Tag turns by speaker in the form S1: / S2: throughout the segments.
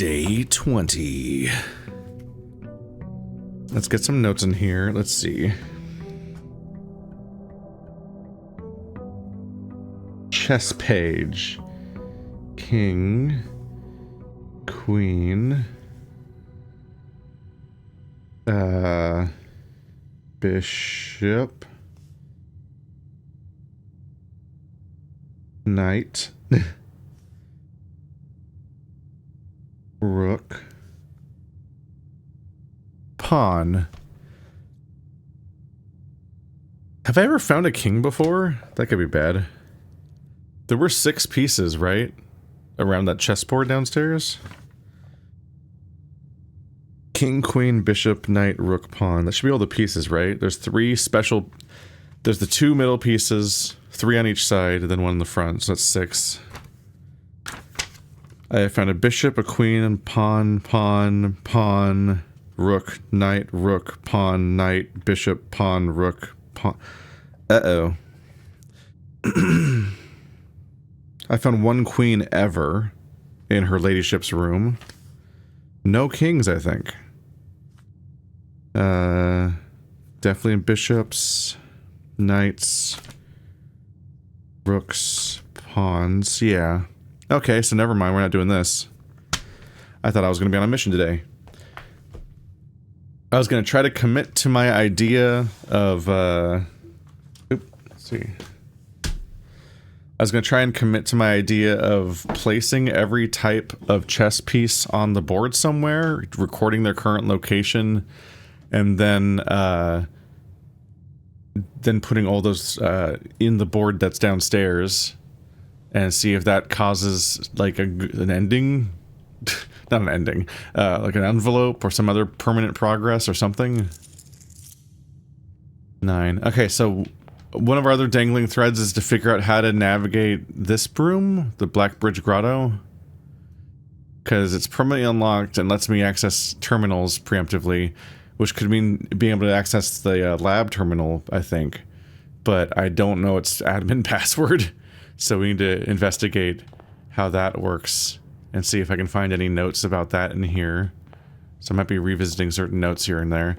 S1: Day 20. Let's get some notes in here. Let's see. Chess page. King. Queen. Bishop. Knight. Rook. Pawn. Have I ever found a king before? That could be bad. There were 6 pieces, right? Around that chessboard downstairs? King, queen, bishop, knight, rook, pawn. That should be all the pieces, right? There's 3 special... There's the 2 middle pieces, 3 on each side, and then 1 in the front, so that's 6. I found a bishop, a queen, pawn, pawn, pawn, rook, knight, rook, pawn, knight, bishop, pawn, rook, pawn. Uh-oh. I found 1 queen ever in her ladyship's room. No kings, I think. Definitely bishops, knights, rooks, pawns, yeah. Okay, so never mind, we're not doing this. I thought I was going to be on a mission today. I was going to try to commit to my idea of, let's see. I was going to try and commit to my idea of placing every type of chess piece on the board somewhere, recording their current location, and then putting all those in the board that's downstairs. And see if that causes, like, an ending? Not an ending. Like an envelope or some other permanent progress or something. 9. Okay, so one of our other dangling threads is to figure out how to navigate this room, the Black Bridge Grotto. Because it's permanently unlocked and lets me access terminals preemptively, which could mean being able to access the lab terminal, I think. But I don't know its admin password. So we need to investigate how that works and see if I can find any notes about that in here. So I might be revisiting certain notes here and there.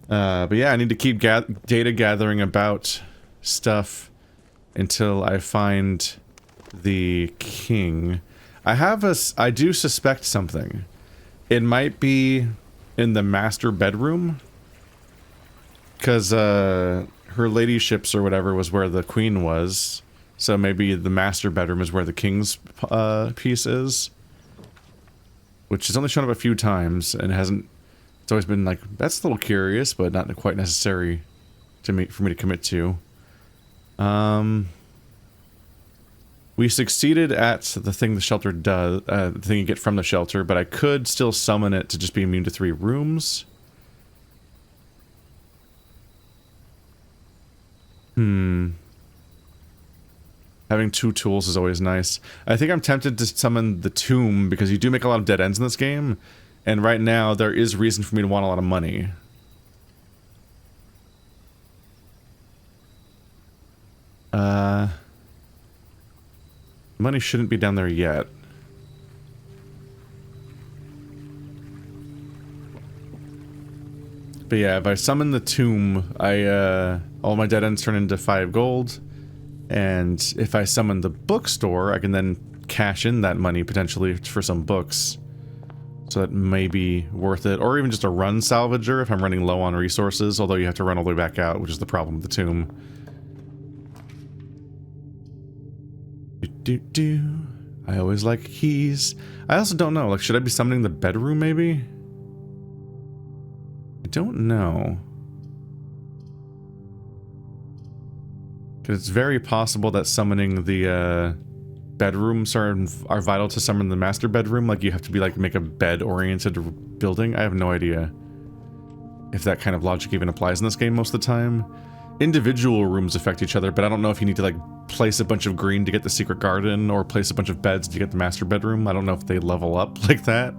S1: But yeah, I need to keep data gathering about stuff until I find the king. I do suspect something. It might be in the master bedroom. Because her ladyships or whatever was where the queen was. So maybe the master bedroom is where the king's piece is. Which has only shown up a few times and hasn't... It's always been like, that's a little curious, but not quite necessary for me to commit to. We succeeded at the thing the shelter does, the thing you get from the shelter, but I could still summon it to just be immune to 3 rooms. Having 2 tools is always nice. I think I'm tempted to summon the tomb because you do make a lot of dead ends in this game. And right now, there is reason for me to want a lot of money. Money shouldn't be down there yet. But yeah, if I summon the tomb, all my dead ends turn into 5 gold. And if I summon the bookstore, I can then cash in that money potentially for some books. So that may be worth it. Or even just a run salvager if I'm running low on resources, although you have to run all the way back out, which is the problem with the tomb. I always like keys. I also don't know, like, should I be summoning the bedroom maybe? I don't know. Because it's very possible that summoning the bedrooms are vital to summon the master bedroom. Like, you have to be like make a bed-oriented building. I have no idea if that kind of logic even applies in this game most of the time. Individual rooms affect each other, but I don't know if you need to like place a bunch of green to get the secret garden or place a bunch of beds to get the master bedroom. I don't know if they level up like that.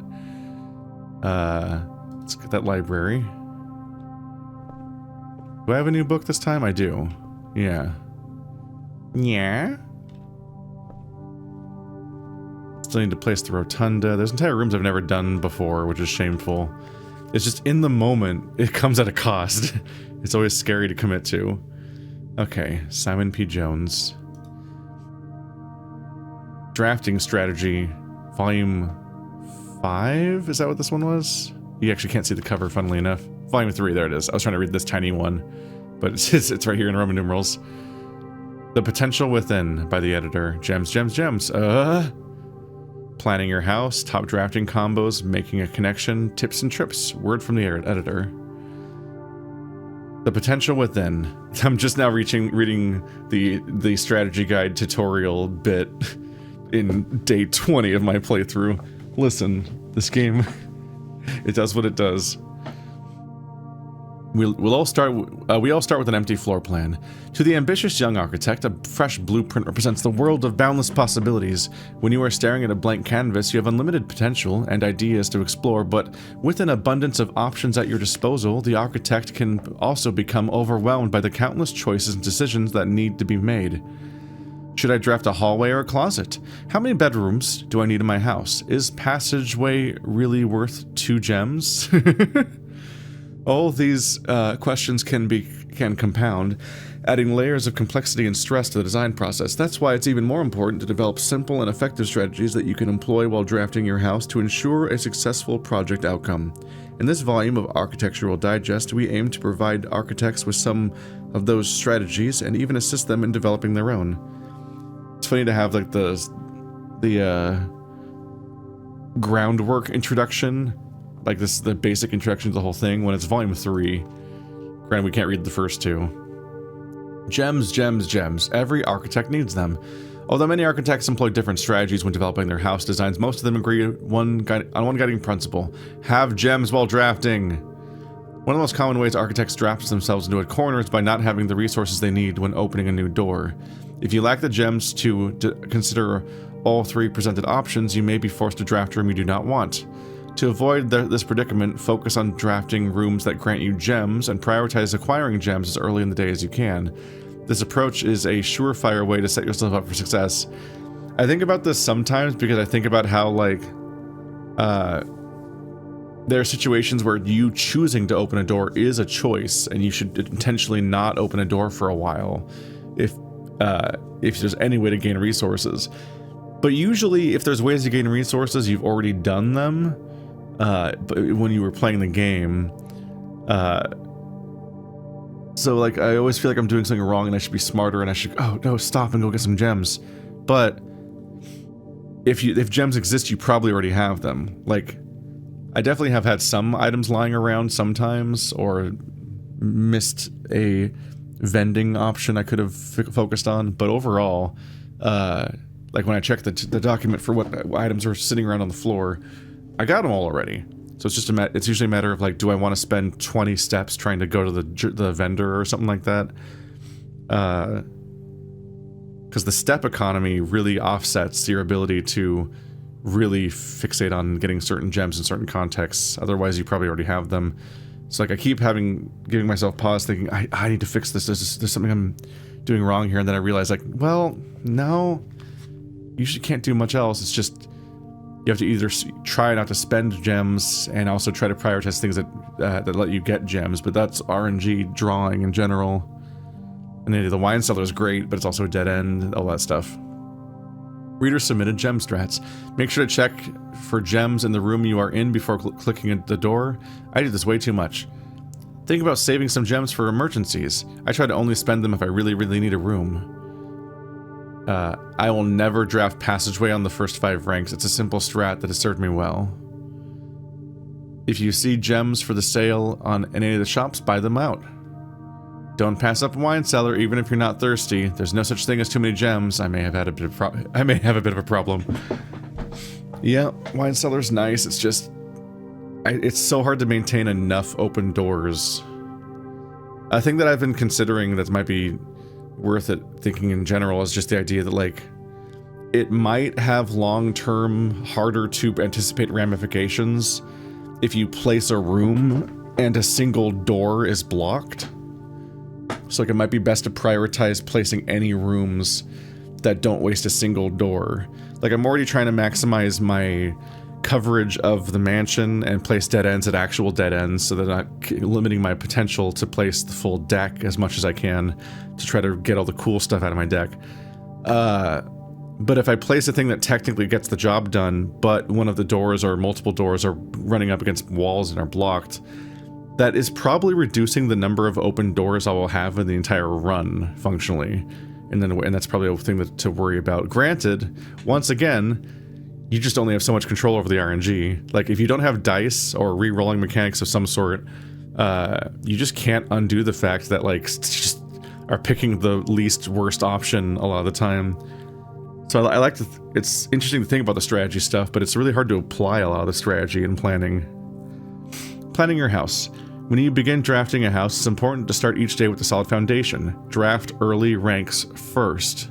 S1: Let's get that library. Do I have a new book this time? I do. Yeah. Yeah. Still need to place the rotunda. There's entire rooms I've never done before, which is shameful. It's just in the moment, it comes at a cost. It's always scary to commit to. Okay, Simon P. Jones. Drafting Strategy, Volume 5? Is that what this one was? You actually can't see the cover, funnily enough. Volume 3, there it is. I was trying to read this tiny one, but it's right here in Roman numerals. The Potential Within, by the editor. Gems, gems, gems. Planning your house, top drafting combos, making a connection, tips and trips. Word from the editor. The Potential Within. I'm just now reading the strategy guide tutorial bit in day 20 of my playthrough. Listen, this game, it does what it does. We all start with an empty floor plan. To the ambitious young architect, a fresh blueprint represents the world of boundless possibilities. When you are staring at a blank canvas, you have unlimited potential and ideas to explore, but with an abundance of options at your disposal, the architect can also become overwhelmed by the countless choices and decisions that need to be made. Should I draft a hallway or a closet? How many bedrooms do I need in my house? Is passageway really worth 2 gems? All these questions can compound, adding layers of complexity and stress to the design process. That's why it's even more important to develop simple and effective strategies that you can employ while drafting your house to ensure a successful project outcome. In this volume of Architectural Digest, we aim to provide architects with some of those strategies and even assist them in developing their own. It's funny to have like the groundwork introduction. Like this, the basic introduction to the whole thing, when it's volume 3. Granted, we can't read the first 2. Gems, gems, gems. Every architect needs them. Although many architects employ different strategies when developing their house designs, most of them agree on one guiding principle. Have gems while drafting. One of the most common ways architects draft themselves into a corner is by not having the resources they need when opening a new door. If you lack the gems to consider all 3 presented options, you may be forced to draft a room you do not want. To avoid this predicament, focus on drafting rooms that grant you gems and prioritize acquiring gems as early in the day as you can. This approach is a surefire way to set yourself up for success. I think about this sometimes because I think about how, like, there are situations where you choosing to open a door is a choice, and you should intentionally not open a door for a while if there's any way to gain resources. But usually, if there's ways to gain resources, you've already done them. But when you were playing the game, so like I always feel like I'm doing something wrong and I should be smarter and I should, oh no, stop and go get some gems. But if gems exist, you probably already have them. Like, I definitely have had some items lying around sometimes, or missed a vending option I could have focused on. But overall, like when I checked the document for what items are sitting around on the floor, I got them all already. So it's just it's usually a matter of like, do I want to spend 20 steps trying to go to the vendor or something like that? Because the step economy really offsets your ability to really fixate on getting certain gems in certain contexts. Otherwise, you probably already have them. So like I keep giving myself pause, thinking I need to fix this. There's something I'm doing wrong here, and then I realize like, well, no, you usually can't do much else. It's just you have to either try not to spend gems and also try to prioritize things that let you get gems, but that's RNG drawing in general. And then the wine cellar is great, but it's also a dead end, all that stuff. Reader submitted gem strats. Make sure to check for gems in the room you are in before clicking at the door. I do this way too much. Think about saving some gems for emergencies. I try to only spend them if I really, really need a room. I will never draft passageway on the first 5 ranks. It's a simple strat that has served me well. If you see gems for the sale on any of the shops, buy them out. Don't pass up a wine cellar, even if you're not thirsty. There's no such thing as too many gems. I may have a bit of a problem. Yeah, wine cellar's nice. It's just, it's so hard to maintain enough open doors. A thing that I've been considering that might be worth it thinking in general is just the idea that like it might have long-term harder to anticipate ramifications if you place a room and a single door is blocked. So like it might be best to prioritize placing any rooms that don't waste a single door. Like, I'm already trying to maximize my coverage of the mansion and place dead ends at actual dead ends so that I'm not limiting my potential to place the full deck as much as I can to try to get all the cool stuff out of my deck. But if I place a thing that technically gets the job done, but one of the doors or multiple doors are running up against walls and are blocked, that is probably reducing the number of open doors I will have in the entire run, functionally. And that's probably a thing to worry about. Granted, once again, you just only have so much control over the RNG. Like, if you don't have dice or re-rolling mechanics of some sort, you just can't undo the fact that, like, just are picking the least worst option a lot of the time. So I like to... it's interesting to think about the strategy stuff, but it's really hard to apply a lot of the strategy in planning. Planning your house. When you begin drafting a house, it's important to start each day with a solid foundation. Draft early ranks first.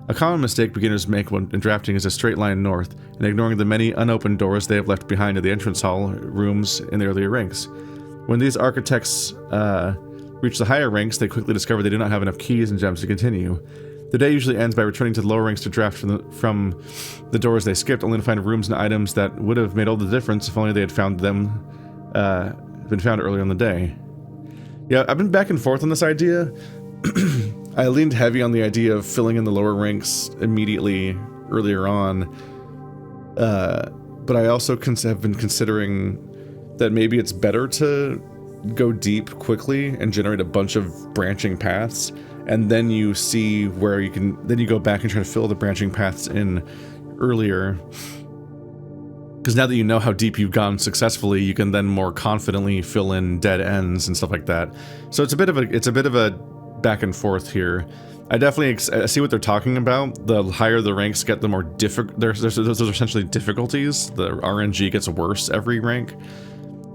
S1: A common mistake beginners make when drafting is a straight line north, and ignoring the many unopened doors they have left behind in the entrance hall rooms in the earlier ranks. When these architects reach the higher ranks, they quickly discover they do not have enough keys and gems to continue. The day usually ends by returning to the lower ranks to draft from the doors they skipped, only to find rooms and items that would have made all the difference if only they had found them, been found earlier in the day. Yeah, I've been back and forth on this idea. I leaned heavy on the idea of filling in the lower ranks immediately earlier on, but I also have been considering that maybe it's better to go deep quickly and generate a bunch of branching paths, and then you see where you can, then you go back and try to fill the branching paths in earlier. Because now that you know how deep you've gone successfully, you can then more confidently fill in dead ends and stuff like that. So it's a bit of a back and forth here. I definitely see what they're talking about. The higher the ranks get, the more difficult. Those are essentially difficulties. The RNG gets worse every rank,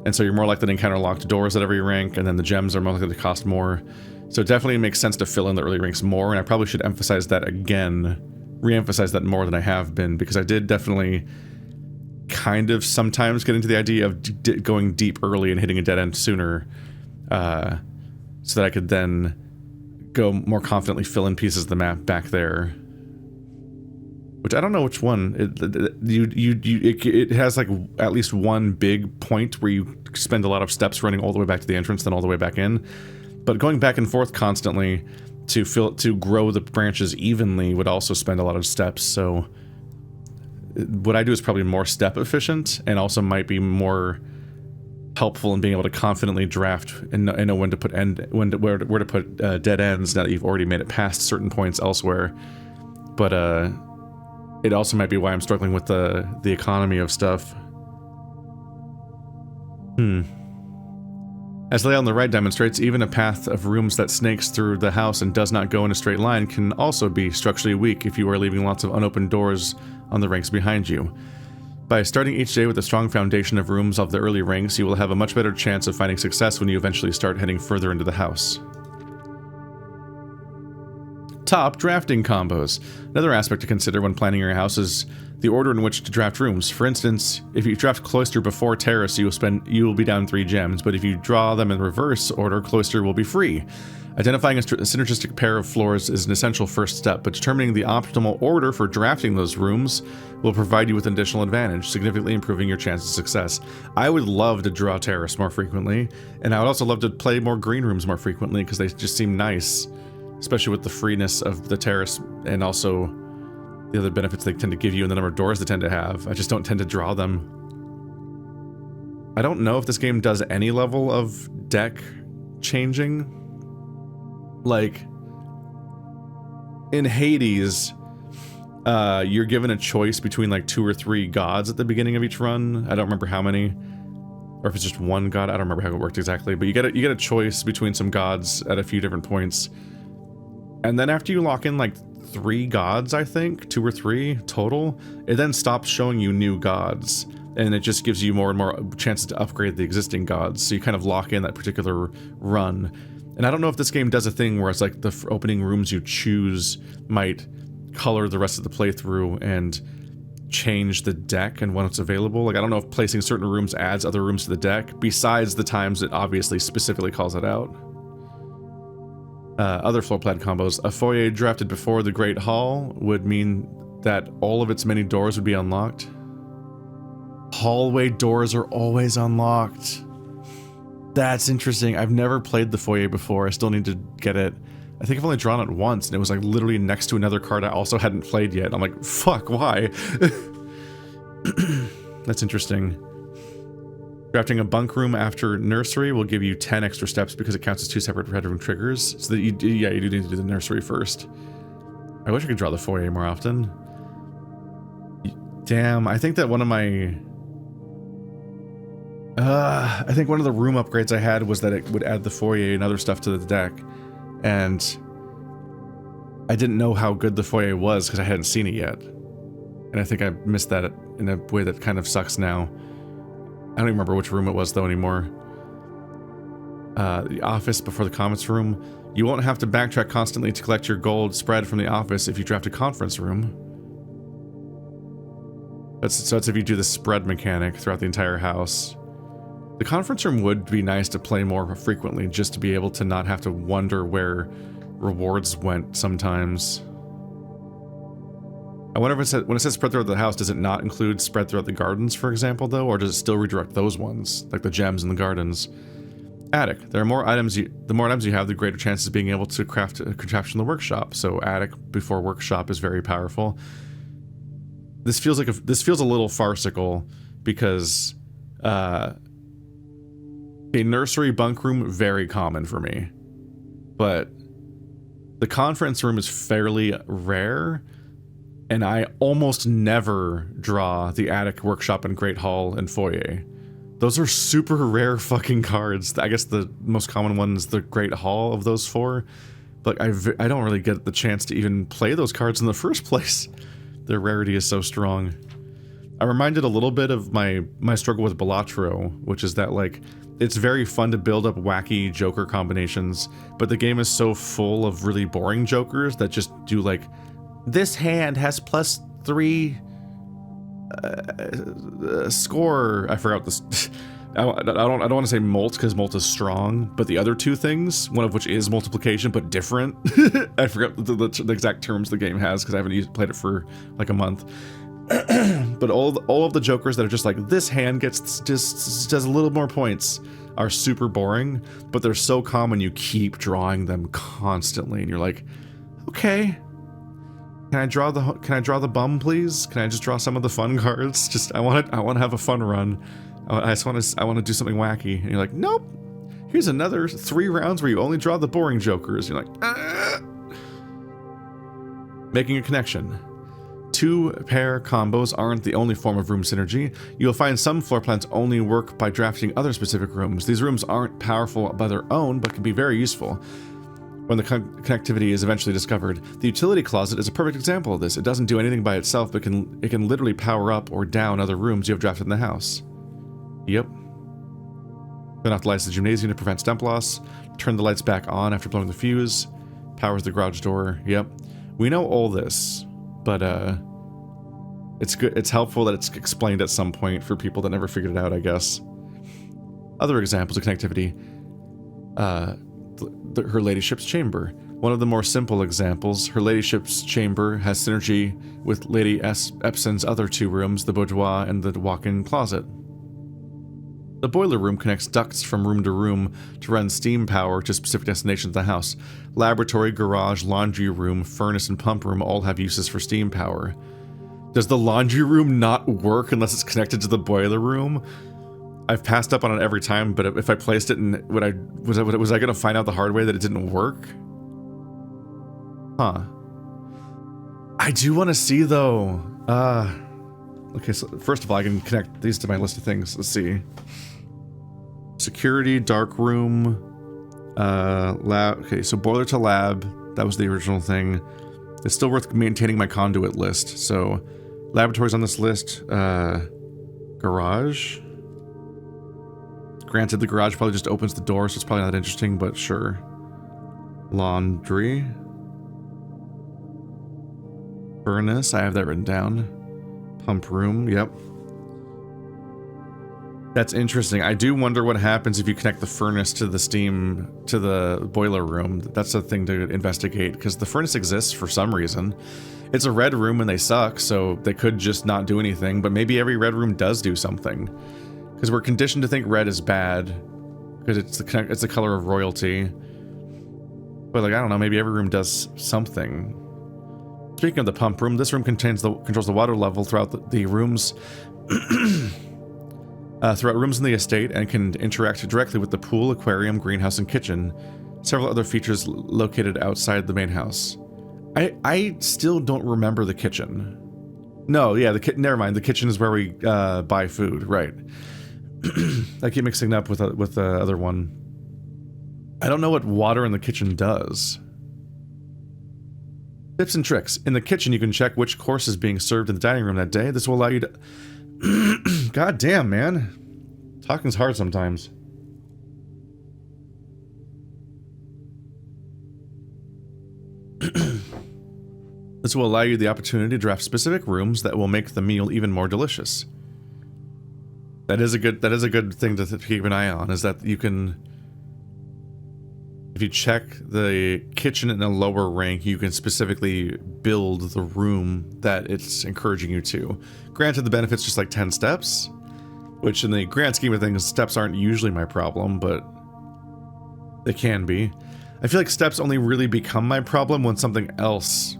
S1: and so you're more likely to encounter locked doors at every rank, and then the gems are more likely to cost more. So it definitely makes sense to fill in the early ranks more, and I probably should emphasize that again, re-emphasize that more than I have been, because I did definitely kind of sometimes get into the idea of going deep early and hitting a dead end sooner, so that I could then go more confidently fill in pieces of the map back there. Which I don't know which one. It has like at least one big point where you spend a lot of steps running all the way back to the entrance, then all the way back in. But going back and forth constantly to grow the branches evenly would also spend a lot of steps. So what I do is probably more step efficient, and also might be more helpful in being able to confidently draft and know when to put where to put dead ends now that you've already made it past certain points elsewhere. But it also might be why I'm struggling with the economy of stuff. As the layout on the right demonstrates, even a path of rooms that snakes through the house and does not go in a straight line can also be structurally weak if you are leaving lots of unopened doors on the ranks behind you. By starting each day with a strong foundation of rooms of the early ranks, you will have a much better chance of finding success when you eventually start heading further into the house. Top drafting combos. Another aspect to consider when planning your house is the order in which to draft rooms. For instance, if you draft Cloister before Terrace, you will be down 3 gems, but if you draw them in reverse order, Cloister will be free. Identifying a synergistic pair of floors is an essential first step, but determining the optimal order for drafting those rooms will provide you with an additional advantage, significantly improving your chance of success. I would love to draw Terrace more frequently, and I would also love to play more green rooms more frequently, because they just seem nice, especially with the freeness of the Terrace, and also the other benefits they tend to give you and the number of doors they tend to have. I just don't tend to draw them. I don't know if this game does any level of deck changing. Like, in Hades, you're given a choice between like 2 or 3 gods at the beginning of each run. I don't remember how many, or if it's just one god. I don't remember how it worked exactly, but you get a choice between some gods at a few different points. And then after you lock in like 3 gods, I think, 2 or 3 total, it then stops showing you new gods, and it just gives you more and more chances to upgrade the existing gods. So you kind of lock in that particular run. And I don't know if this game does a thing where it's like the opening rooms you choose might color the rest of the playthrough and change the deck and when it's available. Like, I don't know if placing certain rooms adds other rooms to the deck, besides the times it obviously specifically calls it out. Other floor plan combos. A foyer drafted before the Great Hall would mean that all of its many doors would be unlocked. Hallway doors are always unlocked. That's interesting. I've never played the foyer before. I still need to get it. I think I've only drawn it once, and it was like literally next to another card I also hadn't played yet. I'm like, fuck, why? That's interesting. Drafting a bunk room after nursery will give you 10 extra steps because it counts as 2 separate bedroom triggers. So that you do need to do the nursery first. I wish I could draw the foyer more often. Damn, I think that one of my... I think one of the room upgrades I had was that it would add the foyer and other stuff to the deck. And I didn't know how good the foyer was because I hadn't seen it yet. And I think I missed that in a way that kind of sucks now. I don't even remember which room it was though anymore. The office before the conference room. You won't have to backtrack constantly to collect your gold spread from the office if you draft a conference room. So that's if you do the spread mechanic throughout the entire house. The conference room would be nice to play more frequently, just to be able to not have to wonder where rewards went sometimes. I wonder if it says, when it says spread throughout the house, does it not include spread throughout the gardens, for example, though? Or does it still redirect those ones, like the gems in the gardens? Attic. There are more items the more items you have, the greater chances of being able to craft a contraption in the workshop. So attic before workshop is very powerful. This feels like this feels a little farcical because a nursery bunk room, very common for me. But the conference room is fairly rare, and I almost never draw the attic, workshop, and great hall and foyer. Those are super rare fucking cards. I guess the most common one is the great hall of those four. But I don't really get the chance to even play those cards in the first place. Their rarity is so strong. I'm reminded a little bit of my struggle with Ballard, which is that, like, it's very fun to build up wacky Joker combinations, but the game is so full of really boring Jokers that just do, like, this hand has +3 score. I forgot this. I don't want to say molt because molt is strong, but the other two things, one of which is multiplication but different. I forgot the exact terms the game has because I haven't played it for like a month. But all of the Jokers that are just like, this hand just does a little more points, are super boring, but they're so common you keep drawing them constantly, and you're like, okay, can I draw the bum, please? Can I just draw some of the fun cards? Just I want to have a fun run. I want to do something wacky, and you're like, nope. Here's another 3 rounds where you only draw the boring Jokers. You're like, ah. Making a connection. 2-pair combos aren't the only form of room synergy. You'll find some floor plans only work by drafting other specific rooms. These rooms aren't powerful by their own, but can be very useful when the connectivity is eventually discovered. The utility closet is a perfect example of this. It doesn't do anything by itself, but it can literally power up or down other rooms you have drafted in the house. Yep. Turn off the lights of the gymnasium to prevent stamp loss. Turn the lights back on after blowing the fuse. Powers the garage door. Yep. We know all this. But, it's good. It's helpful that it's explained at some point for people that never figured it out, I guess. Other examples of connectivity. Her Ladyship's Chamber. One of the more simple examples, Her Ladyship's Chamber has synergy with Lady Epson's other 2 rooms, the boudoir and the walk-in closet. The boiler room connects ducts from room to room to run steam power to specific destinations of the house. Laboratory, garage, laundry room, furnace, and pump room all have uses for steam power. Does the laundry room not work unless it's connected to the boiler room? I've passed up on it every time, but if I placed it in, was I going to find out the hard way that it didn't work? Huh. I do want to see though. Okay, so first of all, I can connect these to my list of things. Let's see. Security, dark room, lab. Okay, so boiler to lab. That was the original thing. It's still worth maintaining my conduit list. So, laboratories on this list. Garage. Granted, the garage probably just opens the door, so it's probably not that interesting, but sure. Laundry. Furnace, I have that written down. Pump room, yep. That's interesting. I do wonder what happens if you connect the furnace to the steam, to the boiler room. That's a thing to investigate, because the furnace exists for some reason. It's a red room and they suck, so they could just not do anything, but maybe every red room does do something. Because we're conditioned to think red is bad, because it's the color of royalty. But like, I don't know, maybe every room does something. Speaking of the pump room, this room controls the water level throughout the rooms. Throughout rooms in the estate, and can interact directly with the pool, aquarium, greenhouse, and kitchen. Several other features located outside the main house. I still don't remember the kitchen. No, yeah, never mind. The kitchen is where we buy food, right? I keep mixing it up with the other one. I don't know what water in the kitchen does. Tips and tricks. In the kitchen, you can check which course is being served in the dining room that day. This will allow you to... God damn, man. Talking's hard sometimes. This will allow you the opportunity to draft specific rooms that will make the meal even more delicious. That is a good thing to keep an eye on, is that you can... If you check the kitchen in a lower rank, you can specifically build the room that it's encouraging you to. Granted, the benefit's just like 10 steps, which in the grand scheme of things, steps aren't usually my problem, but they can be. I feel like steps only really become my problem when something else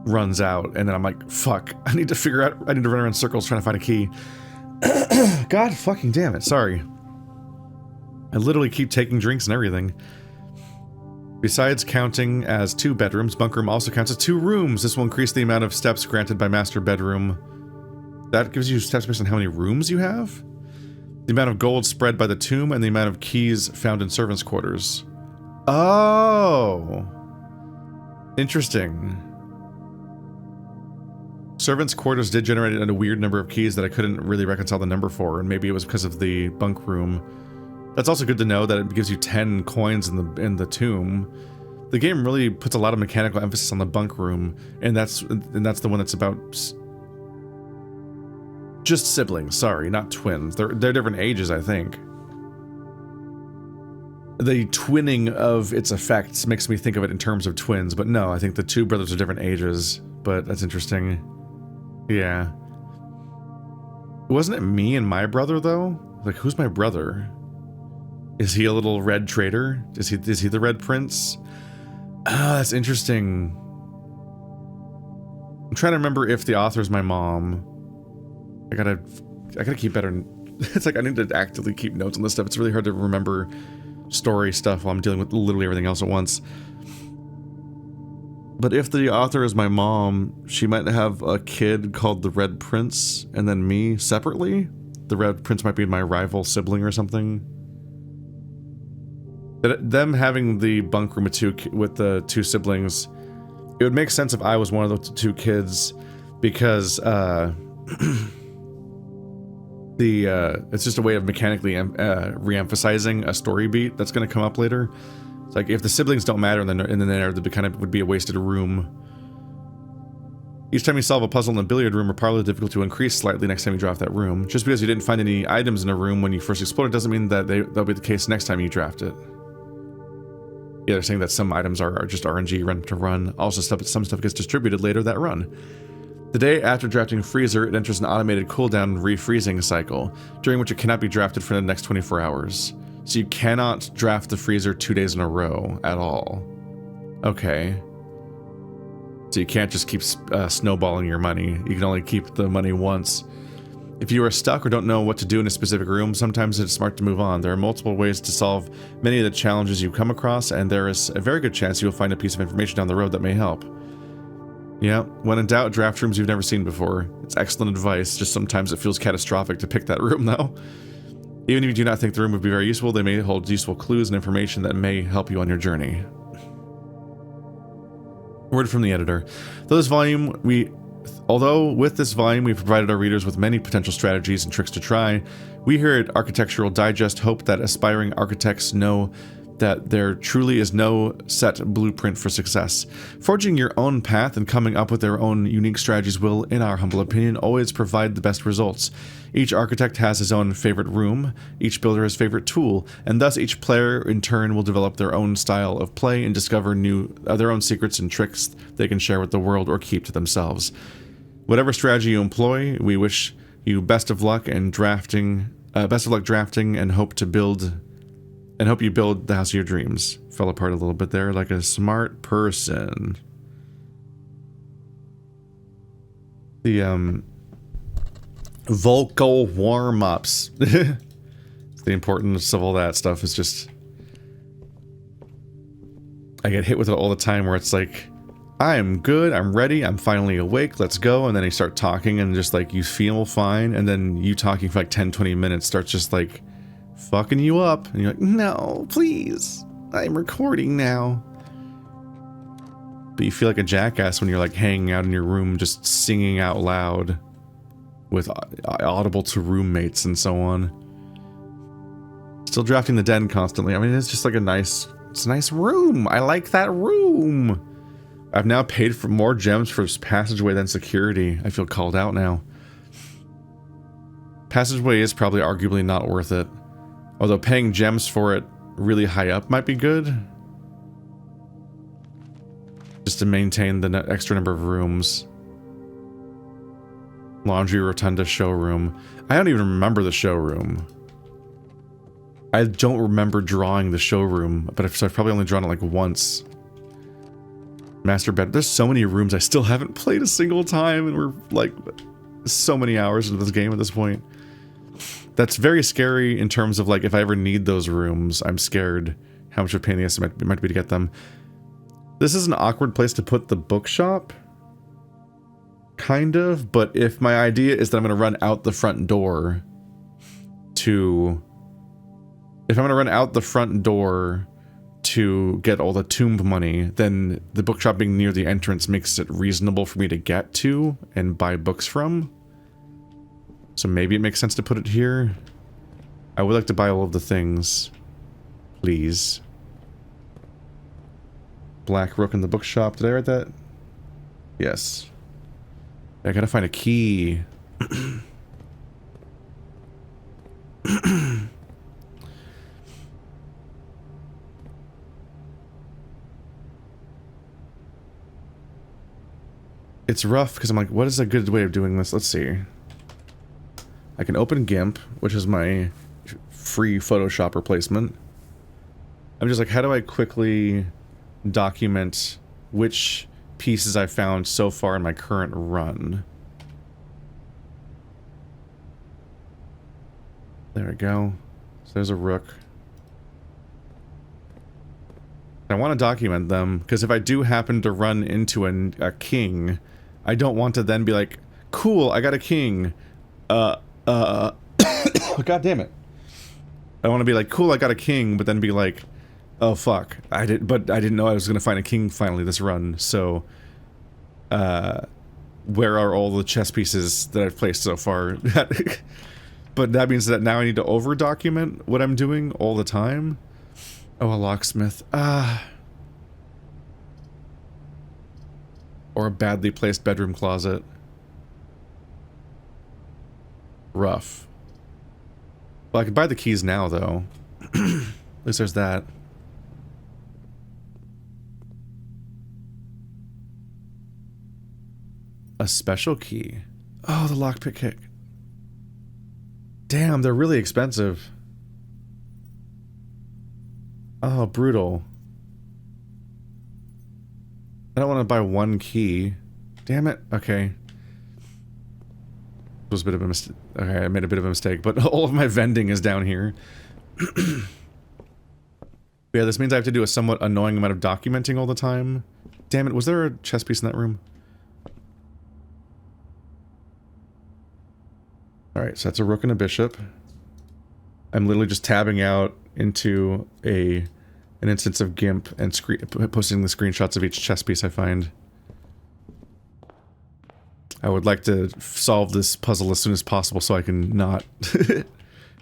S1: runs out, and then I'm like, fuck, I need to run around in circles trying to find a key. God fucking damn it, sorry. I literally keep taking drinks and everything. Besides counting as 2 bedrooms, bunk room also counts as 2 rooms. This will increase the amount of steps granted by master bedroom. That gives you steps based on how many rooms you have. The amount of gold spread by the tomb, and the amount of keys found in servants' quarters. Oh! Interesting. Servants' quarters did generate a weird number of keys that I couldn't really reconcile the number for, and maybe it was because of the bunk room. That's also good to know that it gives you 10 coins in the tomb. The game really puts a lot of mechanical emphasis on the bunk room, and that's the one that's about just siblings. Sorry, not twins. They're different ages, I think. The twinning of its effects makes me think of it in terms of twins, but no, I think the 2 brothers are different ages. But that's interesting. Yeah. Wasn't it me and my brother though? Like, who's my brother? Is he a little red traitor? Is he the Red Prince? Ah, that's interesting. I'm trying to remember if the author is my mom. I gotta keep better. It's like I need to actively keep notes on this stuff. It's really hard to remember story stuff while I'm dealing with literally everything else at once. But if the author is my mom, she might have a kid called the Red Prince, and then me separately. The Red Prince might be my rival sibling or something. Them having the bunk room with the 2 siblings, it would make sense if I was one of the 2 kids, because it's just a way of mechanically re-emphasizing a story beat that's going to come up later. It's like if the siblings don't matter in the narrative, it kind of would be a wasted room. Each time you solve a puzzle in the billiard room, or probably difficulty will increase slightly next time you draft that room. Just because you didn't find any items in a room when you first explored it doesn't mean that they'll be the case next time you draft it. Yeah, they're saying that some items are just RNG run to run. Also, some stuff gets distributed later that run. The day after drafting Freezer, it enters an automated cooldown refreezing cycle, during which it cannot be drafted for the next 24 hours. So you cannot draft the Freezer 2 days in a row at all. Okay. So you can't just keep snowballing your money. You can only keep the money once. If you are stuck or don't know what to do in a specific room, sometimes it's smart to move on. There are multiple ways to solve many of the challenges you come across, and there is a very good chance you will find a piece of information down the road that may help. Yeah, when in doubt, draft rooms you've never seen before. It's excellent advice, just sometimes it feels catastrophic to pick that room though. Even if you do not think the room would be very useful, they may hold useful clues and information that may help you on your journey. Word from the editor. Although with this volume we provided our readers with many potential strategies and tricks to try, we here at Architectural Digest hope that aspiring architects know that there truly is no set blueprint for success. Forging your own path and coming up with their own unique strategies will, in our humble opinion, always provide the best results. Each architect has his own favorite room, each builder his favorite tool, and thus each player in turn will develop their own style of play and discover their own secrets and tricks they can share with the world or keep to themselves. Whatever strategy you employ, we wish you best of luck drafting and hope you build the house of your dreams. Fell apart a little bit there, like a smart person. The vocal warm-ups. The importance of all that stuff is just... I get hit with it all the time where it's like, I'm good, I'm ready, I'm finally awake, let's go. And then you start talking and just like, you feel fine. And then you talking for like 10-20 minutes starts just like fucking you up. And you're like, no, please, I'm recording now. But you feel like a jackass when you're like hanging out in your room just singing out loud with audible to roommates and so on. Still drafting the den constantly. I mean, it's just like it's a nice room. I like that room. I've now paid for more gems for passageway than security. I feel called out now. Passageway is probably arguably not worth it. Although paying gems for it really high up might be good. Just to maintain the extra number of rooms. Laundry rotunda showroom. I don't even remember the showroom. I don't remember drawing the showroom, but I've probably only drawn it like once. Master bed. There's so many rooms I still haven't played a single time, and we're like so many hours into this game at this point. That's very scary in terms of like if I ever need those rooms, I'm scared how much of a pain in the ass it might be to get them. This is an awkward place to put the bookshop. Kind of, but if my idea is that I'm going to run out the front door to... If I'm going to run out the front door to get all the tomb money, then the bookshop being near the entrance makes it reasonable for me to get to and buy books from. So maybe it makes sense to put it here. I would like to buy all of the things. Please. Black Rook in the bookshop. Did I write that? Yes. I gotta find a key. It's rough because I'm like, what is a good way of doing this? Let's see. I can open GIMP, which is my free Photoshop replacement. I'm just like, how do I quickly document which pieces I found so far in my current run? There we go. So there's a rook. I want to document them, because if I do happen to run into a king, I don't want to then be like, cool, I got a king. God damn it. I want to be like, cool, I got a king, but then be like, oh fuck, I didn't know I was going to find a king finally this run, so, where are all the chess pieces that I've placed so far? But that means that now I need to over-document what I'm doing all the time. Oh, a locksmith. Or a badly placed bedroom closet. Rough. Well, I could buy the keys now, though. At least there's that. A special key. Oh, the lockpick kick. Damn, they're really expensive. Oh, brutal. I don't want to buy one key. Damn it. Okay. It was a bit of a mistake. Okay, I made a bit of a mistake, but all of my vending is down here. Yeah, this means I have to do a somewhat annoying amount of documenting all the time. Damn it, was there a chess piece in that room? Alright, so that's a rook and a bishop. I'm literally just tabbing out into an instance of GIMP and posting the screenshots of each chess piece I find. I would like to solve this puzzle as soon as possible so I can not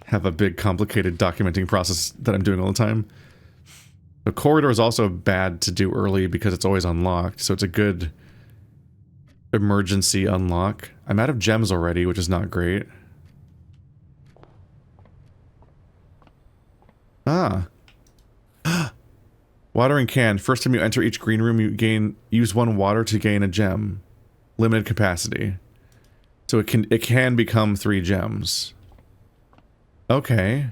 S1: have a big complicated documenting process that I'm doing all the time. The corridor is also bad to do early because it's always unlocked, so it's a good emergency unlock. I'm out of gems already, which is not great. Ah. Watering can. First time you enter each green room, you use 1 water to gain a gem. Limited capacity. So it can become 3 gems. Okay.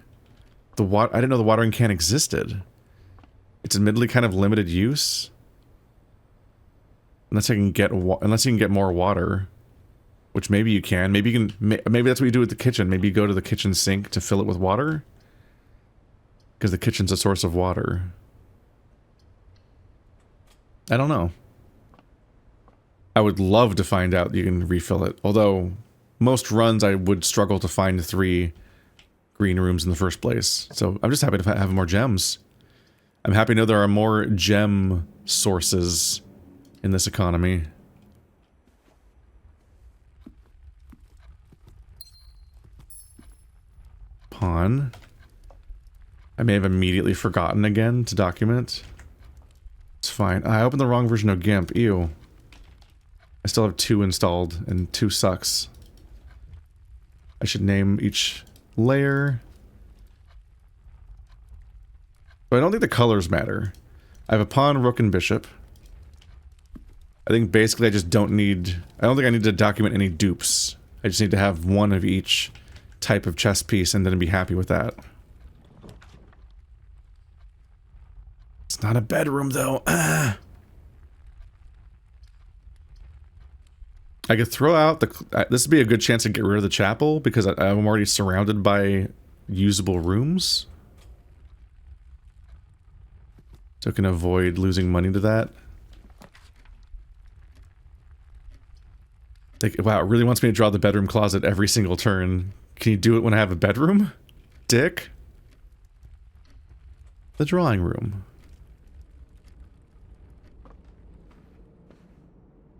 S1: I didn't know the watering can existed. It's admittedly kind of limited use. Unless you can get more water, which maybe you can. Maybe you can. Maybe that's what you do with the kitchen. Maybe you go to the kitchen sink to fill it with water, because the kitchen's a source of water. I don't know. I would love to find out you can refill it. Although most runs I would struggle to find 3 green rooms in the first place. So I'm just happy to have more gems. I'm happy to know there are more gem sources in this economy. Pawn. I may have immediately forgotten again to document. It's fine. I opened the wrong version of GIMP. Ew. I still have 2 installed, and 2 sucks. I should name each layer. But I don't think the colors matter. I have a pawn, rook, and bishop. I think basically I just don't need... I don't think I need to document any dupes. I just need to have 1 of each type of chess piece and then be happy with that. It's not a bedroom, though. I could throw out the... this would be a good chance to get rid of the chapel, because I'm already surrounded by usable rooms. So I can avoid losing money to that. Like, wow, it really wants me to draw the bedroom closet every single turn. Can you do it when I have a bedroom? Dick? The drawing room.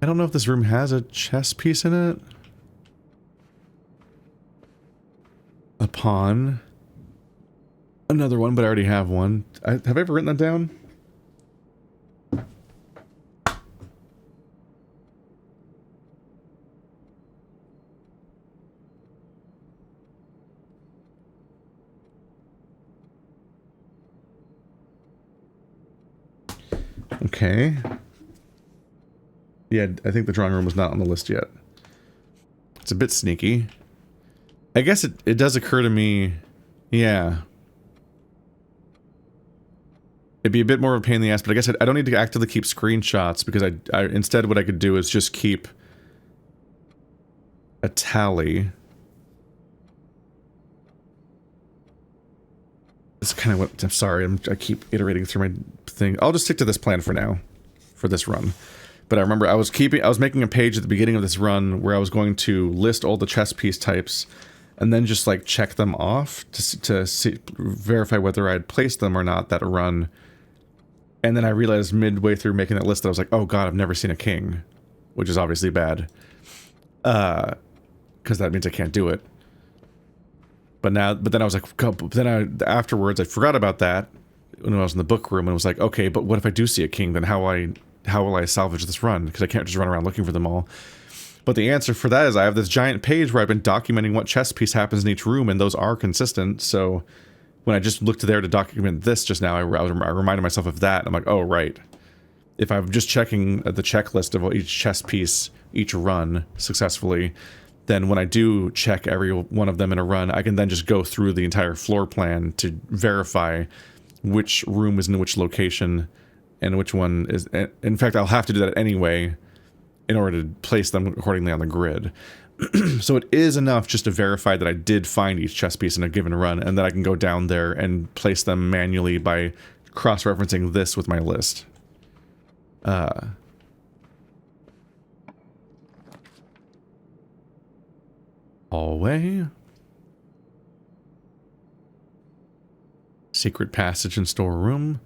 S1: I don't know if this room has a chess piece in it. A pawn. Another one, but I already have one. Have I ever written that down? Okay. Yeah, I think the drawing room was not on the list yet. It's a bit sneaky. I guess it does occur to me... Yeah. It'd be a bit more of a pain in the ass, but I guess I don't need to actively keep screenshots, because I instead what I could do is just keep a tally. That's kind of what... I'm sorry, I keep iterating through my thing. I'll just stick to this plan for now, for this run. But I remember I was making a page at the beginning of this run where I was going to list all the chess piece types and then just like check them off to verify whether I had placed them or not that run. And then I realized midway through making that list that I was like, oh god, I've never seen a king, which is obviously bad. Because that means I can't do it. But then I was like, afterwards I forgot about that when I was in the book room and was like, okay, but what if I do see a king? Then how will I salvage this run? Because I can't just run around looking for them all. But the answer for that is I have this giant page where I've been documenting what chess piece happens in each room, and those are consistent. So when I just looked there to document this just now, I reminded myself of that. And I'm like, oh, right. If I'm just checking the checklist of each chess piece, each run successfully, then when I do check every one of them in a run, I can then just go through the entire floor plan to verify which room is in which location and which one is... In fact, I'll have to do that anyway in order to place them accordingly on the grid. So it is enough just to verify that I did find each chess piece in a given run, and that I can go down there and place them manually by cross-referencing this with my list. Hallway. Secret passage and storeroom.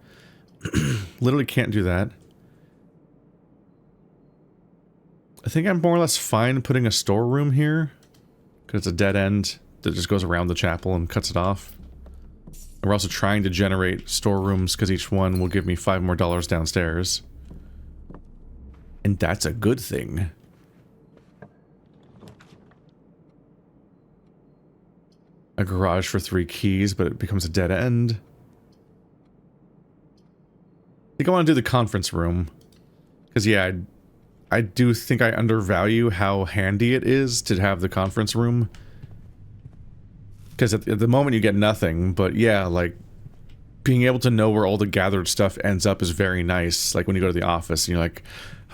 S1: Literally can't do that. I think I'm more or less fine putting a storeroom here, because it's a dead end that just goes around the chapel and cuts it off. We're also trying to generate storerooms because each one will give me $5 more downstairs. And that's a good thing. A garage for 3 keys, but it becomes a dead end. I think I want to do the conference room. Because, yeah, I do think I undervalue how handy it is to have the conference room. Because at the moment you get nothing, but yeah, like, being able to know where all the gathered stuff ends up is very nice. Like, when you go to the office and you're like,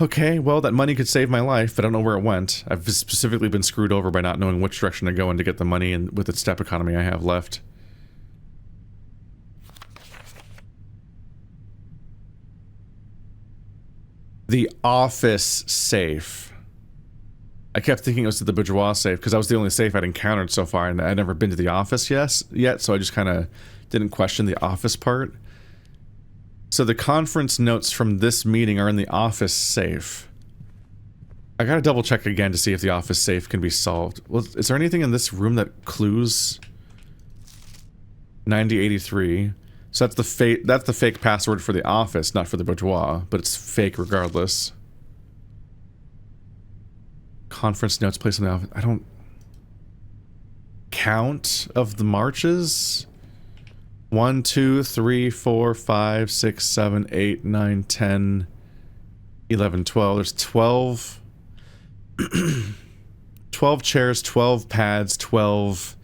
S1: okay, well, that money could save my life, but I don't know where it went. I've specifically been screwed over by not knowing which direction to go in to get the money and with the step economy I have left. The office safe. I kept thinking it was the bourgeois safe because that was the only safe I'd encountered so far, and I'd never been to the office yet, so I just kind of didn't question the office part. So the conference notes from this meeting are in the office safe. I gotta double check again to see if the office safe can be solved. Well, is there anything in this room that clues? 9083. So that's the fake password for the office, not for the bourgeois, but it's fake regardless. Conference notes placed in the office. I don't... Count of the marches? 1, 2, 3, 4, 5, 6, 7, 8, 9, 10, 11, 12. There's 12... 12 chairs, 12 pads, 12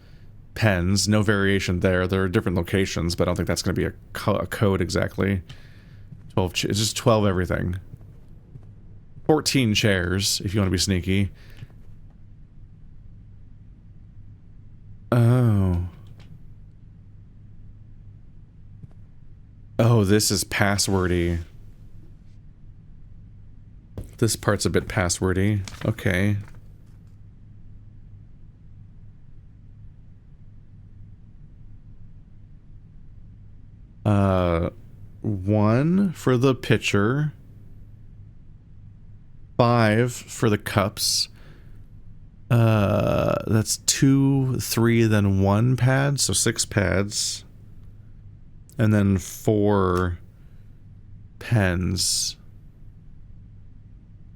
S1: pens. No variation there. There are different locations, but I don't think that's going to be a code exactly. 12... It's just 12 everything. 14 chairs, if you want to be sneaky. Oh. Oh, this is passwordy. This part's a bit passwordy. Okay. One for the pitcher. 5 for the cups. That's 2, 3, then 1 pad, so 6 pads. And then 4 pens.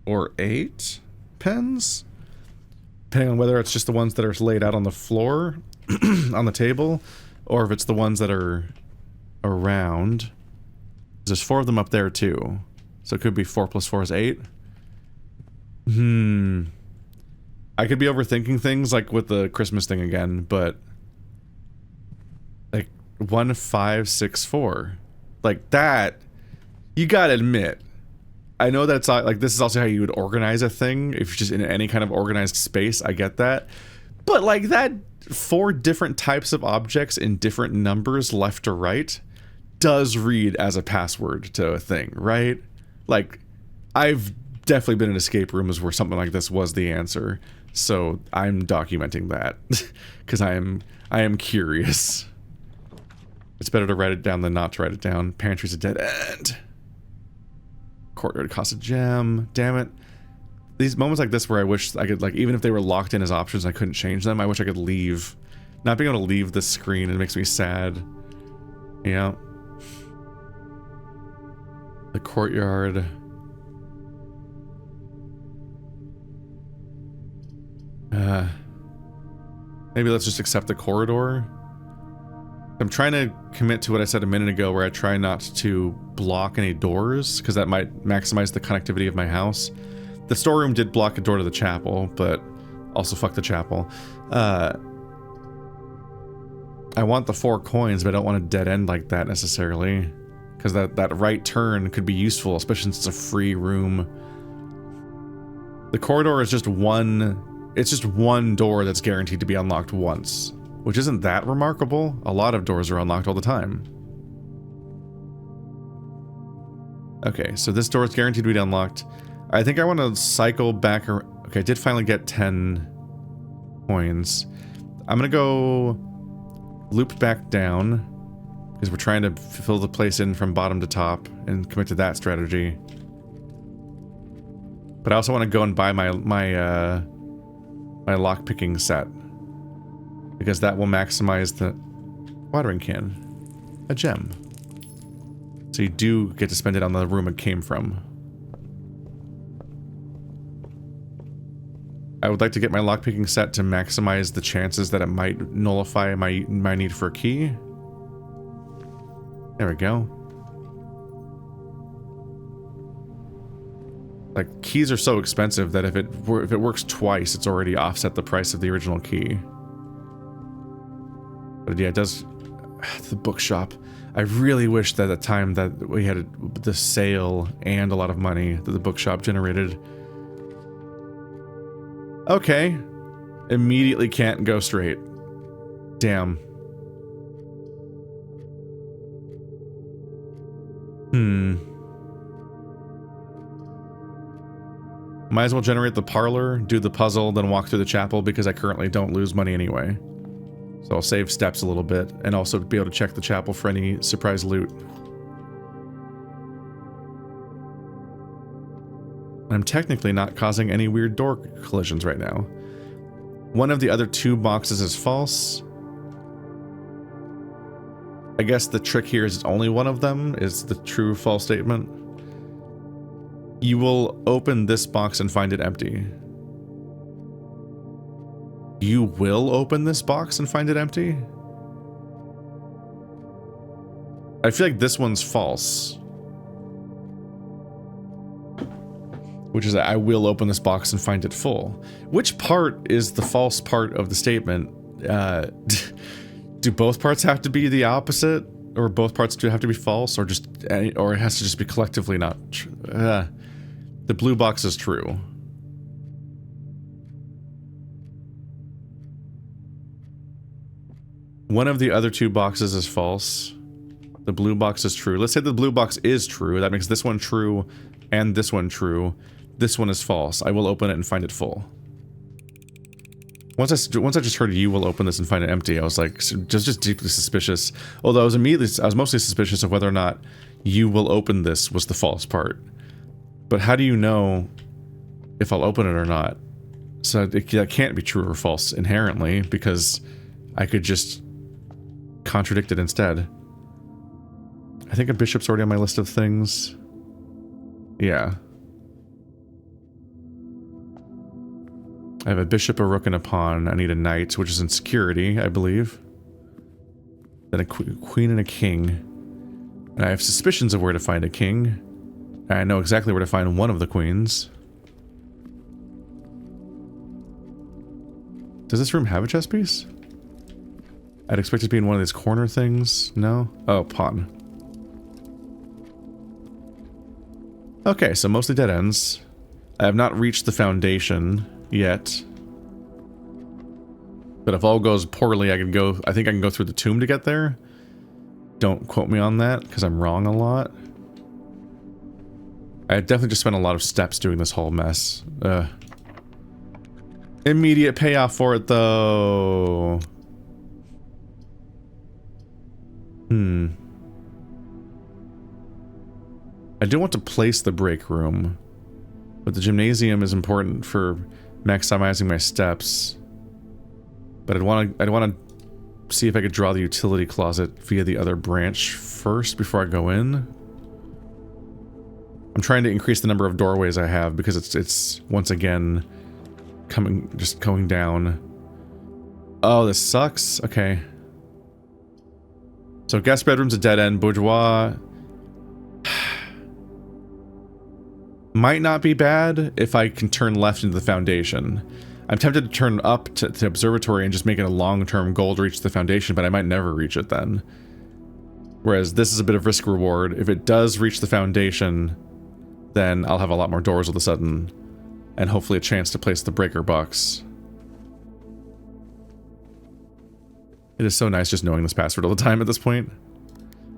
S1: Or 8 pens? Depending on whether it's just the ones that are laid out on the floor, on the table, or if it's the ones that are around. There's 4 of them up there too. So it could be 4 plus 4 is 8. I could be overthinking things like with the Christmas thing again, but like 1, 5, 6, 4, like that, you gotta admit, I know that's like, this is also how you would organize a thing if you're just in any kind of organized space. I get that, but like that 4 different types of objects in different numbers left to right does read as a password to a thing, right? Like, I've definitely been in escape rooms where something like this was the answer, so I'm documenting that because I am curious. It's better to write it down than not to write it down. Pantry's a dead end. Courtyard costs a gem. Damn it. These moments like this where I wish I could, like, even if they were locked in as options and I couldn't change them, I wish I could leave. Not being able to leave this screen, it makes me sad. Yeah. The courtyard. Maybe let's just accept the corridor. I'm trying to commit to what I said a minute ago where I try not to block any doors because that might maximize the connectivity of my house. The storeroom did block a door to the chapel, but also fuck the chapel. I want the 4 coins, but I don't want a dead end like that necessarily. Because that right turn could be useful, especially since it's a free room. The corridor is just one... It's just one door that's guaranteed to be unlocked once. Which isn't that remarkable. A lot of doors are unlocked all the time. Okay, so this door is guaranteed to be unlocked. I think I want to cycle back... Okay, I did finally get 10 coins. I'm gonna go loop back down. Because we're trying to fill the place in from bottom to top and commit to that strategy. But I also want to go and buy my lockpicking set. Because that will maximize the watering can. a gem. So you do get to spend it on the room it came from. I would like to get my lockpicking set to maximize the chances that it might nullify my need for a key. There we go. Like, keys are so expensive that if it works twice, it's already offset the price of the original key. But yeah, it does. The bookshop. I really wish that at the time that we had the sale and a lot of money that the bookshop generated. Okay. Immediately can't go straight. Damn. Might as well generate the parlor, do the puzzle, then walk through the chapel because I currently don't lose money anyway. So I'll save steps a little bit and also be able to check the chapel for any surprise loot. I'm technically not causing any weird door collisions right now. One of the other two boxes is false. I guess the trick here is only one of them is the true false statement. You will open this box and find it empty. You will open this box and find it empty? I feel like this one's false. Which is that I will open this box and find it full. Which part is the false part of the statement? Do both parts have to be the opposite? Or both parts do have to be false? Or just, or it has to just be collectively not true? The blue box is true. One of the other two boxes is false. The blue box is true. Let's say the blue box is true. That makes this one true and this one true. This one is false. I will open it and find it full. Once I just heard you will open this and find it empty, I was like, just deeply suspicious. Although I was mostly suspicious of whether or not you will open this was the false part. But how do you know if I'll open it or not? So that can't be true or false inherently because I could just contradict it instead. I think a bishop's already on my list of things. Yeah. I have a bishop, a rook, and a pawn. I need a knight, which is in security, I believe. Then a queen and a king. And I have suspicions of where to find a king. And I know exactly where to find one of the queens. Does this room have a chess piece? I'd expect it to be in one of these corner things. No? Oh, pawn. Okay, so mostly dead ends. I have not reached the foundation yet. But if all goes poorly, I think I can go through the tomb to get there. Don't quote me on that, because I'm wrong a lot. I definitely just spent a lot of steps doing this whole mess. Immediate payoff for it, though. I do want to place the break room, but the gymnasium is important for maximizing my steps. But I'd want to see if I could draw the utility closet via the other branch first before I go in. I'm trying to increase the number of doorways I have because it's once again going down. Oh, this sucks. Okay. So guest bedroom's a dead end. Bourgeois might not be bad if I can turn left into the foundation. I'm tempted to turn up to the observatory and just make it a long-term goal to reach the foundation, but I might never reach it then. Whereas this is a bit of risk reward. If it does reach the foundation, then I'll have a lot more doors all of a sudden, and hopefully a chance to place the breaker box. It is so nice just knowing this password all the time at this point.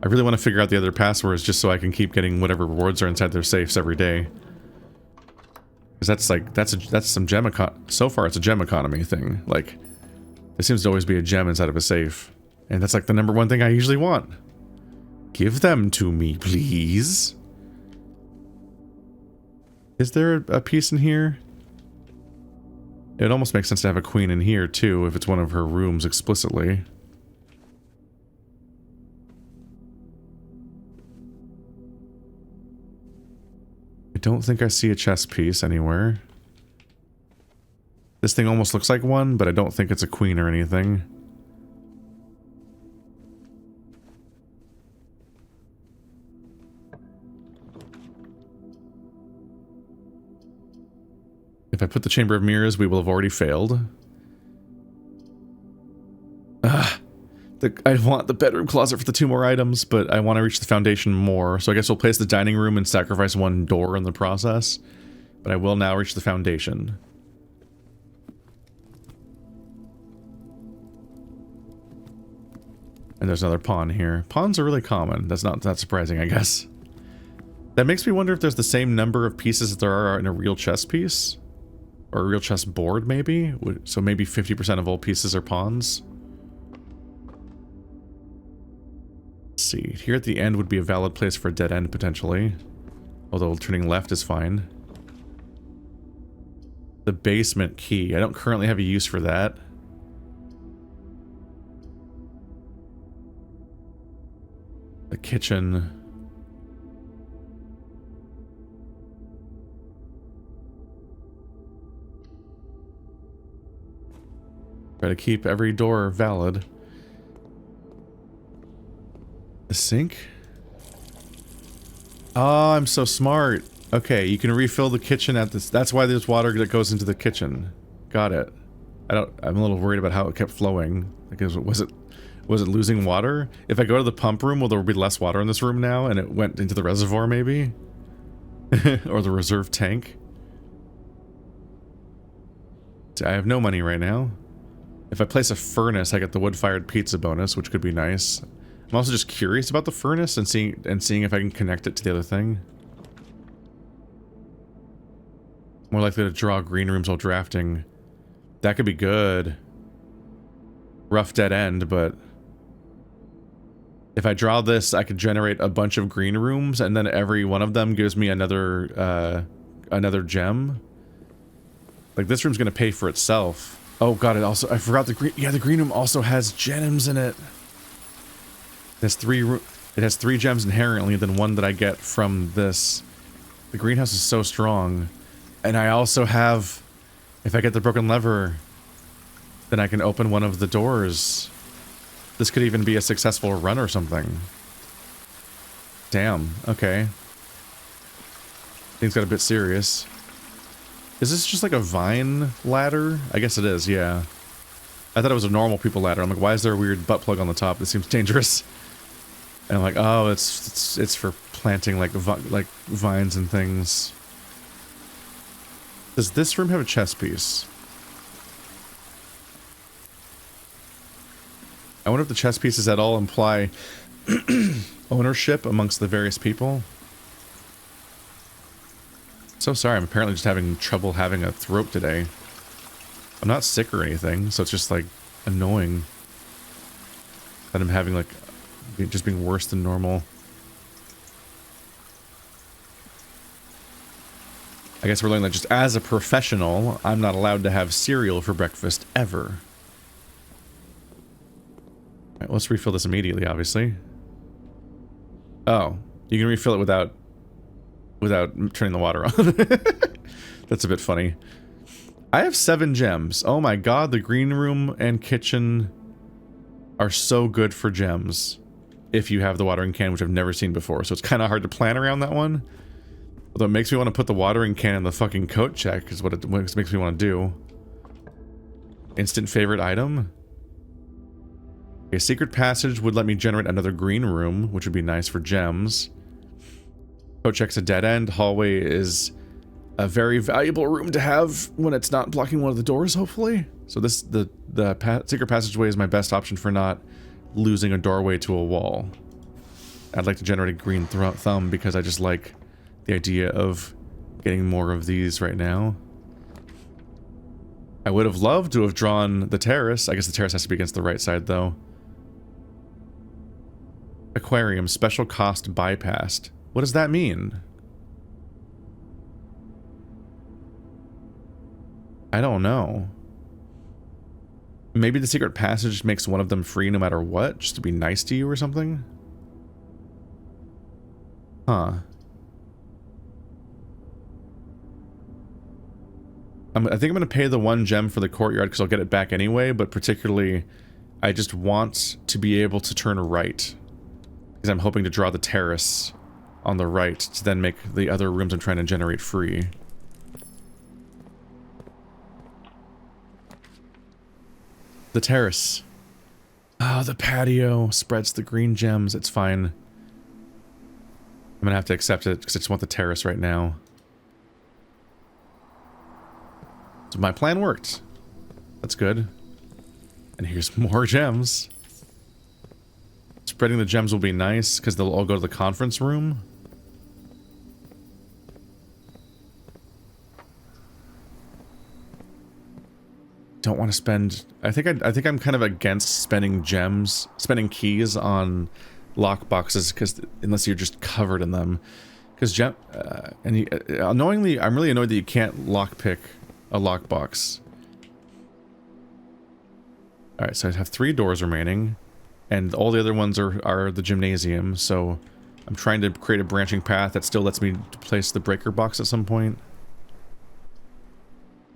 S1: I really want to figure out the other passwords just so I can keep getting whatever rewards are inside their safes every day. Because that's some gem so far it's a gem economy thing. Like, there seems to always be a gem inside of a safe. And that's like the #1 thing I usually want. Give them to me, please. Is there a piece in here? It almost makes sense to have a queen in here too, if it's one of her rooms explicitly. don't think I see a chess piece anywhere. This thing almost looks like one, but I don't think it's a queen or anything. If I put the Chamber of Mirrors, we will have already failed. I want the bedroom closet for the 2 more items, but I want to reach the foundation more. So I guess we'll place the dining room and sacrifice 1 door in the process. But I will now reach the foundation. And there's another pawn here. Pawns are really common. That's not that surprising, I guess. That makes me wonder if there's the same number of pieces that there are in a real chess piece. Or a real chess board, maybe? So maybe 50% of all pieces are pawns. Let's see. Here at the end would be a valid place for a dead end, potentially. Although turning left is fine. The basement key. I don't currently have a use for that. The kitchen. Try to keep every door valid. The sink? Oh, I'm so smart. Okay, you can refill the kitchen at this. That's why there's water that goes into the kitchen. Got it. I'm a little worried about how it kept flowing. Because was it losing water? If I go to the pump room, will there be less water in this room now and it went into the reservoir maybe? Or the reserve tank? I have no money right now. If I place a furnace, I get the wood-fired pizza bonus, which could be nice. I'm also just curious about the furnace and seeing if I can connect it to the other thing. More likely to draw green rooms while drafting. That could be good. Rough dead end, but if I draw this, I could generate a bunch of green rooms, and then every one of them gives me another gem. Like, this room's gonna pay for itself. Oh god, I forgot the green room also has gems in it. It has 3 gems inherently than 1 that I get from this. The greenhouse is so strong. And I also have, if I get the broken lever, then I can open one of the doors. This could even be a successful run or something. Damn, okay. Things got a bit serious. Is this just like a vine ladder? I guess it is, yeah. I thought it was a normal people ladder. I'm like, why is there a weird butt plug on the top? This seems dangerous. And I'm like, oh, it's for planting like vines and things. Does this room have a chess piece? I wonder if the chess pieces at all imply ownership amongst the various people. So sorry, I'm apparently just having trouble having a throat today. I'm not sick or anything, so it's just like annoying that I'm having like just being worse than normal. I guess we're learning that just as a professional, I'm not allowed to have cereal for breakfast ever. Alright, let's refill this immediately, obviously. Oh, you can refill it without turning the water on. That's a bit funny. I have 7 gems. Oh my god, the green room and kitchen are so good for gems. If you have the watering can, which I've never seen before. So it's kind of hard to plan around that one. Although it makes me want to put the watering can in the fucking coat check, is what it makes me want to do. Instant favorite item? A secret passage would let me generate another green room, which would be nice for gems. Coat check's a dead end. Hallway is a very valuable room to have when it's not blocking one of the doors, hopefully. So this the secret passageway is my best option for not losing a doorway to a wall. I'd like to generate a green thumb because I just like the idea of getting more of these right now. I would have loved to have drawn the terrace. I guess the terrace has to be against the right side, though. Aquarium, special cost bypassed. What does that mean? I don't know. Maybe the secret passage makes one of them free no matter what, just to be nice to you or something? Huh. I think I'm going to pay the 1 gem for the courtyard because I'll get it back anyway, but particularly I just want to be able to turn right. Because I'm hoping to draw the terrace on the right to then make the other rooms I'm trying to generate free. The terrace. Oh, the patio spreads the green gems. It's fine. I'm gonna have to accept it because I just want the terrace right now. So my plan worked. That's good. And here's more gems. Spreading the gems will be nice because they'll all go to the conference room. Don't want to spend... I think I'm kind of against spending keys on lockboxes because unless you're just covered in them. Because annoyingly, I'm really annoyed that you can't lockpick a lockbox. Alright, so I have 3 doors remaining, and all the other ones are the gymnasium, so I'm trying to create a branching path that still lets me place the breaker box at some point.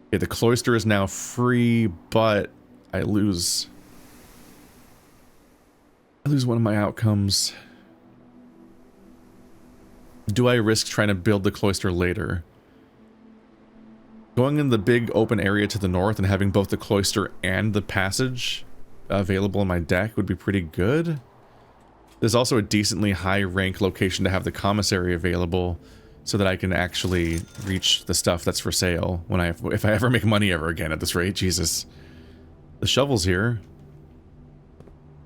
S1: Okay, the cloister is now free, but I lose one of my outcomes. Do I risk trying to build the cloister later? Going in the big open area to the north and having both the cloister and the passage available in my deck would be pretty good. There's also a decently high rank location to have the commissary available so that I can actually reach the stuff that's for sale when if I ever make money ever again at this rate. Jesus. The shovel's here.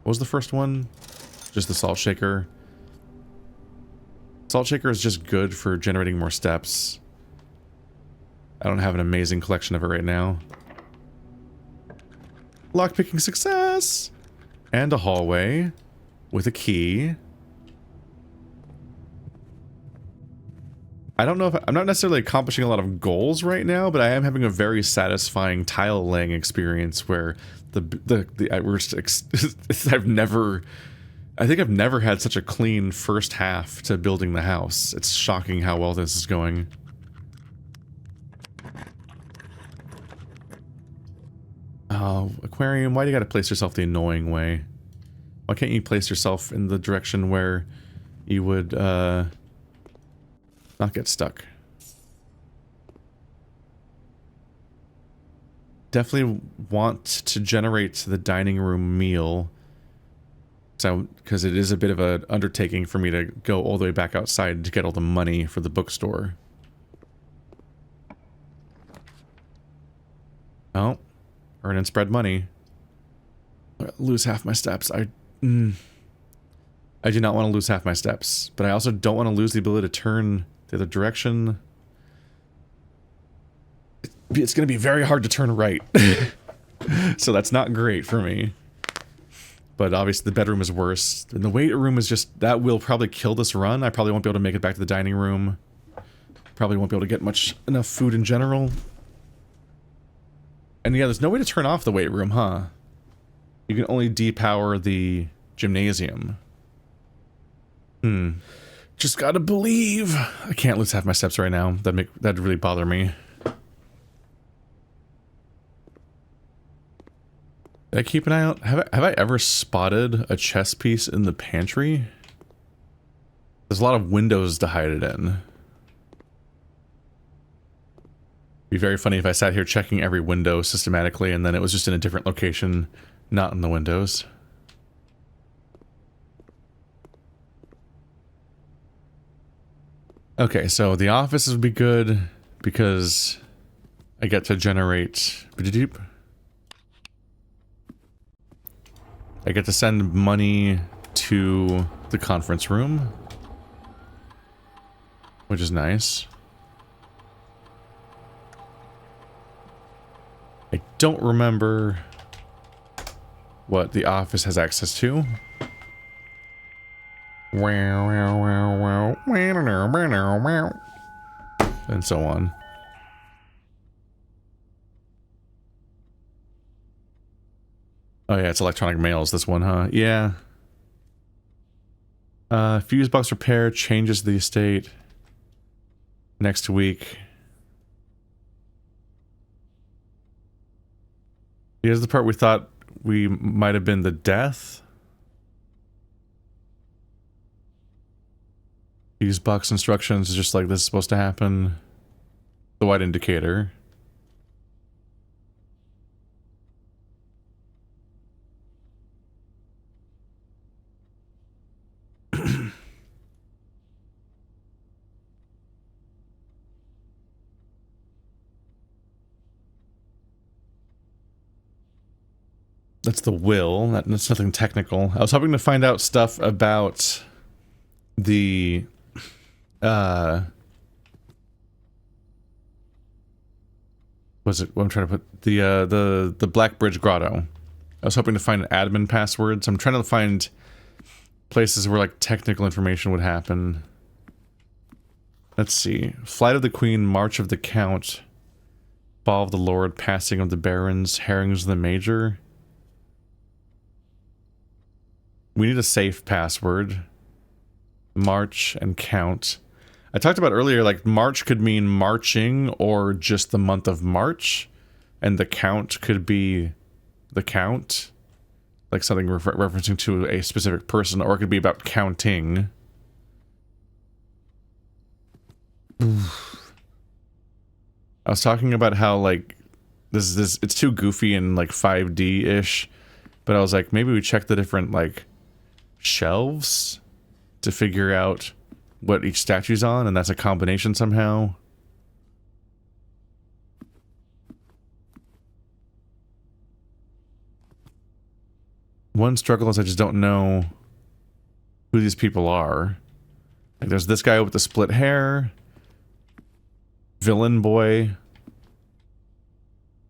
S1: What was the first one? Just the salt shaker. Salt shaker is just good for generating more steps. I don't have an amazing collection of it right now. Lockpicking success! And a hallway with a key. I don't know if I'm not necessarily accomplishing a lot of goals right now, but I am having a very satisfying tile laying experience where I think I've never had such a clean first half to building the house. It's shocking how well this is going. Oh, aquarium, why do you gotta place yourself the annoying way? Why can't you place yourself in the direction where you would, not get stuck? Definitely want to generate the dining room meal. Because it is a bit of an undertaking for me to go all the way back outside to get all the money for the bookstore. Oh. Earn and spread money. Lose half my steps. I do not want to lose half my steps, but I also don't want to lose the ability to turn the other direction. It's going to be very hard to turn right. So that's not great for me. But obviously the bedroom is worse. And the weight room is just... that will probably kill this run. I probably won't be able to make it back to the dining room. Probably won't be able to get enough food in general. And yeah, there's no way to turn off the weight room, huh? You can only depower the gymnasium. Just gotta believe. I can't lose half my steps right now. That'd really bother me. Did I keep an eye out? Have I ever spotted a chess piece in the pantry? There's a lot of windows to hide it in. Be very funny if I sat here checking every window systematically and then it was just in a different location, not in the windows. Okay, so the offices would be good because I get to generate... I get to send money to the conference room, which is nice. I don't remember what the office has access to. And so on. Oh yeah, it's electronic mails, this one, huh? Yeah. Fuse box repair changes the estate next week. Here's the part we thought we might have been the death. Use Buck's instructions just like this is supposed to happen. The white indicator. That's the will. That's nothing technical. I was hoping to find out stuff about the was it what I'm trying to put the Black Bridge Grotto. I was hoping to find admin passwords. I'm trying to find places where like technical information would happen. Let's see. Flight of the Queen, March of the Count, Fall of the Lord, Passing of the Barons, Herrings of the Major. We need a safe password. March and count. I talked about earlier, like, March could mean marching or just the month of March. And the count could be the count. Like something referencing to a specific person, or it could be about counting. I was talking about how, like, it's too goofy and, like, 5D-ish. But I was like, maybe we check the different, like, shelves to figure out what each statue's on, and that's a combination somehow. One struggle is I just don't know who these people are. Like, there's this guy with the split hair. Villain boy.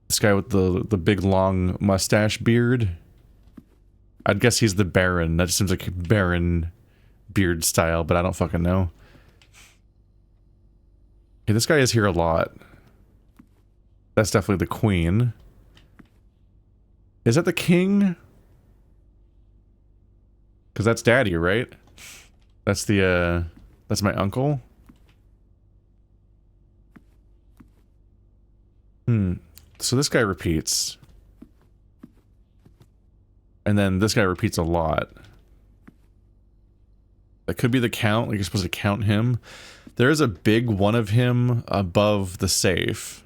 S1: This guy with the big long mustache beard. I'd guess he's the Baron. That just seems like Baron beard style, but I don't fucking know. Okay, this guy is here a lot. That's definitely the Queen. Is that the King? Because that's Daddy, right? That's the, that's my uncle. So this guy repeats. And then this guy repeats a lot. That could be the count, like you're supposed to count him. There is a big one of him above the safe.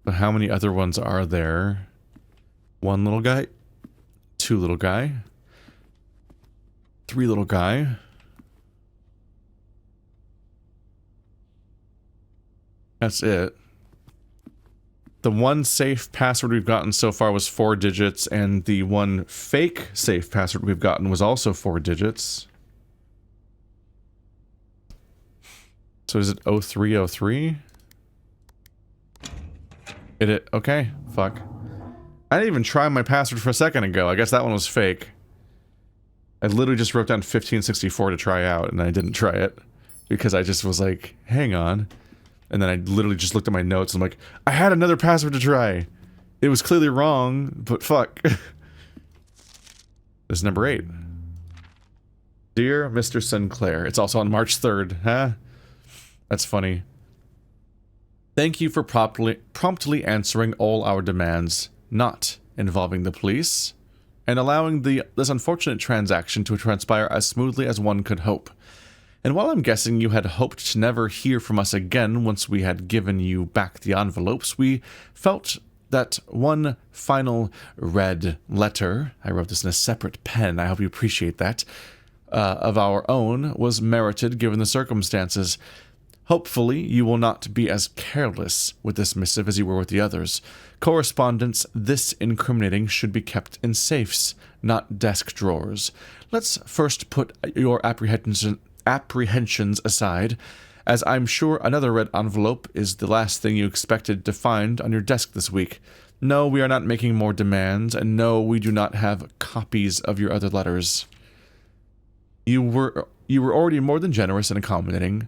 S1: But how many other ones are there? One little guy. Two little guy. Three little guy. That's it. The one safe password we've gotten so far was 4 digits, and the one fake safe password we've gotten was also 4 digits. So is it 0303? Okay, fuck. I didn't even try my password for a second ago. I guess that one was fake. I literally just wrote down 1564 to try out, and I didn't try it. Because I just was like, hang on. And then I literally just looked at my notes and I'm like, I had another password to try. It was clearly wrong, but fuck. This is number 8. Dear Mr. Sinclair. It's also on March 3rd, huh? That's funny. Thank you for promptly answering all our demands, not involving the police, and allowing this unfortunate transaction to transpire as smoothly as one could hope. And while I'm guessing you had hoped to never hear from us again once we had given you back the envelopes, we felt that one final red letter, I wrote this in a separate pen, I hope you appreciate that, of our own was merited given the circumstances. Hopefully, you will not be as careless with this missive as you were with the others. Correspondence this incriminating should be kept in safes, not desk drawers. Let's first put your apprehensions aside, as I'm sure another red envelope is the last thing you expected to find on your desk this week. No, we are not making more demands, and no, we do not have copies of your other letters. You were already more than generous and accommodating,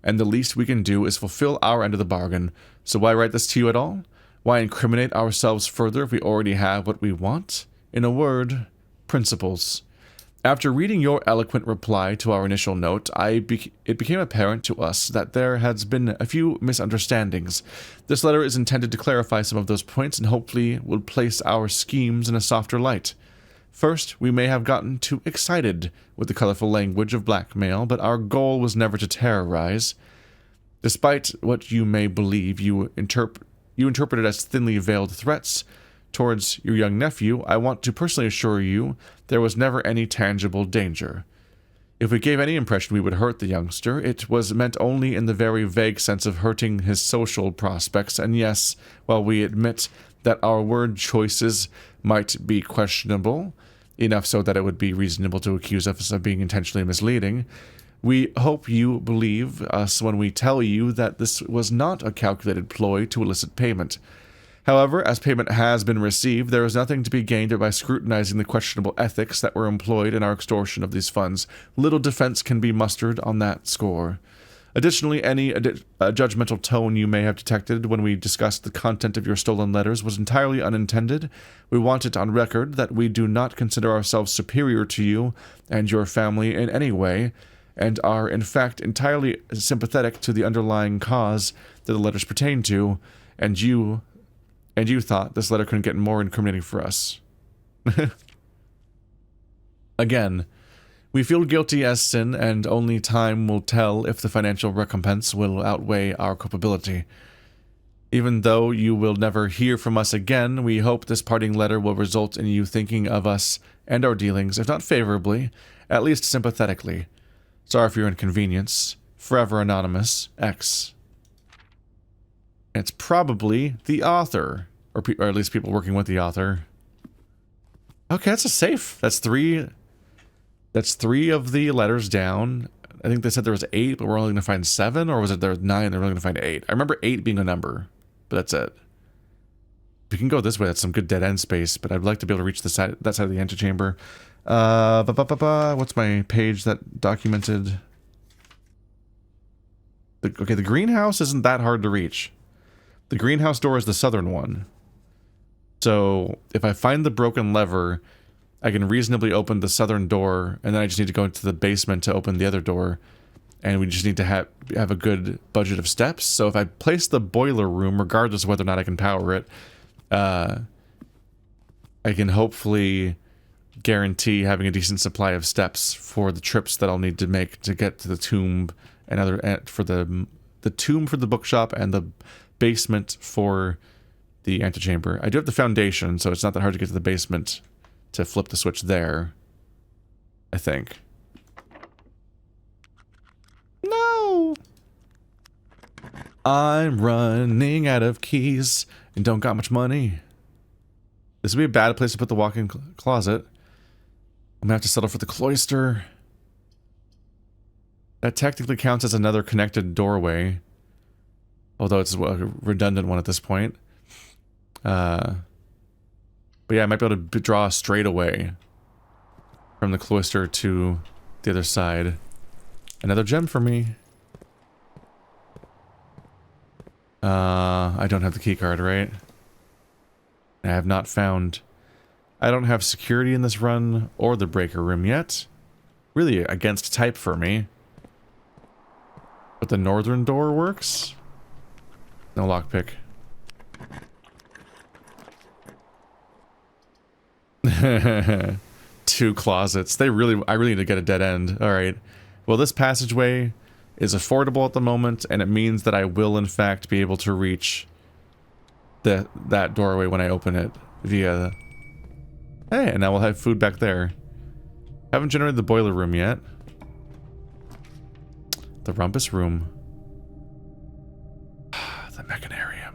S1: and the least we can do is fulfill our end of the bargain. So why write this to you at all? Why incriminate ourselves further if we already have what we want? In a word, principles. After reading your eloquent reply to our initial note, it became apparent to us that there has been a few misunderstandings. This letter is intended to clarify some of those points and hopefully will place our schemes in a softer light. First, we may have gotten too excited with the colorful language of blackmail, but our goal was never to terrorize. Despite what you may believe you interpreted as thinly veiled threats towards your young nephew, I want to personally assure you there was never any tangible danger. If we gave any impression we would hurt the youngster, it was meant only in the very vague sense of hurting his social prospects, and yes, while we admit that our word choices might be questionable, enough so that it would be reasonable to accuse us of being intentionally misleading, we hope you believe us when we tell you that this was not a calculated ploy to elicit payment. However, as payment has been received, there is nothing to be gained by scrutinizing the questionable ethics that were employed in our extortion of these funds. Little defense can be mustered on that score. Additionally, any judgmental tone you may have detected when we discussed the content of your stolen letters was entirely unintended. We want it on record that we do not consider ourselves superior to you and your family in any way, and are in fact entirely sympathetic to the underlying cause that the letters pertain to, and you thought this letter couldn't get more incriminating for us. Again, we feel guilty as sin, and only time will tell if the financial recompense will outweigh our culpability. Even though you will never hear from us again, we hope this parting letter will result in you thinking of us and our dealings, if not favorably, at least sympathetically. Sorry for your inconvenience. Forever Anonymous, X. It's probably the author, or at least people working with the author. Okay, that's a safe. That's three of the letters down. I think they said there was 8, but we're only going to find 7, or was it there was 9, they're only going to find 8? I remember 8 being a number, but that's it. We can go this way, that's some good dead-end space, but I'd like to be able to reach that side of the antechamber. What's my page that documented? Okay, the greenhouse isn't that hard to reach. The greenhouse door is the southern one. So if I find the broken lever, I can reasonably open the southern door, and then I just need to go into the basement to open the other door, and we just need to have a good budget of steps. So if I place the boiler room, regardless of whether or not I can power it, I can hopefully guarantee having a decent supply of steps for the trips that I'll need to make to get to the tomb and for the tomb for the bookshop and the basement for the antechamber. I do have the foundation, so it's not that hard to get to the basement to flip the switch there, I think. No! I'm running out of keys and don't got much money. This would be a bad place to put the walk-in closet. I'm gonna have to settle for the cloister. That technically counts as another connected doorway, although it's a redundant one at this point. But yeah, I might be able to draw straight away from the cloister to the other side. Another gem for me. I don't have the keycard, right? I have not found... I don't have security in this run or the breaker room yet. Really against type for me. But the northern door works. No lockpick. 2 closets. I really need to get a dead end. Alright. Well, this passageway is affordable at the moment, and it means that I will in fact be able to reach that doorway when I open it via... Hey, and now we'll have food back there. Haven't generated the boiler room yet. The Rumpus room. The mechanarium.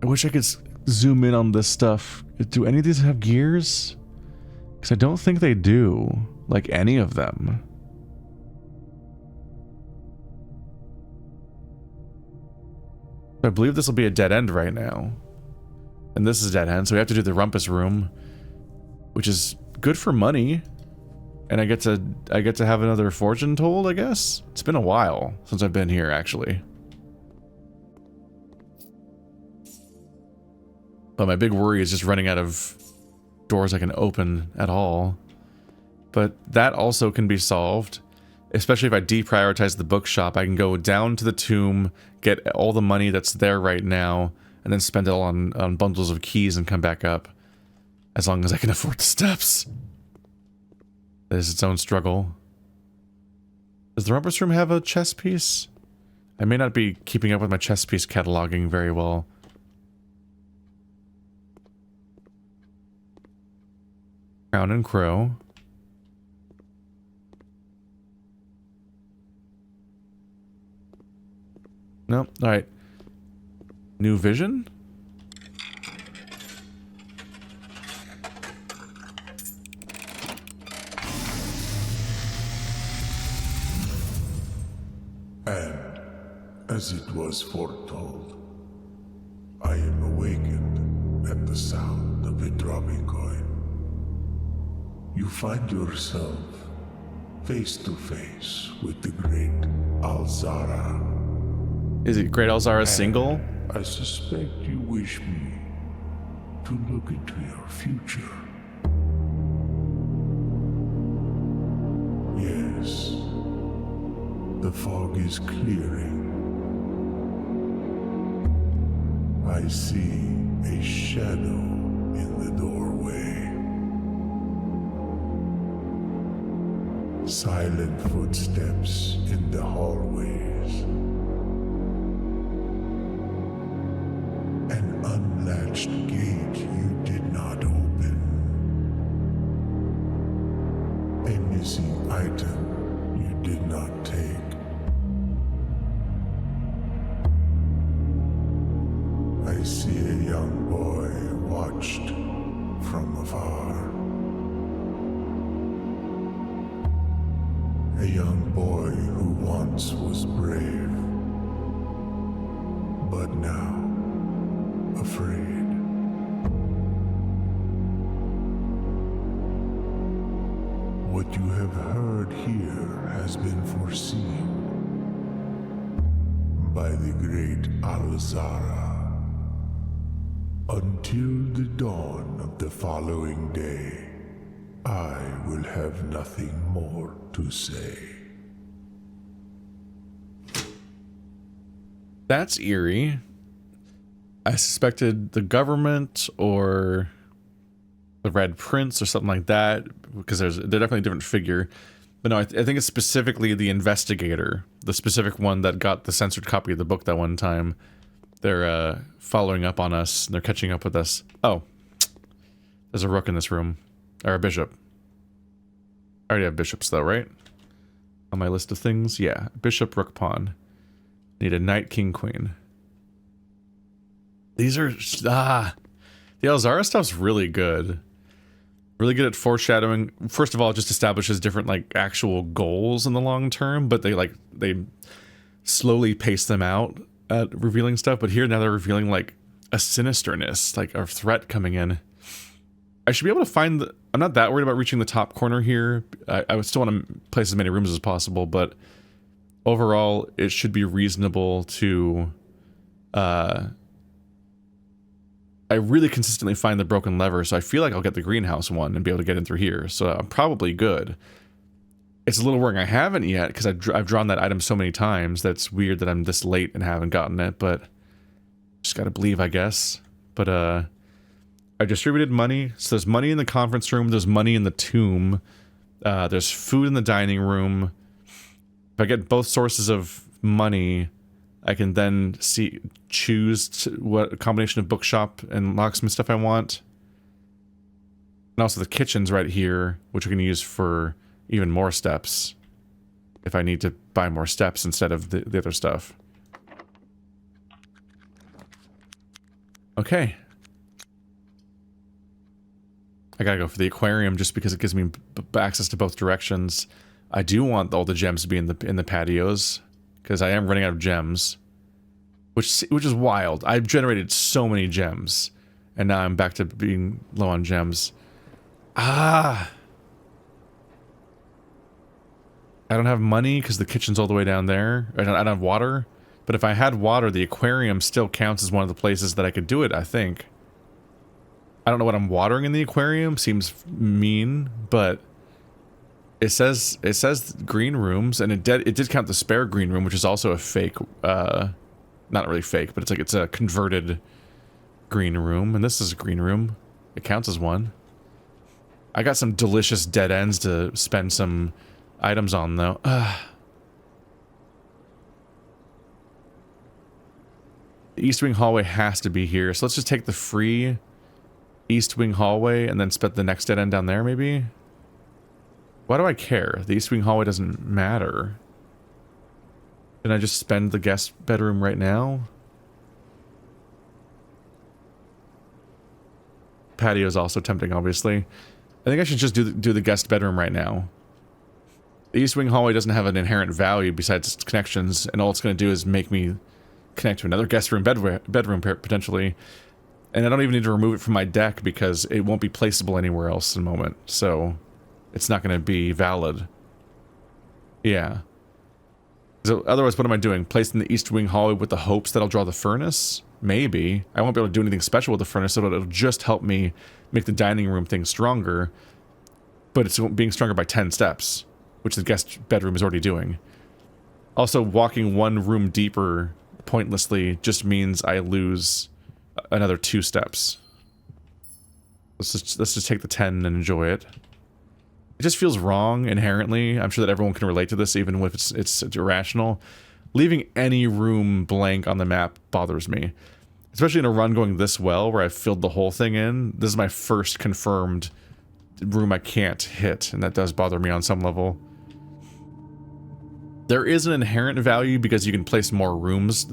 S1: I wish I could zoom in on this stuff. Do any of these have gears? Because I don't think they do. Like any of them. I believe this will be a dead end right now. And this is a dead end, so we have to do the Rumpus room. Which is good for money. And I get to have another fortune told, I guess? It's been a while since I've been here, actually. But my big worry is just running out of doors I can open at all. But that also can be solved. Especially if I deprioritize the bookshop, I can go down to the tomb, get all the money that's there right now, and then spend it all on bundles of keys and come back up. As long as I can afford the steps. That is its own struggle. Does the Rumpus room have a chess piece? I may not be keeping up with my chess piece cataloging very well. Crown and Crow. No, alright. New Vision?
S2: And, as it was foretold, I am awakened at the sound of a dropping coin. You find yourself face to face with the great Alzara.
S1: Is it Great Alzara single?
S2: I suspect you wish me to look into your future. Yes. The fog is clearing. I see a shadow in the doorway. Silent footsteps in the hallways. An unlatched gate you did not open. A missing item you did not take. I see a young boy watched from afar. A young boy who once was brave, but now afraid. What you have heard here has been foreseen by the great Alzara. Until the dawn of the following day, I will have nothing more to say.
S1: That's eerie. I suspected the government or the Red Prince or something like that, because they're definitely a different figure. But no, I think it's specifically the investigator, the specific one that got the censored copy of the book that one time. They're following up on us, and they're catching up with us. Oh, there's a rook in this room. Or a bishop. I already have bishops though, right? On my list of things? Yeah. Bishop, rook, pawn. Need a knight, king, queen. These are... the Alzara stuff's really good. Really good at foreshadowing. First of all, it just establishes different, like, actual goals in the long term, but they slowly pace them out at revealing stuff. But here now they're revealing, like, a sinisterness, like a threat coming in. I should be able to find the... I'm not that worried about reaching the top corner here. I would still want to place as many rooms as possible, but overall, it should be reasonable to... I really consistently find the broken lever, so I feel like I'll get the greenhouse one and be able to get in through here, so I'm probably good. It's a little worrying I haven't yet, because I've drawn that item so many times that's weird that I'm this late and haven't gotten it, but just gotta believe, I guess. But, I distributed money, so there's money in the conference room, there's money in the tomb, there's food in the dining room. If I get both sources of money, I can then choose what combination of bookshop and locksmith stuff I want. And also the kitchen's right here, which I can use for even more steps. If I need to buy more steps instead of the other stuff. Okay. I gotta go for the aquarium just because it gives me access to both directions. I do want all the gems to be in the patios, because I am running out of gems, which is wild. I've generated so many gems, and now I'm back to being low on gems. I don't have money because the kitchen's all the way down there. I don't have water, but if I had water, the aquarium still counts as one of the places that I could do it, I think. don't know what I'm watering in the aquarium. Seems mean, but it says green rooms, and it did count the spare green room, which is also a fake, not really fake, but it's a converted green room, and this is a green room. It counts as one. I got some delicious dead ends to spend some items on, though. The East Wing hallway has to be here, so let's just take the free East Wing hallway and then spend the next dead end down there, maybe? Why do I care? The East Wing hallway doesn't matter. Can I just spend the guest bedroom right now? Patio is also tempting, obviously. I think I should just do the guest bedroom right now. The East Wing hallway doesn't have an inherent value besides its connections, and all it's going to do is make me connect to another guest room, bedroom potentially. And I don't even need to remove it from my deck because it won't be placeable anywhere else in a moment. So it's not going to be valid. Yeah. So otherwise, what am I doing? Placing the East Wing hallway with the hopes that I'll draw the furnace? Maybe. I won't be able to do anything special with the furnace, so it'll just help me make the dining room thing stronger. But it's being stronger by 10 steps, which the guest bedroom is already doing. Also, walking one room deeper pointlessly just means I lose another 2 steps. Let's just take the 10 and enjoy it. It just feels wrong inherently. I'm sure that everyone can relate to this, even if it's irrational. Leaving any room blank on the map bothers me. Especially in a run going this well, where I've filled the whole thing in. This is my first confirmed room I can't hit, and that does bother me on some level. There is an inherent value because you can place more rooms.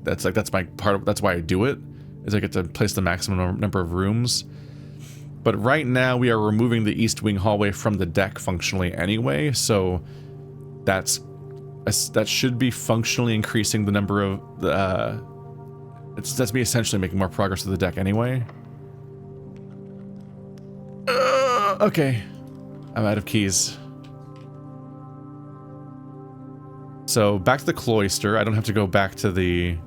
S1: That's my part. That's why I do it. Is I get to place the maximum number of rooms. But right now we are removing the East Wing hallway from the deck functionally anyway, so that should be functionally increasing the number of that's me essentially making more progress with the deck anyway. Okay, I'm out of keys. So back to the cloister. I don't have to go back to the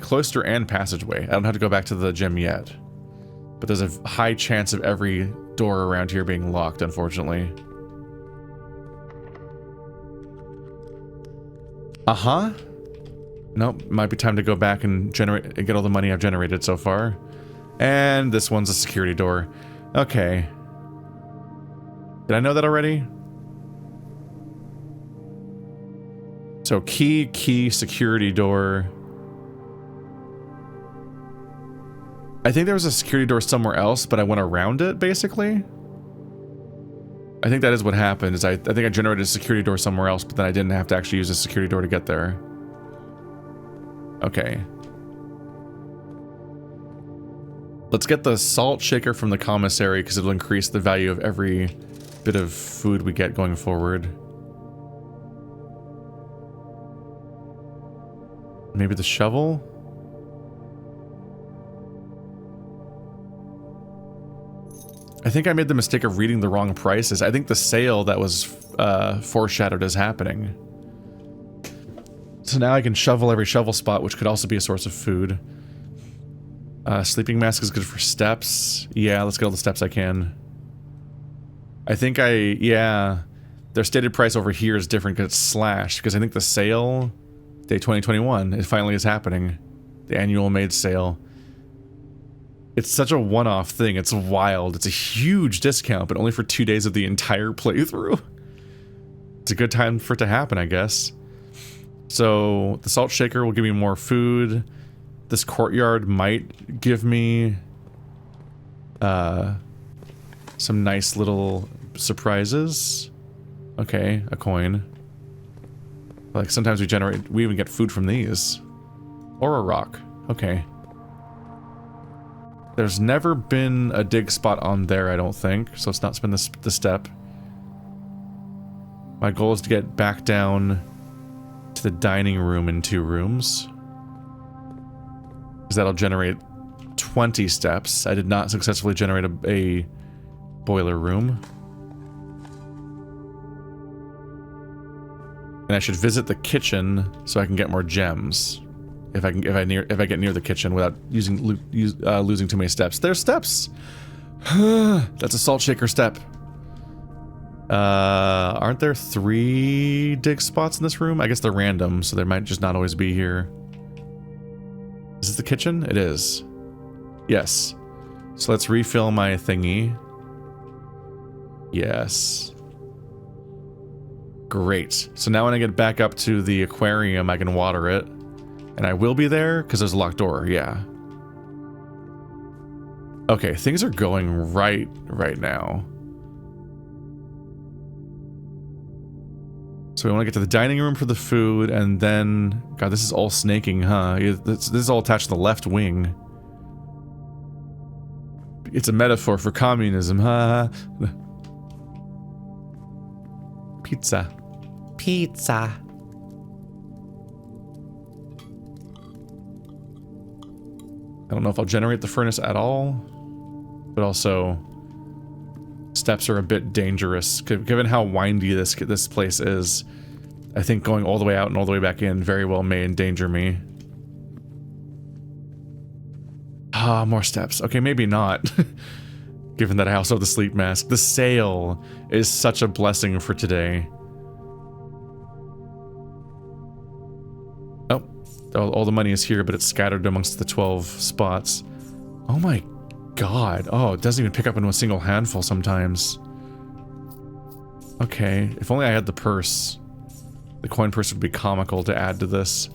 S1: cloister and passageway. I don't have to go back to the gym yet. But there's a high chance of every door around here being locked, unfortunately. Nope, might be time to go back and get all the money I've generated so far. And this one's a security door. Okay. Did I know that already? So key, security door. I think there was a security door somewhere else, but I went around it, basically. I think that is what happened, is I think I generated a security door somewhere else, but then I didn't have to actually use a security door to get there. Okay. Let's get the salt shaker from the commissary, because it'll increase the value of every bit of food we get going forward. Maybe the shovel? I think I made the mistake of reading the wrong prices. I think the sale that was foreshadowed is happening. So now I can shovel every shovel spot, which could also be a source of food. Sleeping mask is good for steps. Yeah, let's get all the steps I can. I think yeah. Their stated price over here is different because it's slashed, because I think the sale, day 2021, it finally is happening. The annual maid sale. It's such a one-off thing. It's wild. It's a huge discount, but only for 2 days of the entire playthrough. It's a good time for it to happen, I guess. So the salt shaker will give me more food. This courtyard might give me some nice little surprises. Okay, a coin. Like sometimes we even get food from these. Or a rock. Okay. There's never been a dig spot on there, I don't think, so let's not spend the step. My goal is to get back down to the dining room in 2 rooms. Because that'll generate 20 steps. I did not successfully generate a boiler room. And I should visit the kitchen so I can get more gems. If I get near the kitchen without losing too many steps. There's steps. That's a salt shaker step. Aren't there 3 dig spots in this room? I guess they're random, so they might just not always be here. Is this the kitchen? It is. Yes. So let's refill my thingy. Yes. Great. So now when I get back up to the aquarium, I can water it. And I will be there because there's a locked door. Yeah. Okay, things are going right now. So we want to get to the dining room for the food, and then... God, this is all snaking, huh? This is all attached to the left wing. It's a metaphor for communism, huh? Pizza. Pizza. I don't know if I'll generate the furnace at all, but also steps are a bit dangerous given how windy this place is. I think going all the way out and all the way back in very well may endanger me. Ah, more steps. Okay, maybe not. Given that I also have the sleep mask. The sail is such a blessing for today. Oh, all the money is here, but it's scattered amongst the 12 spots. Oh my god. Oh, it doesn't even pick up in a single handful sometimes. Okay, if only I had the purse. The coin purse would be comical to add to this.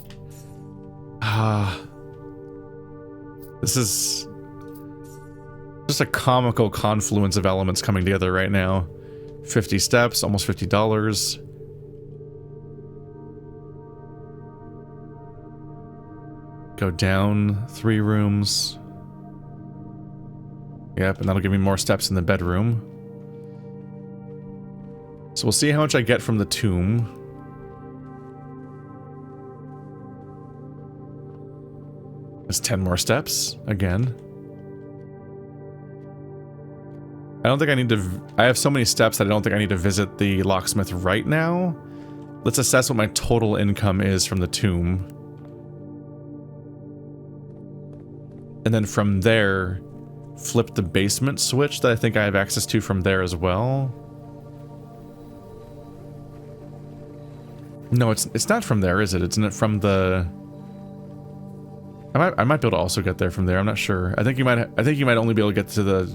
S1: This is just a comical confluence of elements coming together right now. 50 steps, almost $50. Go down 3 rooms. Yep, and that'll give me more steps in the bedroom. So we'll see how much I get from the tomb. It's 10 more steps, again. I don't think I need to... I have so many steps that I don't think I need to visit the locksmith right now. Let's assess what my total income is from the tomb. And then from there, flip the basement switch that I think I have access to from there as well. No, it's not from there, is it? It's not from the... I might be able to also get there from there. I'm not sure. I think you might only be able to get to the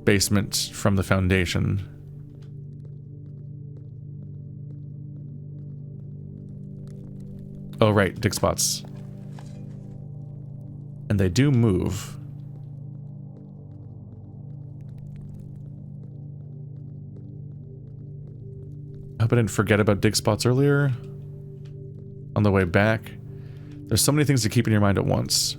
S1: basement from the foundation. Oh right, dig spots. And they do move. I hope I didn't forget about dig spots earlier. On the way back. There's so many things to keep in your mind at once.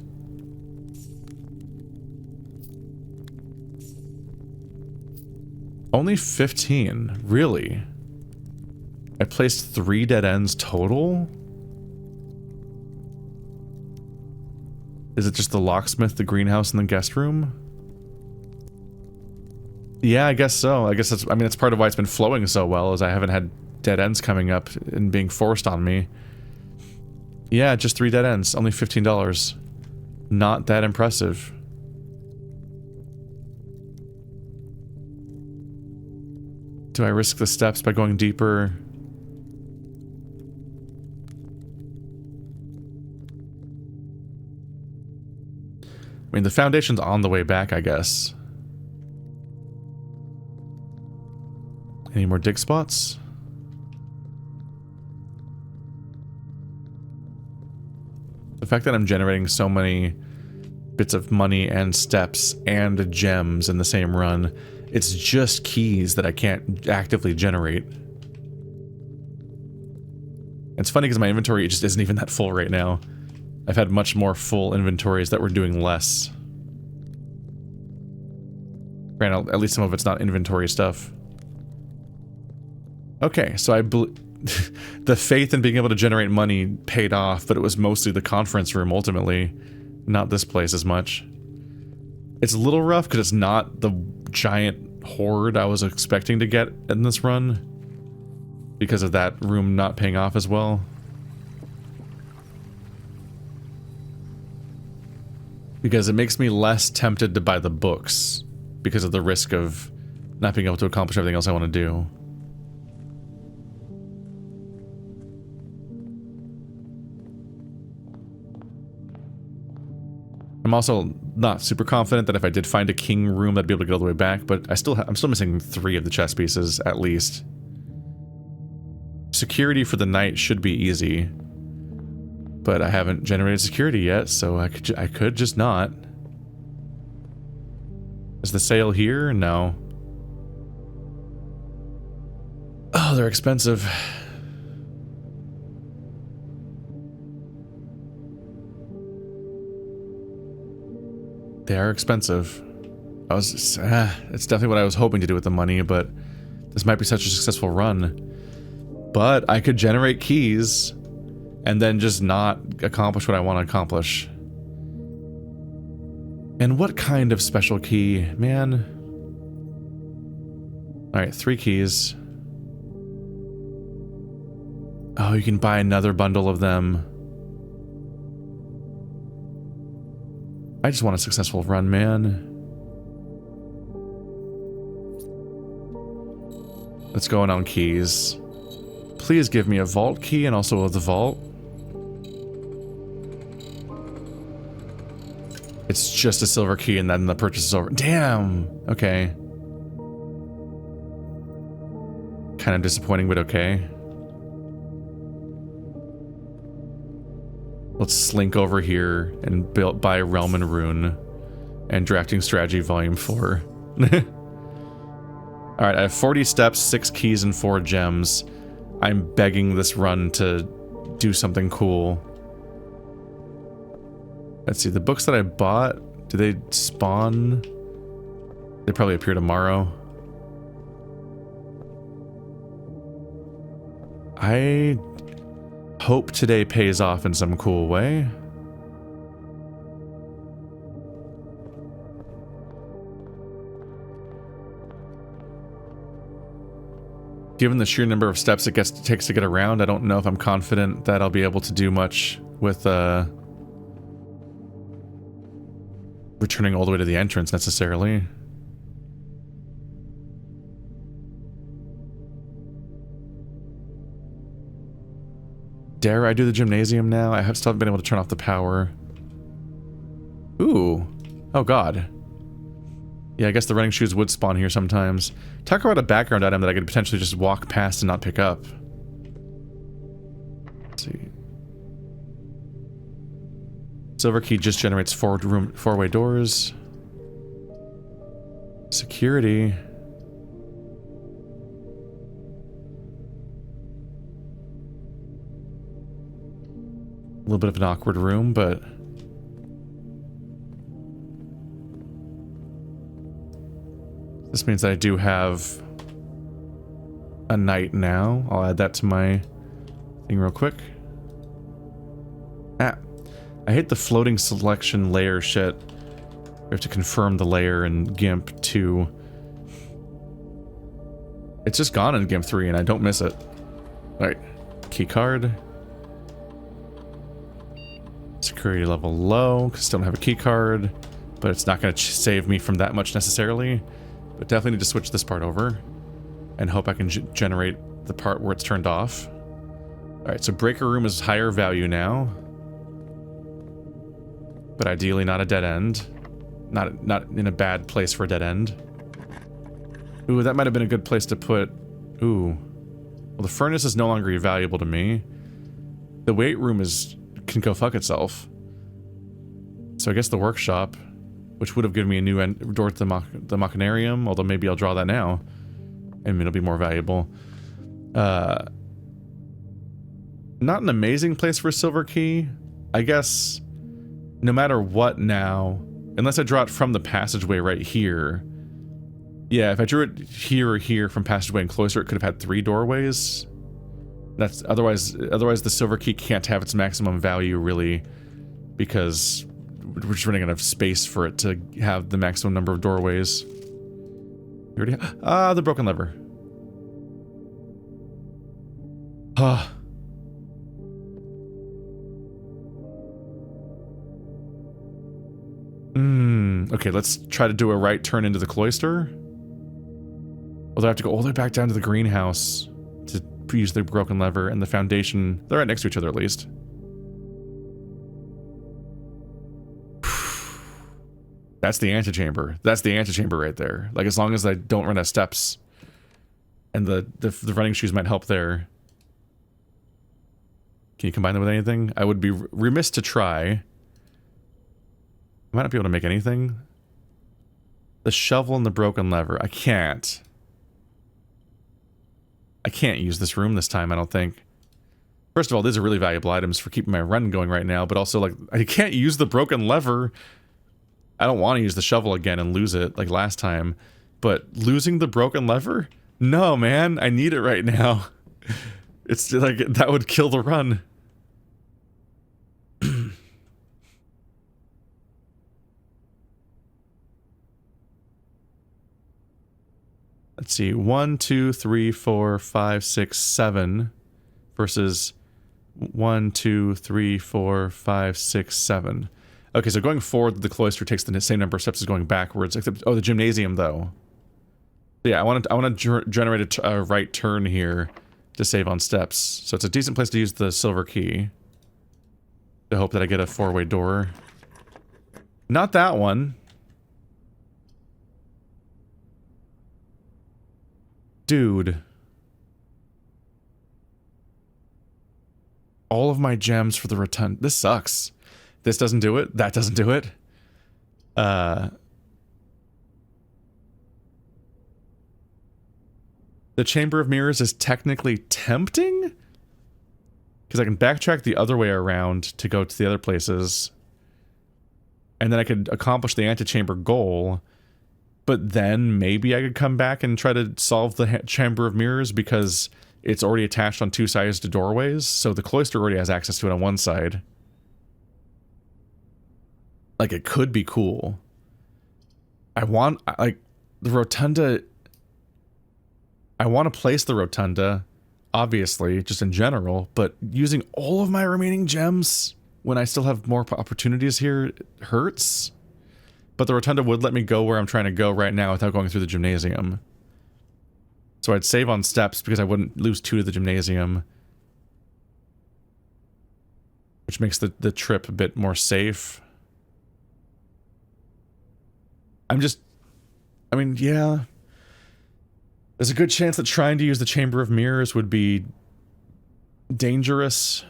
S1: Only 15, really? I placed 3 dead ends total? Is it just the locksmith, the greenhouse, and the guest room? Yeah, I guess so. I guess that's, I mean, that's part of why it's been flowing so well, is I haven't had dead ends coming up and being forced on me. Yeah, just 3 dead ends, only $15. Not that impressive. Do I risk the steps by going deeper? I mean, the foundation's on the way back, I guess. Any more dig spots? The fact that I'm generating so many bits of money and steps and gems in the same run, it's just keys that I can't actively generate. It's funny because my inventory just isn't even that full right now. I've had much more full inventories that were doing less. Granted, at least some of it's not inventory stuff. Okay, so the faith in being able to generate money paid off, but it was mostly the conference room ultimately, not this place as much. It's a little rough because it's not the giant hoard I was expecting to get in this run because of that room not paying off as well. Because it makes me less tempted to buy the books because of the risk of not being able to accomplish everything else I want to do. I'm also not super confident that if I did find a king room, I'd be able to get all the way back, but I'm still missing 3 of the chess pieces, at least. Security for the night should be easy, but I haven't generated security yet, so I could just not. Is the sale here? No. Oh, they're expensive. They are expensive. It's definitely what I was hoping to do with the money, but this might be such a successful run. But I could generate keys and then just not accomplish what I want to accomplish. And what kind of special key, man? Alright, 3 keys. Oh, you can buy another bundle of them. I just want a successful run, man. Let's go on keys. Please give me a vault key and also the vault. It's just a silver key and then the purchase is over. Damn! Okay. Kind of disappointing, but okay. Let's slink over here and buy Realm and Rune and Drafting Strategy Volume 4. Alright, I have 40 steps, 6 keys, and 4 gems. I'm begging this run to do something cool. Let's see, the books that I bought, do they spawn? They probably appear tomorrow. I hope today pays off in some cool way. Given the sheer number of steps it takes to get around, I don't know if I'm confident that I'll be able to do much with returning all the way to the entrance necessarily. Dare I do the gymnasium now? I still haven't been able to turn off the power. Ooh. Oh god. Yeah, I guess the running shoes would spawn here sometimes. Talk about a background item that I could potentially just walk past and not pick up. Let's see. Silver key just generates 4-way doors. Security. A little bit of an awkward room, but this means that I do have a knight now. I'll add that to my thing real quick. Ah, I hate the floating selection layer shit. We have to confirm the layer in GIMP 2. It's just gone in GIMP 3 and I don't miss it. Alright, key card. Security level low, because I don't have a key card, but it's not going to save me from that much necessarily. But definitely need to switch this part over and hope I can generate the part where it's turned off. Alright, so breaker room is higher value now, but ideally not a dead end. Not in a bad place for a dead end. Ooh, that might have been a good place to put... Ooh. Well, the furnace is no longer valuable to me. The weight room can go fuck itself. So I guess the workshop, which would have given me a new door to the machinarium, although maybe I'll draw that now, and it'll be more valuable. Not an amazing place for a silver key. I guess no matter what now, unless I draw it from the passageway right here. Yeah, if I drew it here or here from passageway and closer, it could have had 3 doorways. That's otherwise the silver key can't have its maximum value really, because we're just running out of space for it to have the maximum number of doorways. We already the broken lever. Ah. Okay, let's try to do a right turn into the cloister. Although I have to go all the way back down to the greenhouse to use the broken lever and the foundation. They're right next to each other, at least. That's the antechamber. That's the antechamber right there. Like, as long as I don't run out of steps. And the running shoes might help there. Can you combine them with anything? I would be remiss to try. I might not be able to make anything. The shovel and the broken lever. I can't. I can't use this room this time, I don't think. First of all, these are really valuable items for keeping my run going right now, but also, like, I can't use the broken lever. I don't want to use the shovel again and lose it like last time, but losing the broken lever? No, man, I need it right now. It's like, that would kill the run. Let's see, 1, 2, 3, 4, 5, 6, 7 versus 1, 2, 3, 4, 5, 6, 7. Okay, so going forward, the cloister takes the same number of steps as going backwards, except, oh, the gymnasium, though. Yeah, I want to generate a right turn here to save on steps. So it's a decent place to use the silver key. To hope that I get a 4-way door. Not that one. Dude. All of my gems for the rotunda. This sucks. This doesn't do it. That doesn't do it. The Chamber of Mirrors is technically tempting? Because I can backtrack the other way around to go to the other places. And then I could accomplish the antechamber goal. But then maybe I could come back and try to solve the Chamber of Mirrors because it's already attached on 2 sides to doorways. So the cloister already has access to it on one side. Like, it could be cool. Like, the rotunda... I want to place the rotunda, obviously, just in general, but using all of my remaining gems when I still have more opportunities here hurts. But the rotunda would let me go where I'm trying to go right now without going through the gymnasium. So I'd save on steps because I wouldn't lose 2 to the gymnasium. Which makes the trip a bit more safe. I mean, yeah. There's a good chance that trying to use the Chamber of Mirrors would be dangerous.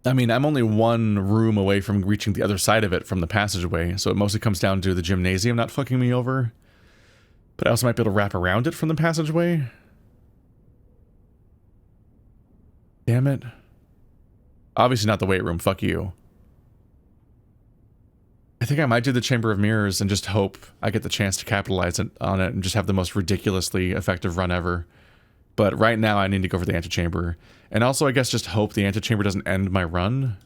S1: I mean, I'm only 1 room away from reaching the other side of it from the passageway, so it mostly comes down to the gymnasium not fucking me over. But I also might be able to wrap around it from the passageway. Damn it. Obviously not the weight room, fuck you. I think I might do the Chamber of Mirrors and just hope I get the chance to capitalize on it and just have the most ridiculously effective run ever. But right now I need to go for the antechamber. And also I guess just hope the antechamber doesn't end my run.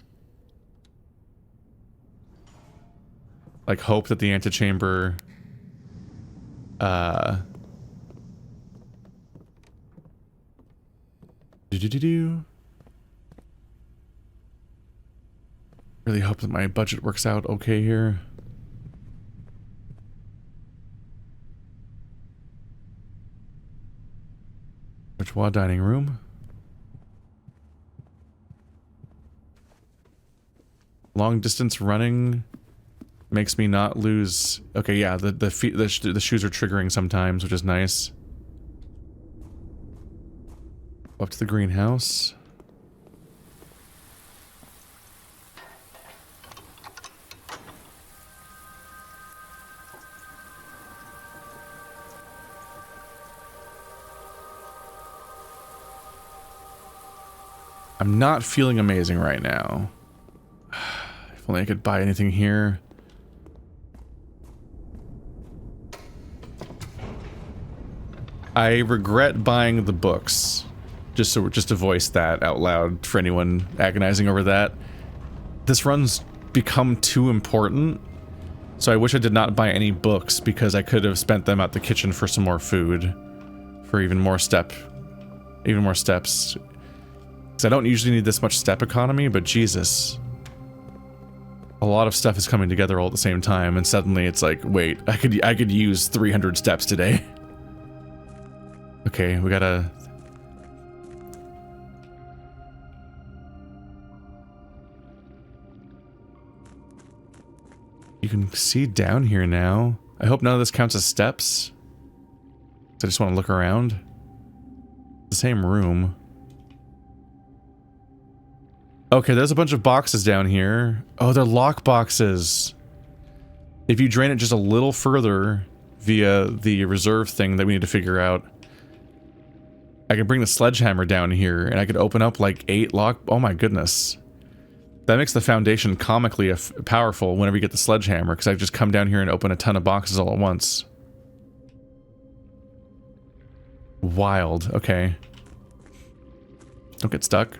S1: Like, hope that the antechamber... Really hope that my budget works out okay here. Bourgeois dining room. Long distance running makes me not lose. Okay, yeah, the shoes are triggering sometimes, which is nice. Up to the greenhouse. I'm not feeling amazing right now. If only I could buy anything here. I regret buying the books. Just to voice that out loud for anyone agonizing over that. This run's become too important. So I wish I did not buy any books because I could have spent them at the kitchen for some more food. For even more steps. Because I don't usually need this much step economy, but Jesus. A lot of stuff is coming together all at the same time, and suddenly it's like, wait, I could use 300 steps today. Okay, we gotta... You can see down here now. I hope none of this counts as steps. I just want to look around. The same room. Okay, there's a bunch of boxes down here. Oh, they're lock boxes. If you drain it just a little further via the reserve thing that we need to figure out, I can bring the sledgehammer down here and I could open up like 8 lock... Oh my goodness. That makes the foundation comically powerful whenever you get the sledgehammer, because I just come down here and open a ton of boxes all at once. Wild. Okay. Don't get stuck.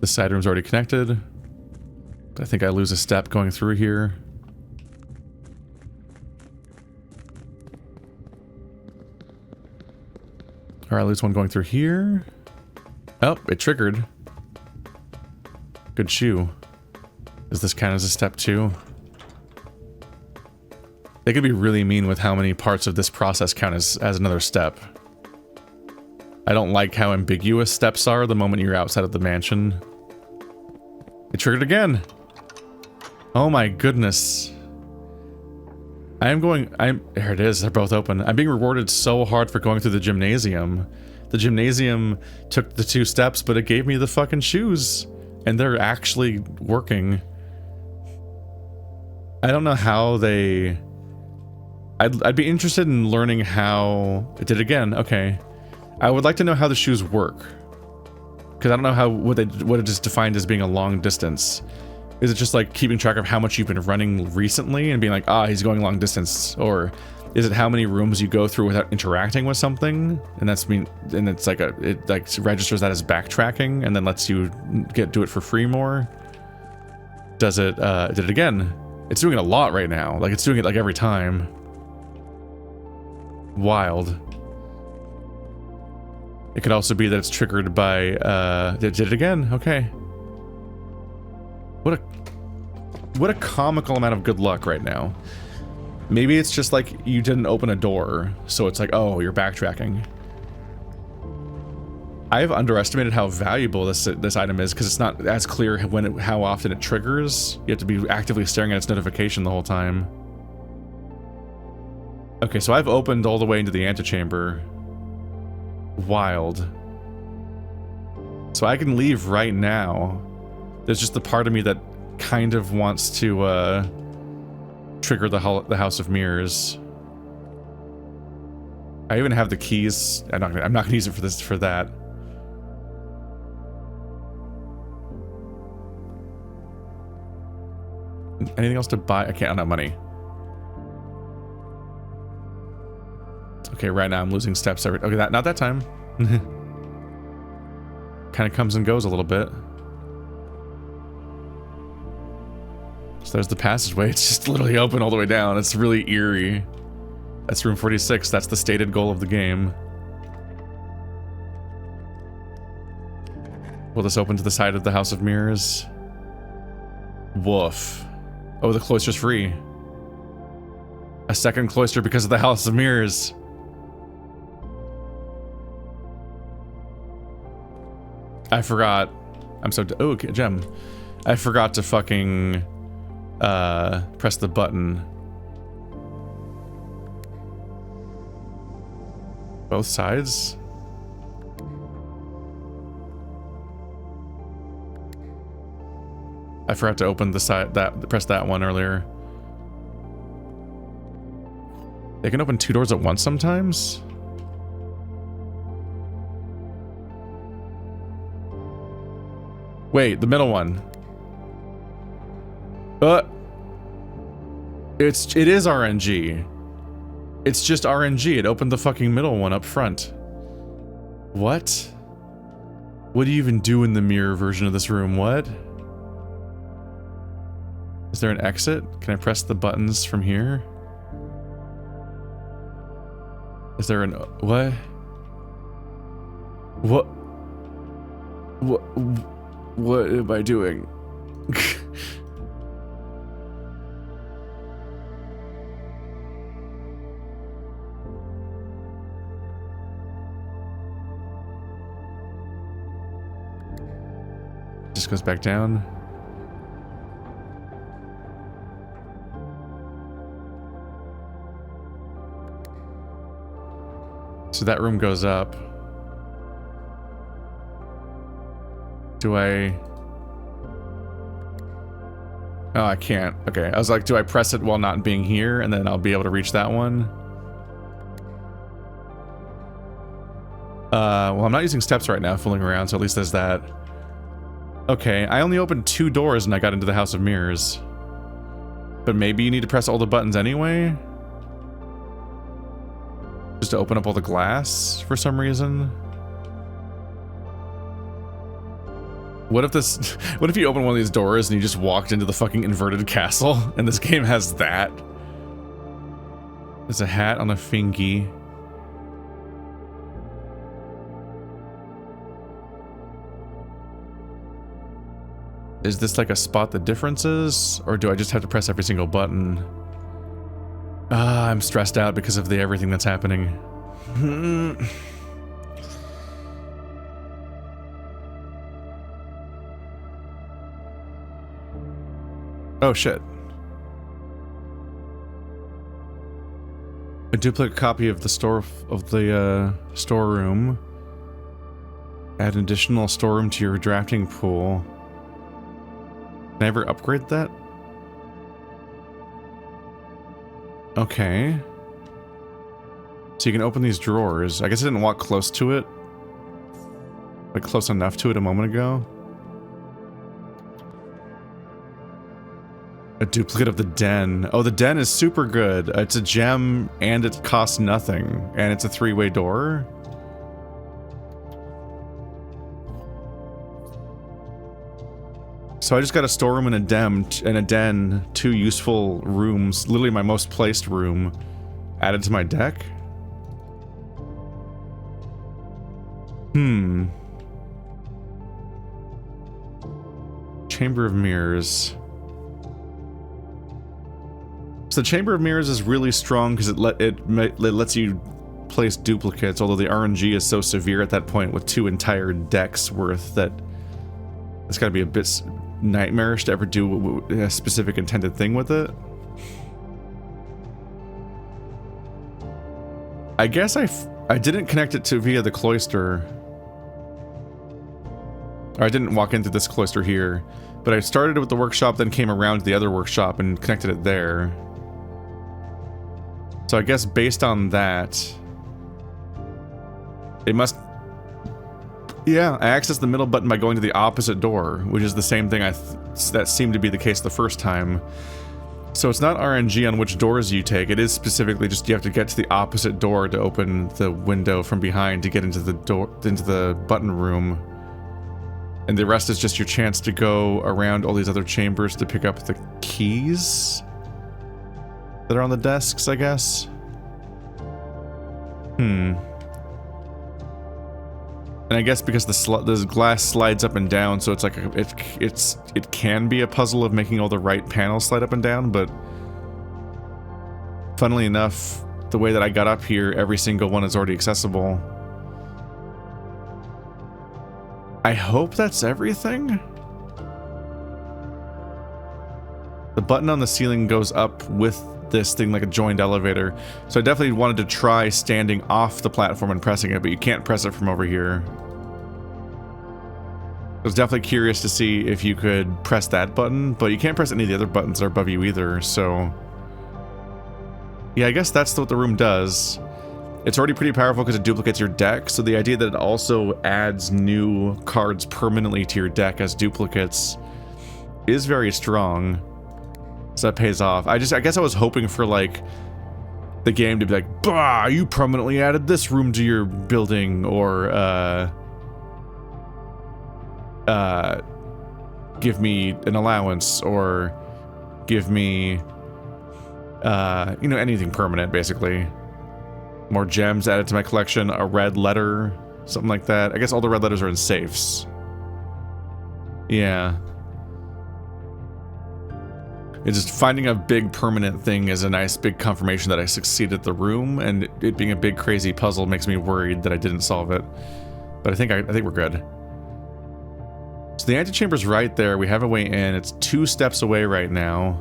S1: This side room's already connected. I think I lose a step going through here. Or I lose one going through here. Oh, it triggered. Good shoe. Does this count as a step too? They could be really mean with how many parts of this process count as another step. I don't like how ambiguous steps are the moment you're outside of the mansion. It triggered again! Oh my goodness. There it is, they're both open. I'm being rewarded so hard for going through the gymnasium. The gymnasium took the 2 steps, but it gave me the fucking shoes. And they're actually working. I don't know how they... I'd be interested in learning how... It did again, okay. I would like to know how the shoes work. Because I don't know what it is defined as being a long distance. Is it just like keeping track of how much you've been running recently and being like, ah, he's going long distance? Or is it how many rooms you go through without interacting with something? And it's like it like registers that as backtracking and then lets you do it for free more? Does it, did it again? It's doing it a lot right now. Like it's doing it like every time. Wild. It could also be that it's triggered by, did it again? Okay. What a comical amount of good luck right now. Maybe it's just like you didn't open a door, so it's like, oh, you're backtracking. I've underestimated how valuable this item is because it's not as clear how often it triggers. You have to be actively staring at its notification the whole time. Okay, so I've opened all the way into the antechamber. Wild. So I can leave right now. There's just the part of me that kind of wants to trigger the House of Mirrors. I even have the keys. I'm not gonna use it for that. Anything else to buy? I don't have money. Okay, right now I'm losing steps every... Okay, not that time. Kind of comes and goes a little bit. So there's the passageway. It's just literally open all the way down. It's really eerie. That's room 46. That's the stated goal of the game. Will this open to the side of the House of Mirrors? Woof. Oh, the cloister's free. A second cloister because of the House of Mirrors. I forgot. Oh, okay, gem. I forgot to fucking press the button. Both sides? I forgot to open the side press that one earlier. They can open 2 doors at once sometimes? Wait, the middle one. It is RNG. It's just RNG. It opened the fucking middle one up front. What? What do you even do in the mirror version of this room? What? Is there an exit? Can I press the buttons from here? Is there an... What? What? What am I doing? Just goes back down. So that room goes up. Do I... Oh, I can't. Okay, I was like, do I press it while not being here, and then I'll be able to reach that one? Well, I'm not using steps right now, fooling around, so at least there's that. Okay, I only opened 2 doors and I got into the House of Mirrors. But maybe you need to press all the buttons anyway? Just to open up all the glass for some reason? What if this... What if you open one of these doors and you just walked into the fucking inverted castle and this game has that? There's a hat on a fingy. Is this like a spot the differences? Or do I just have to press every single button? Ah, I'm stressed out because of everything that's happening. Oh shit. A duplicate copy of the storeroom. Add an additional storeroom to your drafting pool. Can I ever upgrade that? Okay. So you can open these drawers. I guess I didn't walk close to it. Like close enough to it a moment ago. A duplicate of the den. Oh, the den is super good. It's a gem and it costs nothing. And it's a 3-way door. So I just got a storeroom and a den, 2 useful rooms, literally my most placed room, added to my deck. Chamber of Mirrors. So the Chamber of Mirrors is really strong because it lets you place duplicates, although the RNG is so severe at that point with 2 entire decks worth that it's got to be a bit nightmarish to ever do a specific intended thing with it. I guess I didn't connect it to via the cloister. Or I didn't walk into this cloister here, but I started with the workshop, then came around to the other workshop and connected it there. So I guess based on that, it must... Yeah, I accessed the middle button by going to the opposite door, which is the same thing that seemed to be the case the first time. So it's not RNG on which doors you take, it is specifically just you have to get to the opposite door to open the window from behind to get into the button room. And the rest is just your chance to go around all these other chambers to pick up the keys that are on the desks, I guess. And I guess because the glass slides up and down, so it's like it can be a puzzle of making all the right panels slide up and down, but funnily enough, the way that I got up here, every single one is already accessible. I hope that's everything? The button on the ceiling goes up with this thing like a joined elevator, so I definitely wanted to try standing off the platform and pressing it, but you can't press it from over here. I was definitely curious to see if you could press that button, but you can't press any of the other buttons that are above you either, so... Yeah, I guess that's what the room does. It's already pretty powerful because it duplicates your deck, so the idea that it also adds new cards permanently to your deck as duplicates is very strong. So that pays off. I guess I was hoping for, like, the game to be like, bah, you permanently added this room to your building, or, give me an allowance, or give me, you know, anything permanent, basically. More gems added to my collection, a red letter, something like that. I guess all the red letters are in safes. Yeah. It's just finding a big permanent thing is a nice big confirmation that I succeeded the room, and it being a big crazy puzzle makes me worried that I didn't solve it. But I think we're good. So the antechamber's right there. We have a way in. It's 2 steps away right now.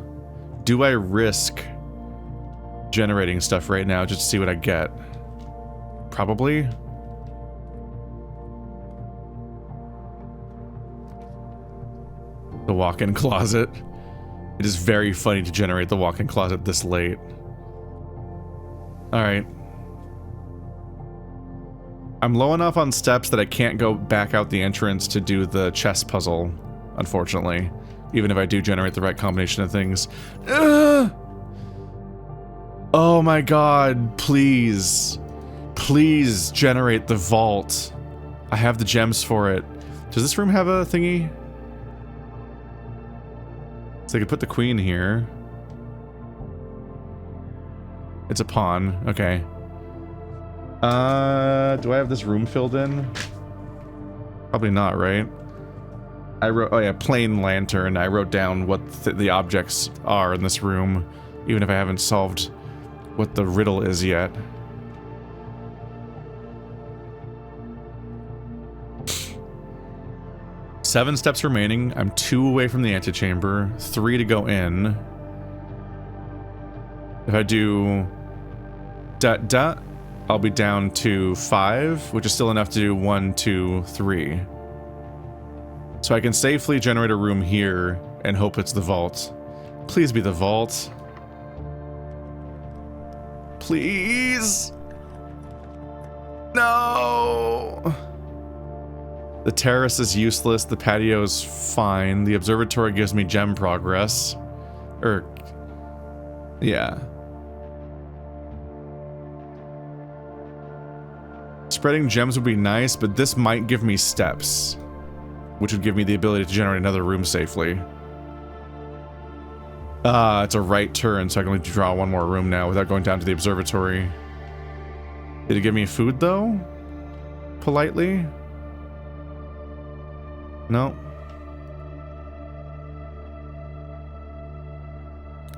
S1: Do I risk generating stuff right now just to see what I get? Probably. The walk-in closet. It is very funny to generate the walk-in closet this late. Alright. I'm low enough on steps that I can't go back out the entrance to do the chess puzzle, unfortunately. Even if I do generate the right combination of things. Oh my god, please. Please generate the vault. I have the gems for it. Does this room have a thingy? So I could put the queen here. It's a pawn. Okay. Do I have this room filled in? Probably not, right? I wrote, oh yeah, plain lantern. I wrote down what the objects are in this room, even if I haven't solved what the riddle is yet. Seven steps remaining. I'm 2 away from the antechamber, 3 to go in. If I do I'll be down to 5, which is still enough to do 1, 2, 3. So I can safely generate a room here and hope it's the vault. Please be the vault. Please. No. The terrace is useless. The patio's fine. The observatory gives me gem progress. Yeah. Spreading gems would be nice, but this might give me steps, which would give me the ability to generate another room safely. It's a right turn, so I can only draw 1 more room now without going down to the observatory. Did it give me food, though? Politely? No.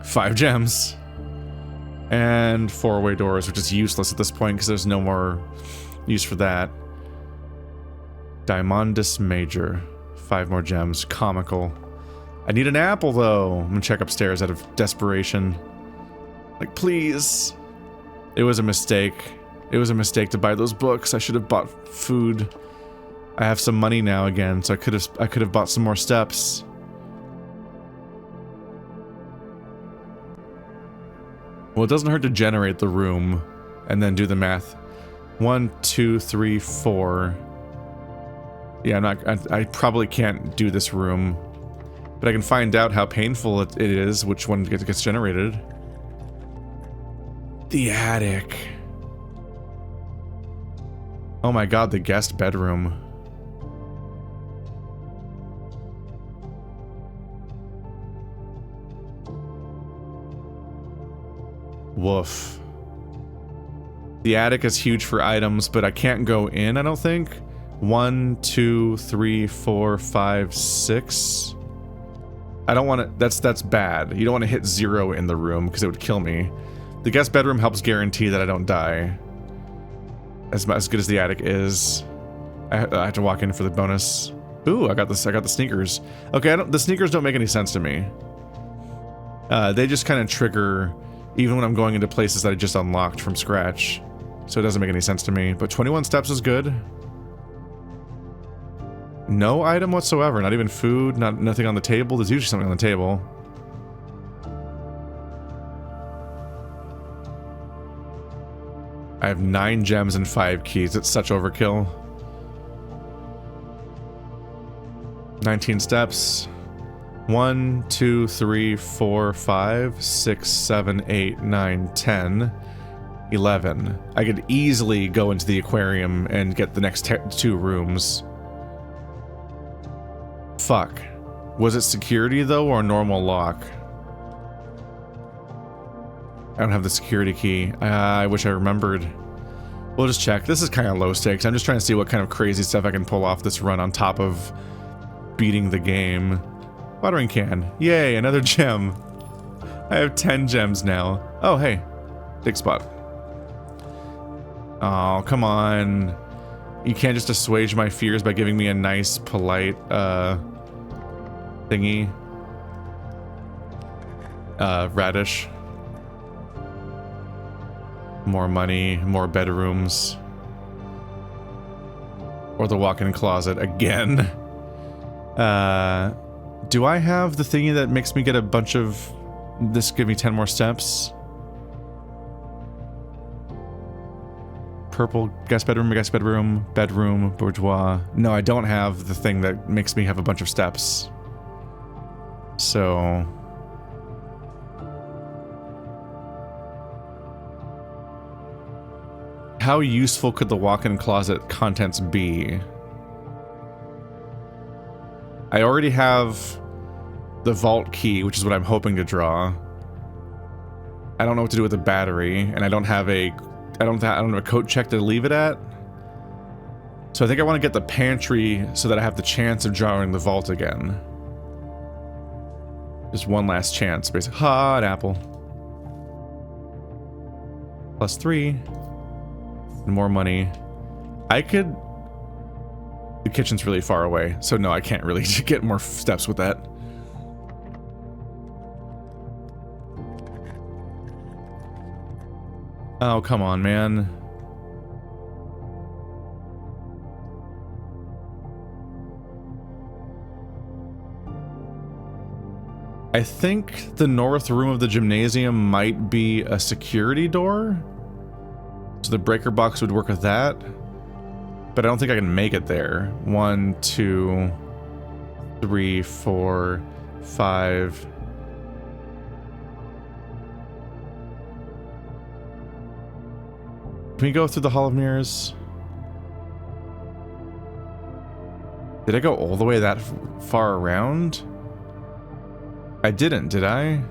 S1: 5 gems. And 4-way doors, which is useless at this point because there's no more use for that. Diamondus Major. 5 more gems. Comical. I need an apple, though. I'm gonna check upstairs out of desperation. Like, please. It was a mistake. It was a mistake to buy those books. I should have bought food. I have some money now again, so I could have bought some more steps. Well, it doesn't hurt to generate the room and then do the math. 1, 2, 3, 4. Yeah, I probably can't do this room, but I can find out how painful it is, which one gets generated. The attic. Oh my god, the guest bedroom. Woof. The attic is huge for items, but I can't go in, I don't think. 1, 2, 3, 4, 5, 6. I don't want to... That's bad. You don't want to hit 0 in the room, because it would kill me. The guest bedroom helps guarantee that I don't die. As good as the attic is. I have to walk in for the bonus. Ooh, I got the sneakers. Okay, the sneakers don't make any sense to me. They just kind of trigger... even when I'm going into places that I just unlocked from scratch. So it doesn't make any sense to me. But 21 steps is good. No item whatsoever. Not even food. Nothing on the table. There's usually something on the table. I have 9 gems and 5 keys. It's such overkill. 19 steps. 1, 2, 3, 4, 5, 6, 7, 8, 9, 10, 11. I could easily go into the aquarium and get the next 2 rooms. Fuck. Was it security, though, or normal lock? I don't have the security key. I wish I remembered. We'll just check. This is kind of low stakes. I'm just trying to see what kind of crazy stuff I can pull off this run on top of beating the game. Watering can. Yay, another gem. I have 10 gems now. Oh, hey. Dig spot. Oh, come on. You can't just assuage my fears by giving me a nice, polite, thingy. Radish. More money, more bedrooms. Or the walk-in closet again. Do I have the thingy that makes me get a bunch of... This give me 10 more steps? Purple, guest bedroom, bedroom, bourgeois. No, I don't have the thing that makes me have a bunch of steps. So... How useful could the walk-in closet contents be? I already have the vault key, which is what I'm hoping to draw. I don't know what to do with the battery, and I don't have a coat check to leave it at. So I think I want to get the pantry so that I have the chance of drawing the vault again. Just one last chance, basically. Hot apple. +3. And more money. I could... The kitchen's really far away, so no, I can't really get more steps with that. Oh, come on, man. I think the north room of the gymnasium might be a security door. So the breaker box would work with that. But I don't think I can make it there. 1, 2, 3, 4, 5. Can we go through the Hall of Mirrors? Did I go all the way that far around? I didn't, did I?